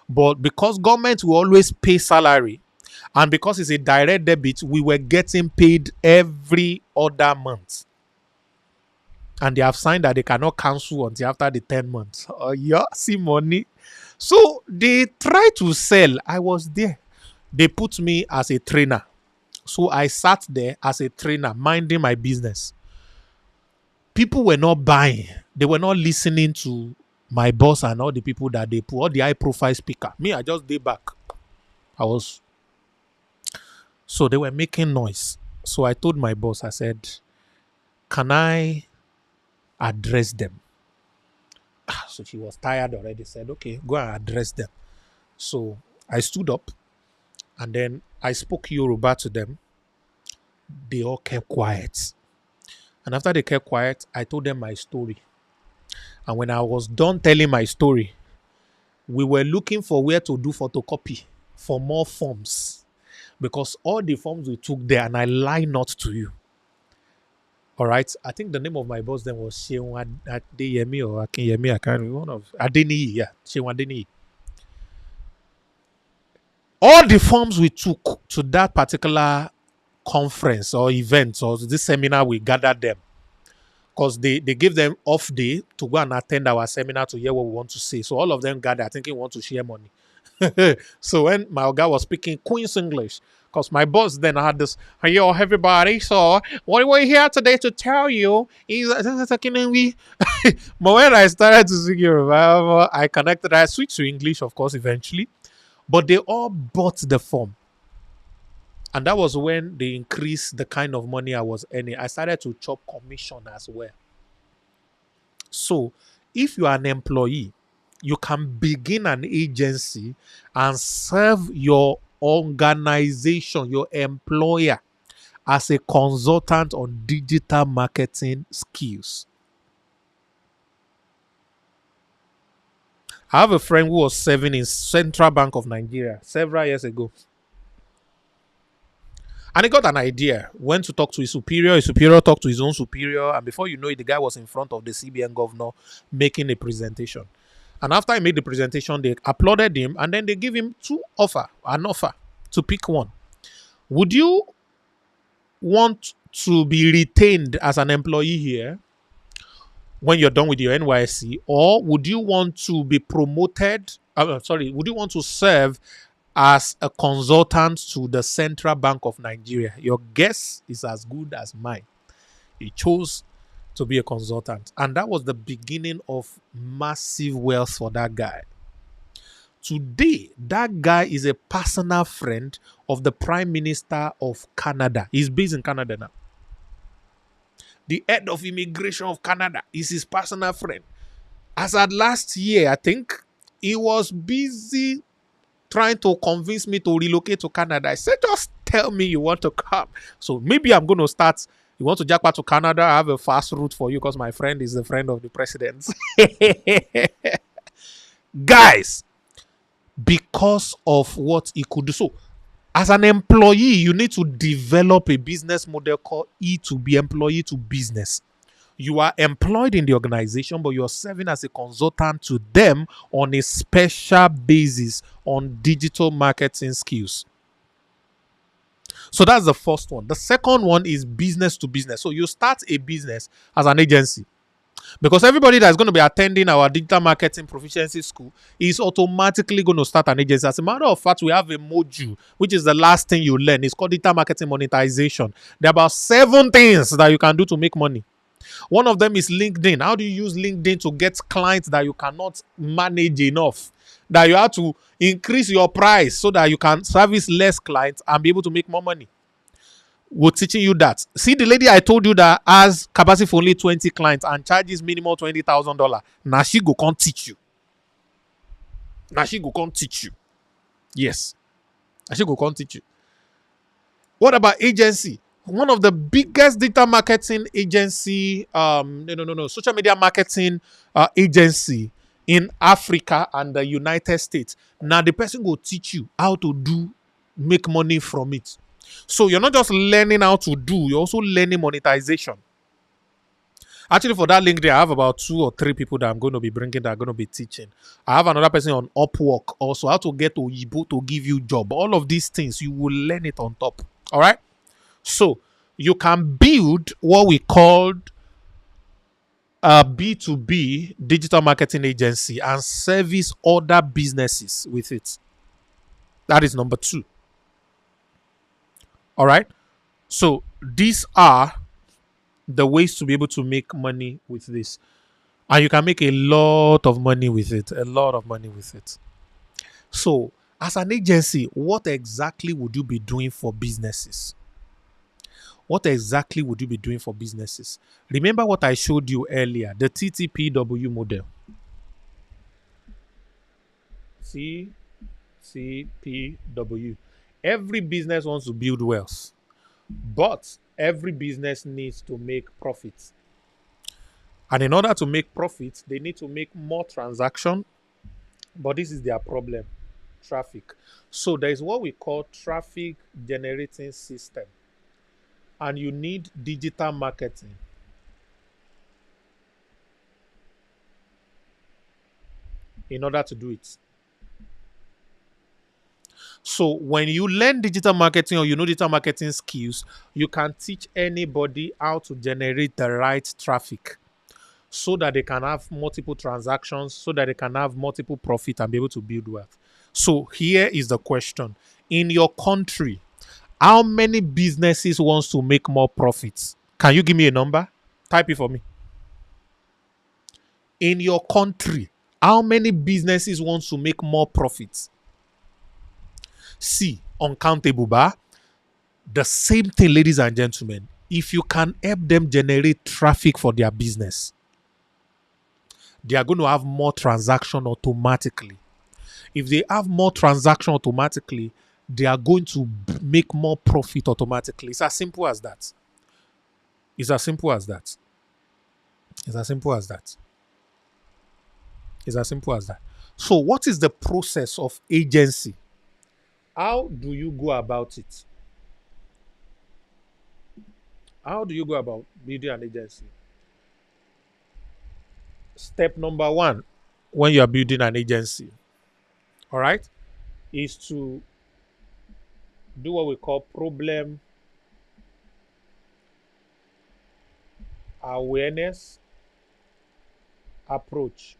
But because government will always pay salary, and because it's a direct debit, we were getting paid every other month. And they have signed that they cannot cancel until after the 10 months. Oh, yeah, see money. So they tried to sell. I was there. They put me as a trainer. So I sat there as a trainer, minding my business. People were not buying. They were not listening to my boss and all the people that they put, all the high profile speaker. Me, I just did back. So they were making noise. So I told my boss, I said, can I address them? So she was tired already. Said, okay, go and address them. So I stood up and then I spoke Yoruba to them. They all kept quiet. And after they kept quiet, I told them my story. And when I was done telling my story, we were looking for where to do photocopy for more forms. Because all the forms we took there, and I lie not to you. All right. I think the name of my boss then was Shewan Adeyemi or Akinyemi. I can't remember. One of Adeniyi. Yeah, Shewan Adeniyi. All the forms we took to that particular conference or event or this seminar, we gathered them. Because they gave them off day to go and attend our seminar to hear what we want to say. So all of them gathered, thinking we want to share money. So when my guy was speaking Queen's English, because my boss then had this, yo, everybody, so what we're here today to tell you is, but when I started to speak Yoruba, I connected, I switched to English, of course, eventually. But they all bought the form. And that was when they increased the kind of money I was earning. I started to chop commission as well. So if you are an employee, you can begin an agency and serve your organization, your employer, as a consultant on digital marketing skills. I have a friend who was serving in Central Bank of Nigeria several years ago. And he got an idea, went to talk to his superior talked to his own superior, and before you know it, the guy was in front of the CBN governor making a presentation. And after he made the presentation, they applauded him, and then they give him an offer to pick one. Would you want to be retained as an employee here when you're done with your NYSC, or would you want to be promoted? Would you want to serve as a consultant to the Central Bank of Nigeria? Your guess is as good as mine. He chose to be a consultant. And that was the beginning of massive wealth for that guy. Today, that guy is a personal friend of the Prime Minister of Canada. He's based in Canada now. The head of immigration of Canada is his personal friend. As at last year, I think, he was busy trying to convince me to relocate to Canada. I said, just tell me you want to come. So maybe I'm going to start. You want to jackpot to Canada? I have a fast route for you because my friend is the friend of the president. Guys, because of what he could do. So as an employee, you need to develop a business model called E2B, employee to business. You are employed in the organization, but you're serving as a consultant to them on a special basis on digital marketing skills. So that's the first one. The second one is business to business. So you start a business as an agency. Because everybody that's going to be attending our digital marketing proficiency school is automatically going to start an agency. As a matter of fact, we have a module, which is the last thing you learn. It's called digital marketing monetization. There are about 7 things that you can do to make money. One of them is LinkedIn. How do you use LinkedIn to get clients that you cannot manage enough? That you have to increase your price so that you can service less clients and be able to make more money. We're teaching you that. See the lady I told you that has capacity for only 20 clients and charges minimum $20,000. Now she go can't teach you. Now she go can't teach you. Yes. Now she go can't teach you. What about agency? One of the biggest data marketing agency, social media marketing agency in Africa and the United States. Now the person will teach you how to make money from it. So you're not just learning how to do, you're also learning monetization. Actually, for that LinkedIn, I have about 2 or 3 people that I'm going to be bringing that are going to be teaching. I have another person on Upwork also, how to get Oyibo to give you job. All of these things, you will learn it on top. All right? So you can build what we called a B2B digital marketing agency and service other businesses with it. That is number 2. All right. So these are the ways to be able to make money with this. And you can make a lot of money with it. A lot of money with it. So as an agency, what exactly would you be doing for businesses? What exactly would you be doing for businesses? Remember what I showed you earlier, the TTPW model. TTPW. Every business wants to build wealth, but every business needs to make profits. And in order to make profits, they need to make more transactions. But this is their problem, traffic. So there is what we call traffic generating system. And you need digital marketing. In order to do it. So when you learn digital marketing or you know digital marketing skills, you can teach anybody how to generate the right traffic so that they can have multiple transactions, so that they can have multiple profit and be able to build wealth. So here is the question. In your country, how many businesses wants to make more profits? Can you give me a number? Type it for me. In your country, how many businesses wants to make more profits? See, uncountable bar. The same thing, ladies and gentlemen. If you can help them generate traffic for their business, they are going to have more transaction automatically. If they have more transaction automatically, they are going to make more profit automatically. It's as simple as that. It's as simple as that. It's as simple as that. It's as simple as that. So what is the process of agency? How do you go about it? How do you go about building an agency? Step number 1, when you are building an agency, all right, is to do what we call problem awareness approach.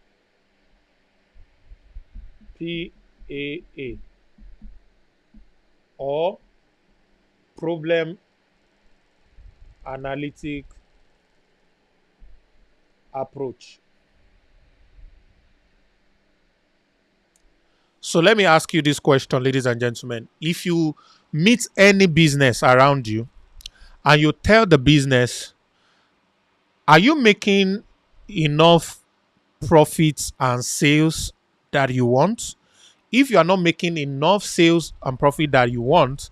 PAA. Or problem analytic approach. So let me ask you this question, ladies and gentlemen. If you meet any business around you and you tell the business, are you making enough profits and sales that you want? If you are not making enough sales and profit that you want,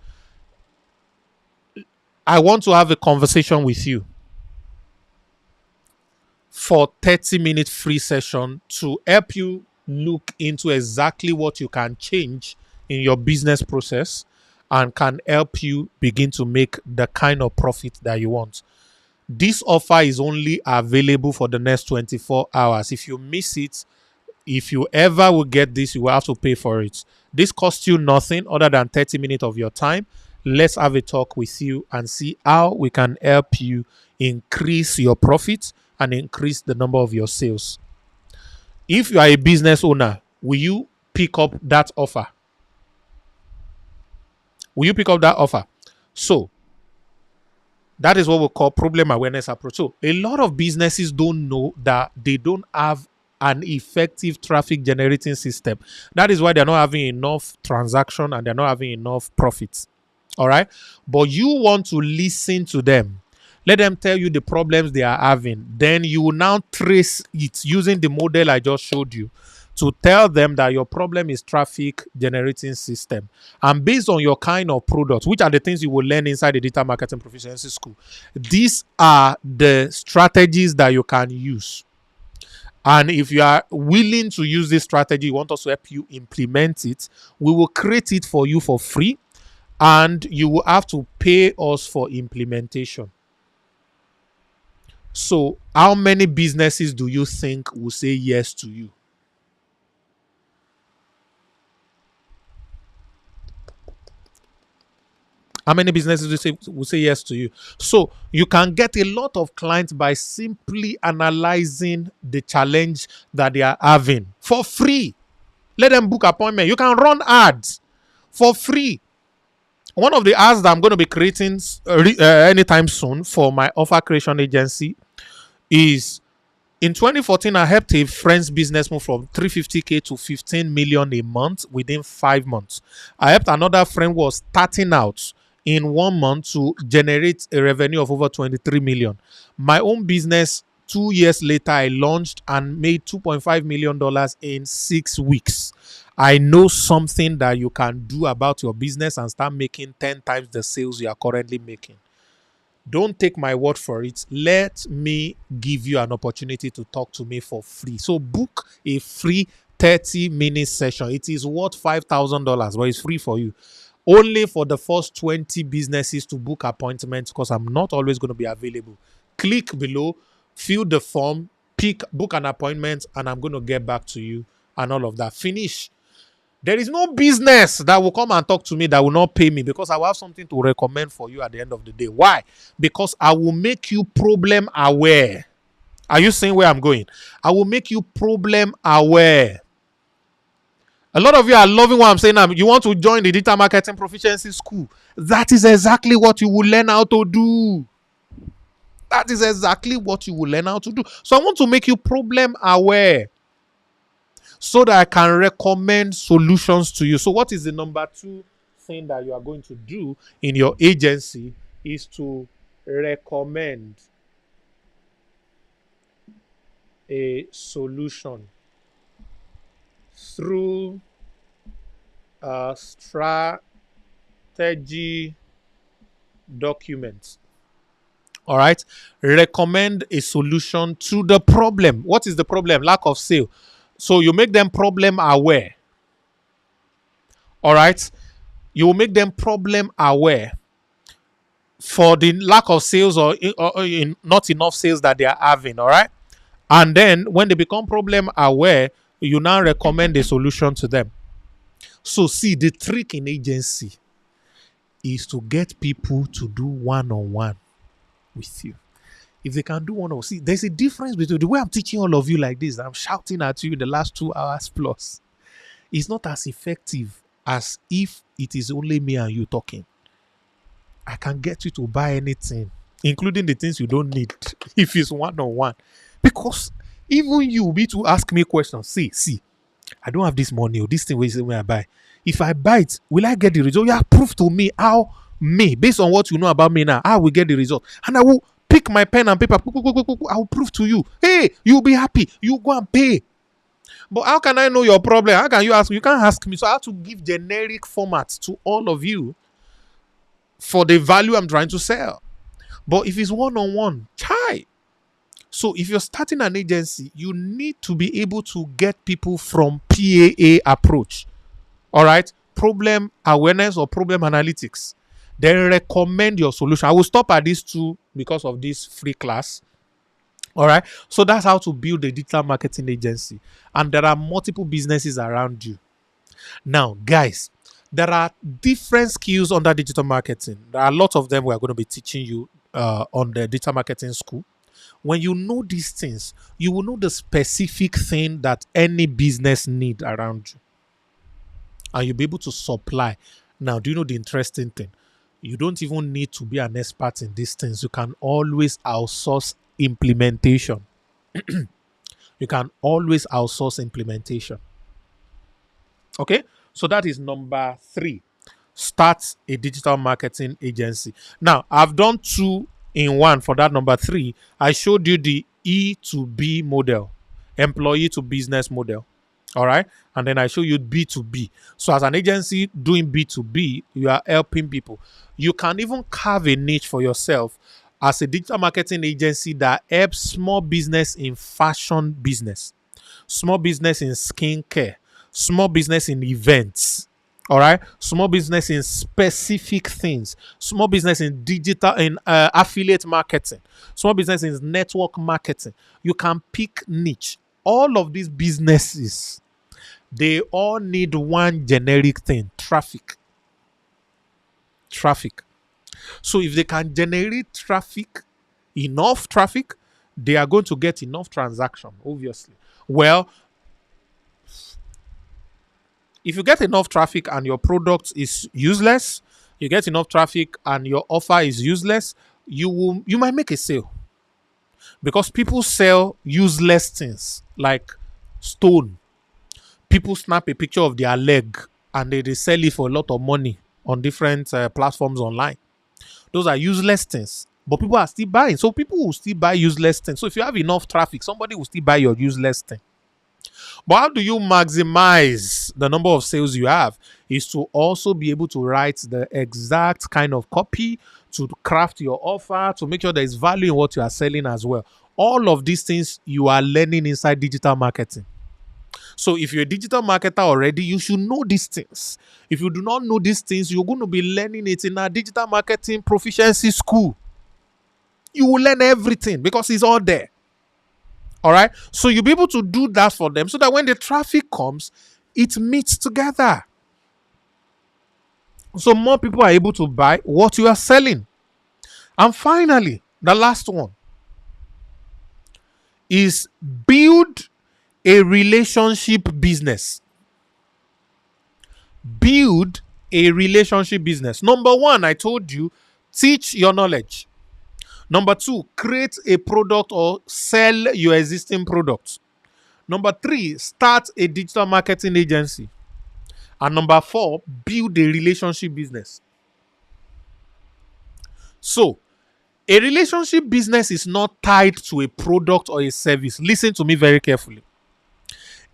I want to have a conversation with you for 30-minute free session to help you look into exactly what you can change in your business process and can help you begin to make the kind of profit that you want. This offer is only available for the next 24 hours. If you miss it, if you ever will get this, you will have to pay for it. This costs you nothing other than 30 minutes of your time. let's have a talk with you and see how we can help you increase your profit and increase the number of your sales. If you are a business owner, will you pick up that offer? Will you pick up that offer? So that is what we call problem awareness approach. So a lot of businesses don't know that they don't have an effective traffic generating system. That is why they're not having enough transaction and they're not having enough profits. All right. But you want to listen to them. Let them tell you the problems they are having. Then you will now trace it using the model I just showed you to tell them that your problem is traffic generating system. And based on your kind of product, which are the things you will learn inside the Digital Marketing Proficiency School, these are the strategies that you can use. And if you are willing to use this strategy, you want us to help you implement it, we will create it for you for free. And you will have to pay us for implementation. So, how many businesses do you think will say yes to you? How many businesses will say yes to you? So, you can get a lot of clients by simply analyzing the challenge that they are having for free. Let them book appointment. You can run ads for free. One of the ads that I'm going to be creating anytime soon for my offer creation agency is in 2014, I helped a friend's business move from 350K to 15 million a month within 5 months. I helped another friend who was starting out in 1 month to generate a revenue of over 23 million. My own business, 2 years later, I launched and made $2.5 million in 6 weeks. I know something that you can do about your business and start making 10 times the sales you are currently making. Don't take my word for it. Let me give you an opportunity to talk to me for free. So book a free 30-minute session. It is worth $5,000, but it's free for you. Only for the first 20 businesses to book appointments because I'm not always going to be available. Click below, fill the form, book an appointment, and I'm going to get back to you and all of that. Finish. There is no business that will come and talk to me that will not pay me because I will have something to recommend for you at the end of the day. Why? Because I will make you problem aware. Are you seeing where I'm going? I will make you problem aware. A lot of you are loving what I'm saying now. You want to join the Digital Marketing Proficiency School. That is exactly what you will learn how to do. That is exactly what you will learn how to do. So I want to make you problem aware, so that I can recommend solutions to you. So what is the number 2 thing that you are going to do in your agency is to recommend a solution through a strategy document. All right. Recommend a solution to the problem. What is the problem? Lack of sale. So you make them problem aware. All right. You will make them problem aware for the lack of sales or not enough sales that they are having. All right. And then when they become problem aware, you now recommend a solution to them. So see, the trick in agency is to get people to do one-on-one with you. If they can do one-on-one, see, there's a difference between the way I'm teaching all of you like this. I'm shouting at you the last 2 hours plus. It's not as effective as if it is only me and you talking. I can get you to buy anything, including the things you don't need, if it's one-on-one. Because even you will be to ask me questions. See, I don't have this money or this thing where I buy. If I buy it, will I get the result? Yeah, prove to me how based on what you know about me now, I will get the result. And I will pick my pen and paper. I will prove to you. Hey, you'll be happy. You go and pay. But how can I know your problem? How can you ask me? You can't ask me. So I have to give generic formats to all of you for the value I'm trying to sell. But if it's one-on-one, try. So if you're starting an agency, you need to be able to get people from PAA approach. All right? Problem awareness or problem analytics. Then recommend your solution. I will stop at these 2 because of this free class. All right? So that's how to build a digital marketing agency. And there are multiple businesses around you. Now, guys, There are different skills under digital marketing. There are a lot of them we are going to be teaching you on the digital marketing school. When you know these things, you will know the specific thing that any business need around you. And you'll be able to supply. Now, do you know the interesting thing? You don't even need to be an expert in these things. You can always outsource implementation. You can always outsource implementation. Okay? So that is number 3. Start a digital marketing agency. Now, I've done 2 in 1 for that number 3. I showed you the E to B model, employee to business model. All right. And then I show you B2B. So as an agency doing B2B, you are helping people. You can even carve a niche for yourself as a digital marketing agency that helps small business in fashion business, small business in skincare, small business in events. All right. Small business in specific things, small business in digital, in affiliate marketing, small business in network marketing. You can pick niche. All of these businesses, they all need one generic thing: traffic. Traffic. So if they can generate traffic, enough traffic, they are going to get enough transaction, obviously. Well, if you get enough traffic and your product is useless, you get enough traffic and your offer is useless, you might make a sale. Because people sell useless things like stone. People snap a picture of their leg and they sell it for a lot of money on different platforms online. Those are useless things, but people are still buying. So people will still buy useless things. So if you have enough traffic, somebody will still buy your useless thing. But how do you maximize the number of sales you have? Is to also be able to write the exact kind of copy, to craft your offer, to make sure there is value in what you are selling as well. All of these things you are learning inside digital marketing. So if you're a digital marketer already, you should know these things. If you do not know these things, you're going to be learning it in a digital marketing proficiency school. You will learn everything because it's all there. All right. So you'll be able to do that for them so that when the traffic comes, it meets together. So more people are able to buy what you are selling. And finally, the last one is build a relationship business. Build a relationship business. Number 1, I told you, teach your knowledge. Number 2, create a product or sell your existing product. Number 3, start a digital marketing agency. And number 4, build a relationship business. So, a relationship business is not tied to a product or a service. Listen to me very carefully.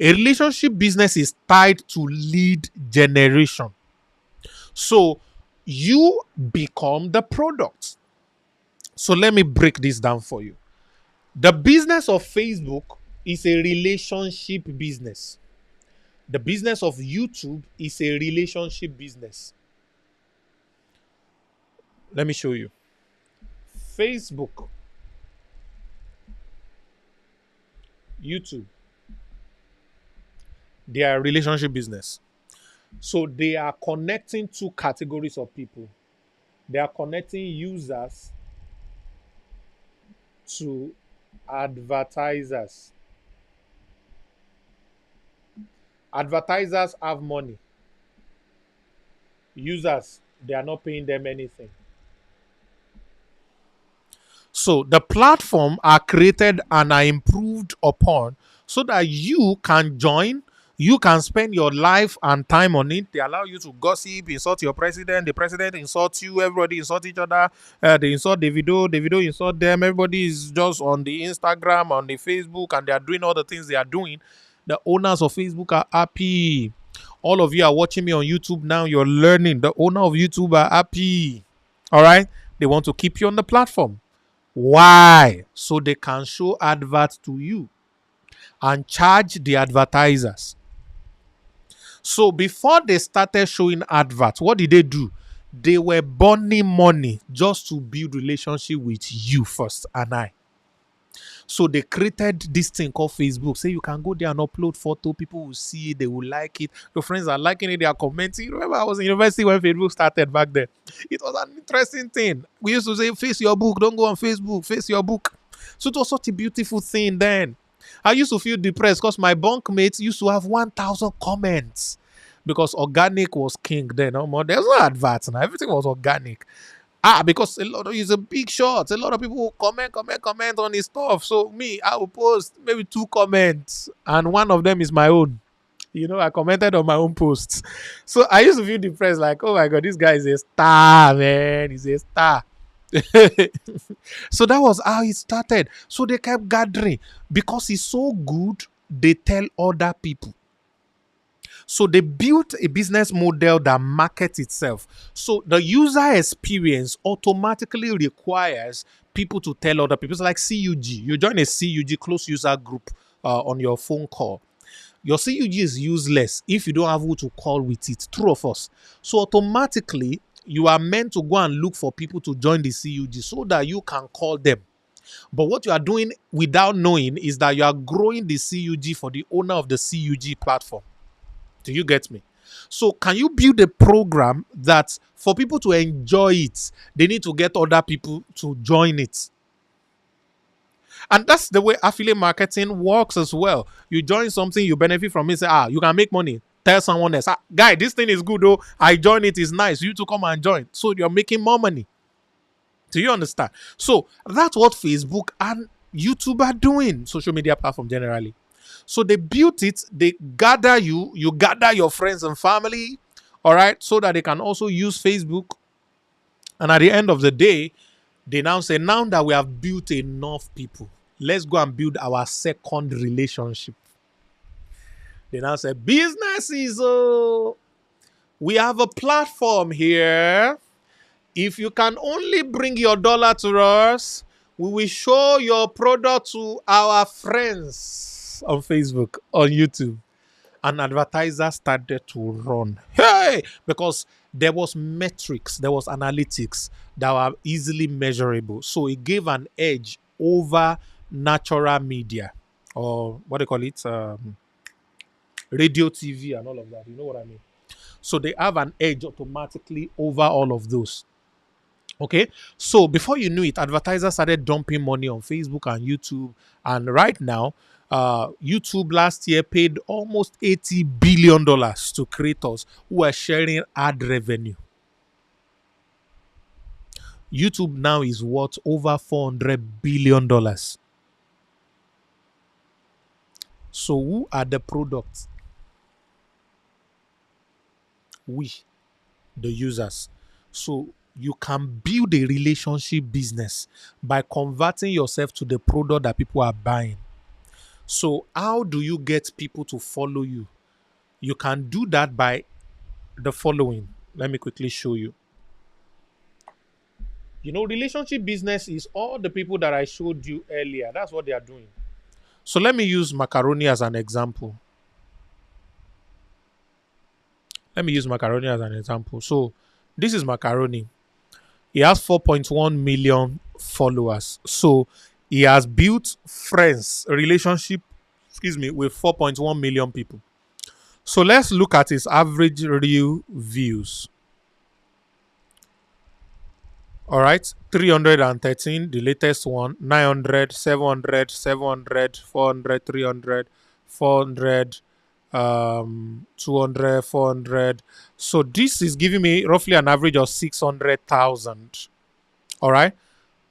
A relationship business is tied to lead generation. So, you become the product. So, let me break this down for you. The business of Facebook is a relationship business. The business of YouTube is a relationship business. Let me show you. Facebook, YouTube, they are a relationship business. So they are connecting 2 categories of people. They are connecting users to advertisers. Advertisers have money. Users, they are not paying them anything. So the platform are created and are improved upon so that you can join, you can spend your life and time on it. They allow you to gossip, insult your president, the president insults you, everybody insult each other, they insult Davido insult them, everybody is just on the Instagram, on the Facebook, and they are doing all the things they are doing. The owners of Facebook are happy. All of you are watching me on YouTube now, you're learning. The owner of YouTube are happy. All right? They want to keep you on the platform. Why? So they can show adverts to you and charge the advertisers. So before they started showing adverts, what did they do? They were burning money just to build relationship with you first and I. So they created this thing called Facebook. Say you can go there and upload photo. People will see it. They will like it. Your friends are liking it. They are commenting. Remember, I was in university when Facebook started back then. It was an interesting thing. We used to say, face your book. Don't go on Facebook. Face your book. So it was such a beautiful thing then. I used to feel depressed because my bunkmates used to have 1,000 comments because organic was king then. No more. There's no adverts now. Everything was organic. Because a lot of it's a big shot. A lot of people will comment on his stuff. So me, I will post maybe 2 comments, and one of them is my own. I commented on my own posts. So I used to feel depressed, like, oh my god, this guy is a star, man. He's a star. So that was how it started. So they kept gathering because it's so good. They tell other people. So they built a business model that markets itself. So the user experience automatically requires people to tell other people. It's like CUG. You join a CUG, close user group, on your phone call. Your CUG is useless if you don't have who to call with it. True of us. So automatically, you are meant to go and look for people to join the CUG so that you can call them. But what you are doing without knowing is that you are growing the CUG for the owner of the CUG platform. Do you get me? So can you build a program that for people to enjoy it, they need to get other people to join it? And that's the way affiliate marketing works as well. You join something, you benefit from it, say, you can make money. Tell someone else, guy, this thing is good though. I join it, it's nice. You to come and join. So you're making more money. Do you understand? So that's what Facebook and YouTube are doing, social media platform generally. So they built it, they gather you gather your friends and family, all right, so that they can also use Facebook. And at the end of the day, they now say, now that we have built enough people, let's go and build our second relationship. They now say, businesses, we have a platform here. If you can only bring your dollar to us, we will show your product to our friends on Facebook, on YouTube. And advertisers started to run. Hey! Because there was metrics, there was analytics that were easily measurable. So it gave an edge over natural media, or what do you call it? Radio, TV, and all of that. You know what I mean? So they have an edge automatically over all of those. Okay, so before you knew it, advertisers started dumping money on Facebook and YouTube. And right now, YouTube last year paid almost $80 billion to creators who are sharing ad revenue. YouTube now is worth over $400 billion. So who are the products? We, the users. So you can build a relationship business by converting yourself to the product that people are buying. So how do you get people to follow you? You can do that by the following. Let me quickly show you. Relationship business is all the people that I showed you earlier. That's what they are doing. So let me use macaroni as an example. So this is macaroni. He has 4.1 million followers. So he has built relationship, with 4.1 million people. So let's look at his average real views. All right, 313, the latest one, 900, 700, 700, 400, 300, 400, 200, 400. So this is giving me roughly an average of 600,000. All right,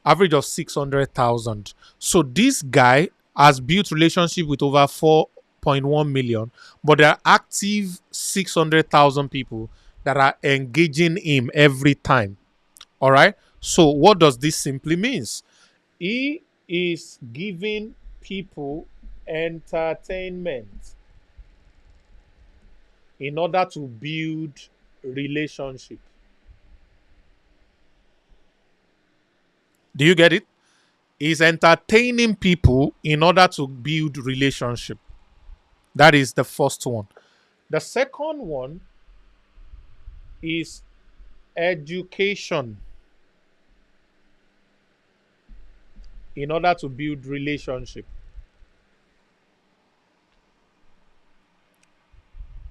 average of 600,000. So this guy has built relationship with over 4.1 million, but there are active 600,000 people that are engaging him every time. All right. So what does this simply means? He is giving people entertainment in order to build relationship. Do you get it? He's entertaining people in order to build relationship. That is the first one. The second one is education. in order to build relationship.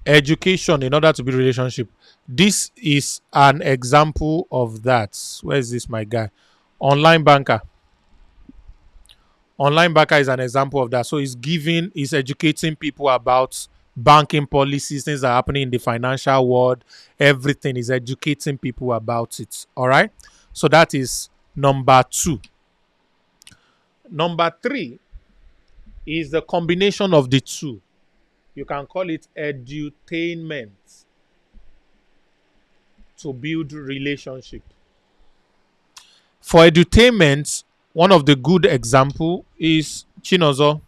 Education in order to build relationship. This is an example of that. Where is this, my guy? Online banker. Online banker is an example of that. So it's educating people about banking policies, things that are happening in the financial world. Everything is educating people about it. All right. So that is number 2. Number 3 is the combination of the two. You can call it edutainment to build relationship. For edutainment, one of the good example is Chinozo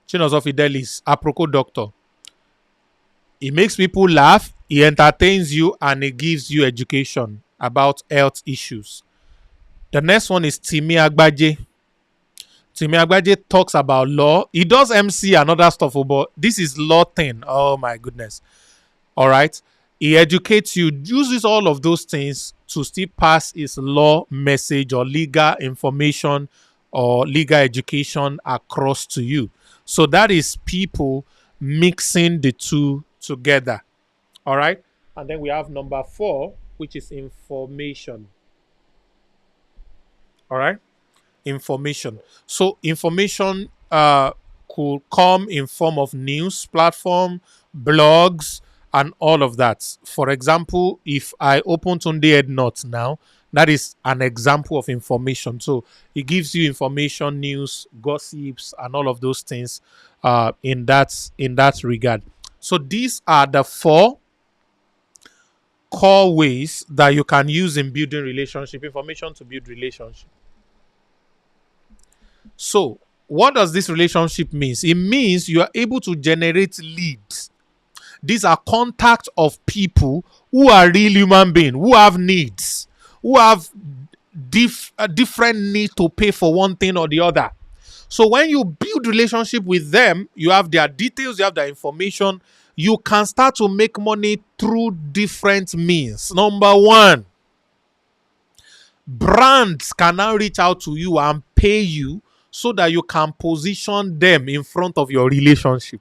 Fidelis, Aproko doctor. He makes people laugh, he entertains you, and he gives you education about health issues. The next one is Timi Agbaje. Timi Agbaje talks about law. He does MC and other stuff, but this is law thing. Oh my goodness. All right. He educates you, uses all of those things to still pass his law message or legal information or legal education across to you. So that is people mixing the two together. All right. And then we have number 4, which is information. All right. Information. So information could come in form of news platform, blogs, and all of that. For example, if I open Tunde Headnut now, that is an example of information. So it gives you information, news, gossips, and all of those things in that regard. So these are the 4 core ways that you can use in building relationship, information to build relationship. So, what does this relationship mean? It means you are able to generate leads. These are contacts of people who are real human beings, who have needs, who have different need to pay for one thing or the other. So when you build relationship with them, you have their details, you have their information, you can start to make money through different means. Number 1, brands can now reach out to you and pay you so that you can position them in front of your relationship.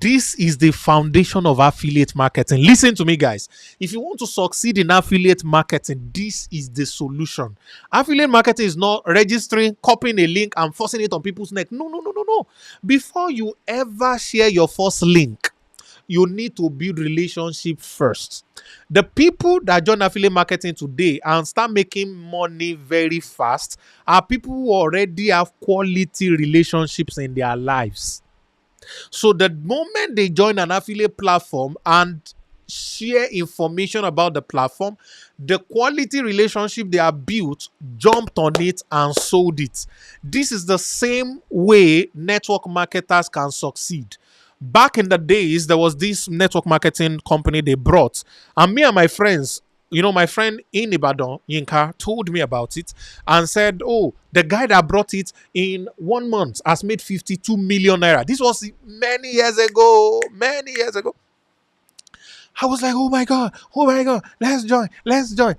This is the foundation of affiliate marketing. Listen to me, guys. If you want to succeed in affiliate marketing, this is the solution. Affiliate marketing is not registering, copying a link, and forcing it on people's neck. No. Before you ever share your first link, you need to build relationship first. The people that join affiliate marketing today and start making money very fast are people who already have quality relationships in their lives. So the moment they join an affiliate platform and share information about the platform, the quality relationship they have built jumped on it and sold it. This is the same way network marketers can succeed. Back in the days, there was this network marketing company they brought, and me and my friends, my friend in Ibadan, Yinka, told me about it and said, oh, the guy that brought it in 1 month has made 52 million naira. This was many years ago. I was like, oh my God, let's join.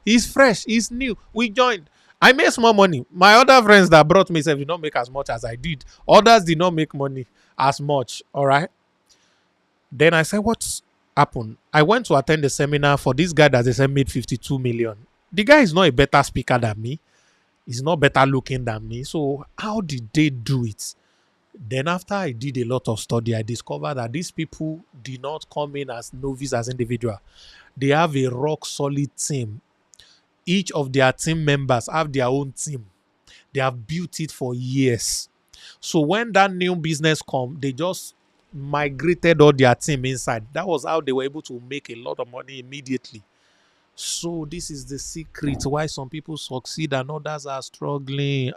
He's fresh, he's new. We joined. I made small money. My other friends that brought me said did not make as much as I did. Others did not make money as much. All right. Then I said, what's happened? I went to attend the seminar for this guy that they said made 52 million. The guy is not a better speaker than me. He's not better looking than me. So how did they do it? Then after I did a lot of study, I discovered that these people did not come in as novice, as individual. They have a rock solid team. Each of their team members have their own team. They have built it for years. So when that new business come, they just migrated all their team inside. That was how they were able to make a lot of money immediately. So this is the secret why some people succeed and others are struggling.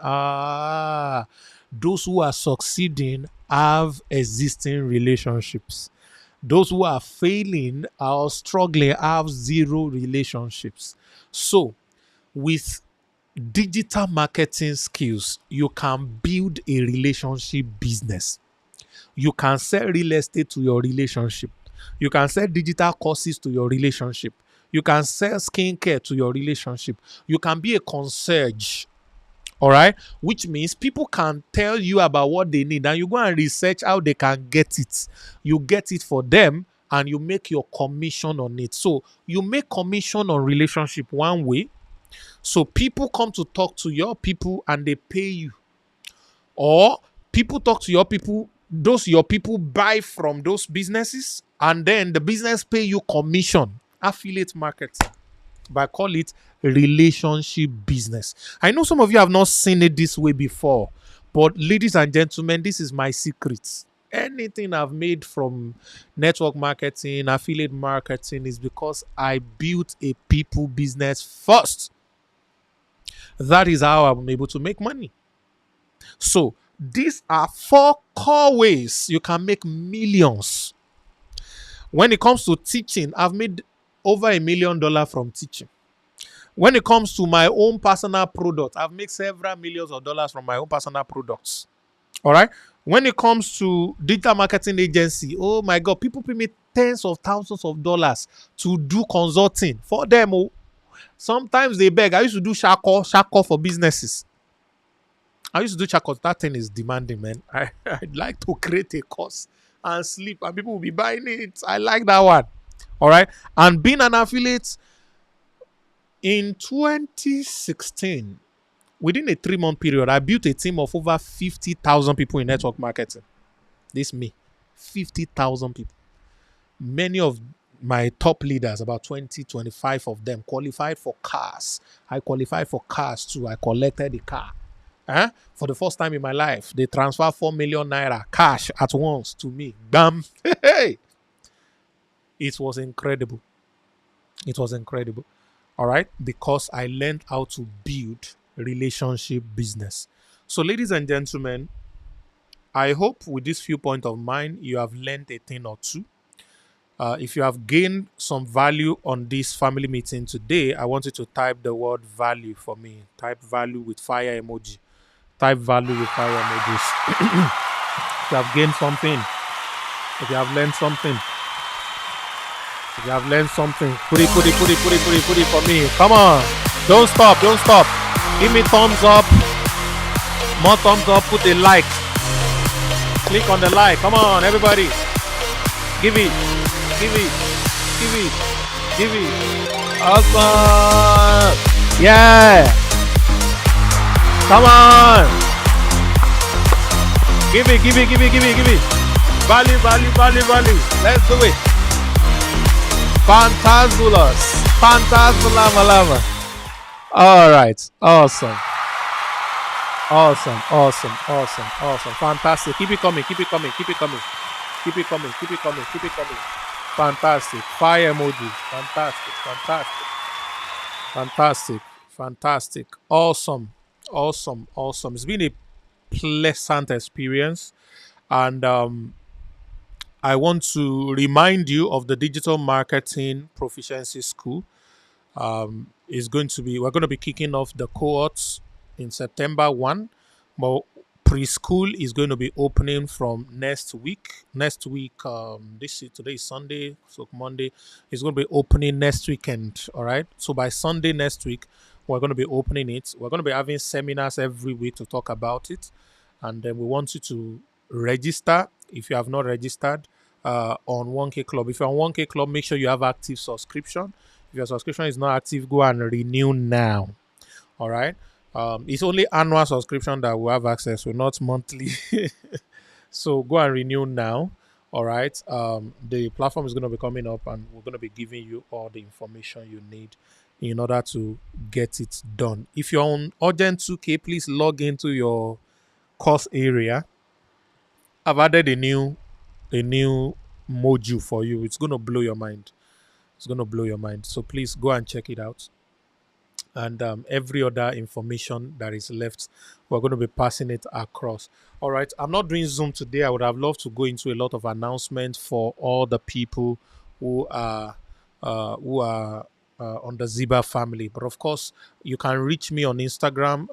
Those who are succeeding have existing relationships. Those who are failing or struggling have zero relationships. So with digital marketing skills, you can build a relationship business. You can sell real estate to your relationship. You can sell digital courses to your relationship. You can sell skincare to your relationship. You can be a concierge All right, which means people can tell you about what they need, and you go and research how they can get it. You get it for them, and you make your commission on it. So you make commission on relationship one way. So people come to talk to your people and they pay you, or people talk to your people. Those your people buy from those businesses, and then the business pay you commission. Affiliate marketing. But I call it relationship business. I know some of you have not seen it this way before, but ladies and gentlemen, this is my secret. Anything I've made from network marketing, affiliate marketing is because I built a people business first. That is how I'm able to make money. So, these are 4 core ways you can make millions. When it comes to teaching, I've made over $1 million from teaching. When it comes to my own personal product, I've made several millions of dollars from my own personal products. All right. When it comes to digital marketing agency, oh my God, people pay me tens of thousands of dollars to do consulting for them. Oh, sometimes they beg. I used to do shako for businesses. I used to do shako. That thing is demanding, man. I'd like to create a course and sleep, and people will be buying it. I like that one. All right. And being an affiliate, in 2016, within a 3-month period, I built a team of over 50,000 people in network marketing. This me, 50,000 people. Many of my top leaders, about 20, 25 of them, qualified for cars. I qualified for cars too. I collected the car. For the first time in my life, they transferred 4 million naira cash at once to me. Bam! Hey! It was incredible. It was incredible. All right, because I learned how to build relationship business. So, ladies and gentlemen, I hope with this few point of mine, you have learned a thing or two. If you have gained some value on this family meeting today, I want you to type the word value for me. Type value with fire emoji. Type value with fire emojis. If you have gained something, if you have learned something, if you have learned something, put it for me. Come on. Don't stop. Give me thumbs up. More thumbs up. Put a like. Click on the like. Come on, everybody. Give it. Awesome. Yeah. Come on. Give it. Value. Let's do it. Fantabulous. All right. Awesome. Fantastic. Keep it coming. Fantastic. Fire emoji. Fantastic. Awesome. It's been a pleasant experience. And I want to remind you of the Digital Marketing Proficiency School. We're going to be kicking off the cohorts in September 1, but preschool is going to be opening from next week. Today is Sunday, so Monday is going to be opening next weekend. All right. So by Sunday next week, we're going to be opening it. We're going to be having seminars every week to talk about it, and then we want you to register if you have not registered on 1K Club. If you're on 1K Club, make sure you have active subscription. If your subscription is not active, go and renew now. All right. It's only annual subscription that we have access to, not monthly. So go and renew now. All right. The platform is going to be coming up, and we're going to be giving you all the information you need in order to get it done. If you're on Urgent 2K, please log into your course area. I've added a new module for you. It's going to blow your mind. So please go and check it out. And every other information that is left, we're going to be passing it across. All right. I'm not doing Zoom today. I would have loved to go into a lot of announcements for all the people who are on the Ziba family. But of course, you can reach me on Instagram.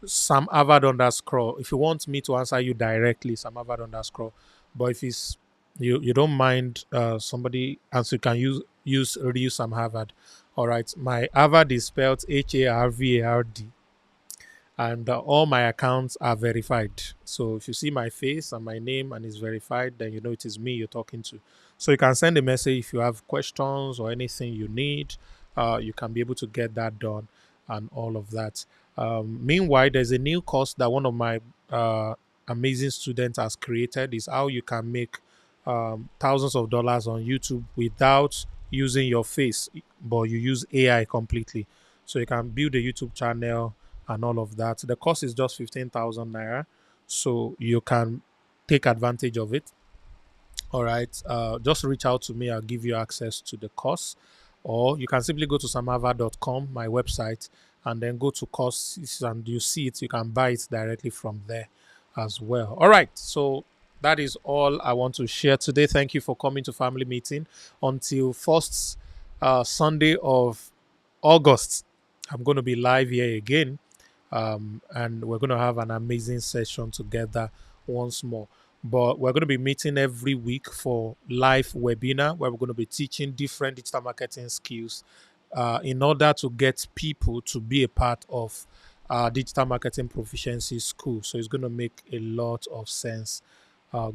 Sam Avad _ if you want me to answer you directly, Sam Avad _ but if it's you don't mind somebody answer, you can reuse Sam Harvard. All right, my Harvard is spelled Harvard, and all my accounts are verified. So if you see my face and my name and it's verified, then you know it is me you're talking to. So you can send a message if you have questions or anything you need. You can be able to get that done and all of that. Meanwhile, there's a new course that one of my amazing students has created. Is how you can make thousands of dollars on YouTube without using your face, but you use AI completely. So you can build a YouTube channel and all of that. The cost is just 15,000 naira, so you can take advantage of it. All right, just reach out to me. I'll give you access to the course, or you can simply go to samava.com, my website, and then go to courses and you see it. You can buy it directly from there as well. All right, so that is all I want to share today. Thank you for coming to family meeting. Until first Sunday of August, I'm going to be live here again, and we're going to have an amazing session together once more. But we're going to be meeting every week for live webinar where we're going to be teaching different digital marketing skills in order to get people to be a part of digital marketing proficiency school. So it's going to make a lot of sense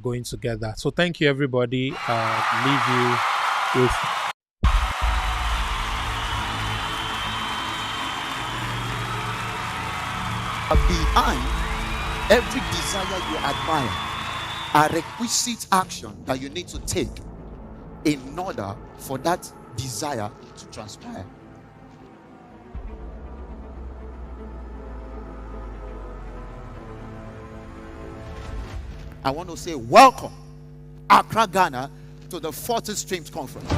going together. So thank you, everybody. Leave you with behind every desire you admire are requisite action that you need to take in order for that desire to transpire. I want to say welcome, Accra, Ghana, to the 40 Streams Conference.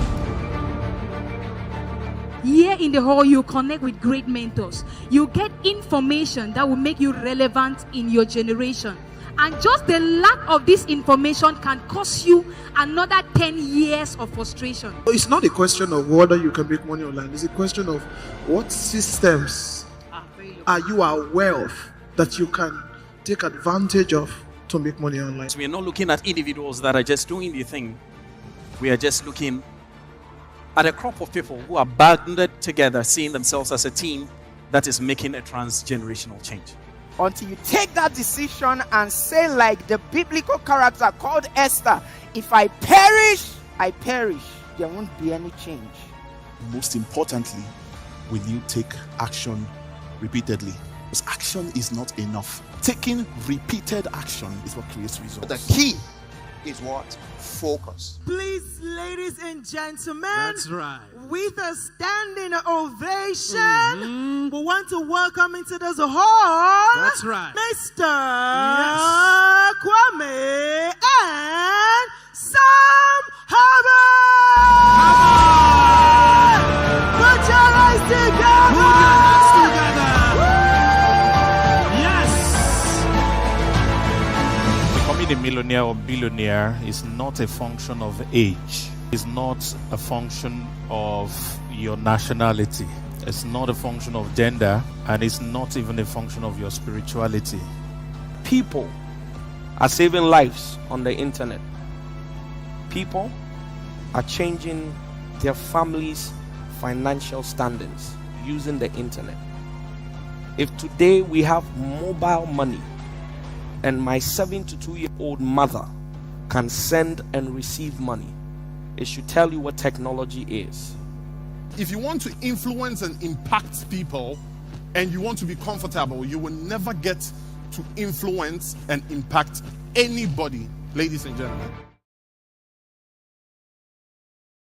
Here in the hall, you connect with great mentors. You get information that will make you relevant in your generation. And just the lack of this information can cost you another 10 years of frustration. It's not a question of whether you can make money online. It's a question of what systems are you aware of that you can take advantage of to make money online. So we are not looking at individuals that are just doing the thing. We are just looking at a crop of people who are banded together, seeing themselves as a team that is making a transgenerational change. Until you take that decision and say, like the biblical character called Esther, if I perish, I perish. There won't be any change. Most importantly, will you take action repeatedly? Because action is not enough. Taking repeated action is what creates results. The key is what? Focus. Please, ladies and gentlemen, That's right. with a standing ovation, we want to welcome into this hall, That's right. Mr. Yes. Kwame and Sam Harvard. Put your hands together. Becoming a millionaire or billionaire is not a function of age. It's not a function of your nationality. It's not a function of gender, and it's not even a function of your spirituality. People are saving lives on the internet. People are changing their families' financial standings using the internet. If today we have mobile money, and my 72-year-old mother can send and receive money, it should tell you what technology is. If you want to influence and impact people and you want to be comfortable, you will never get to influence and impact anybody, ladies and gentlemen.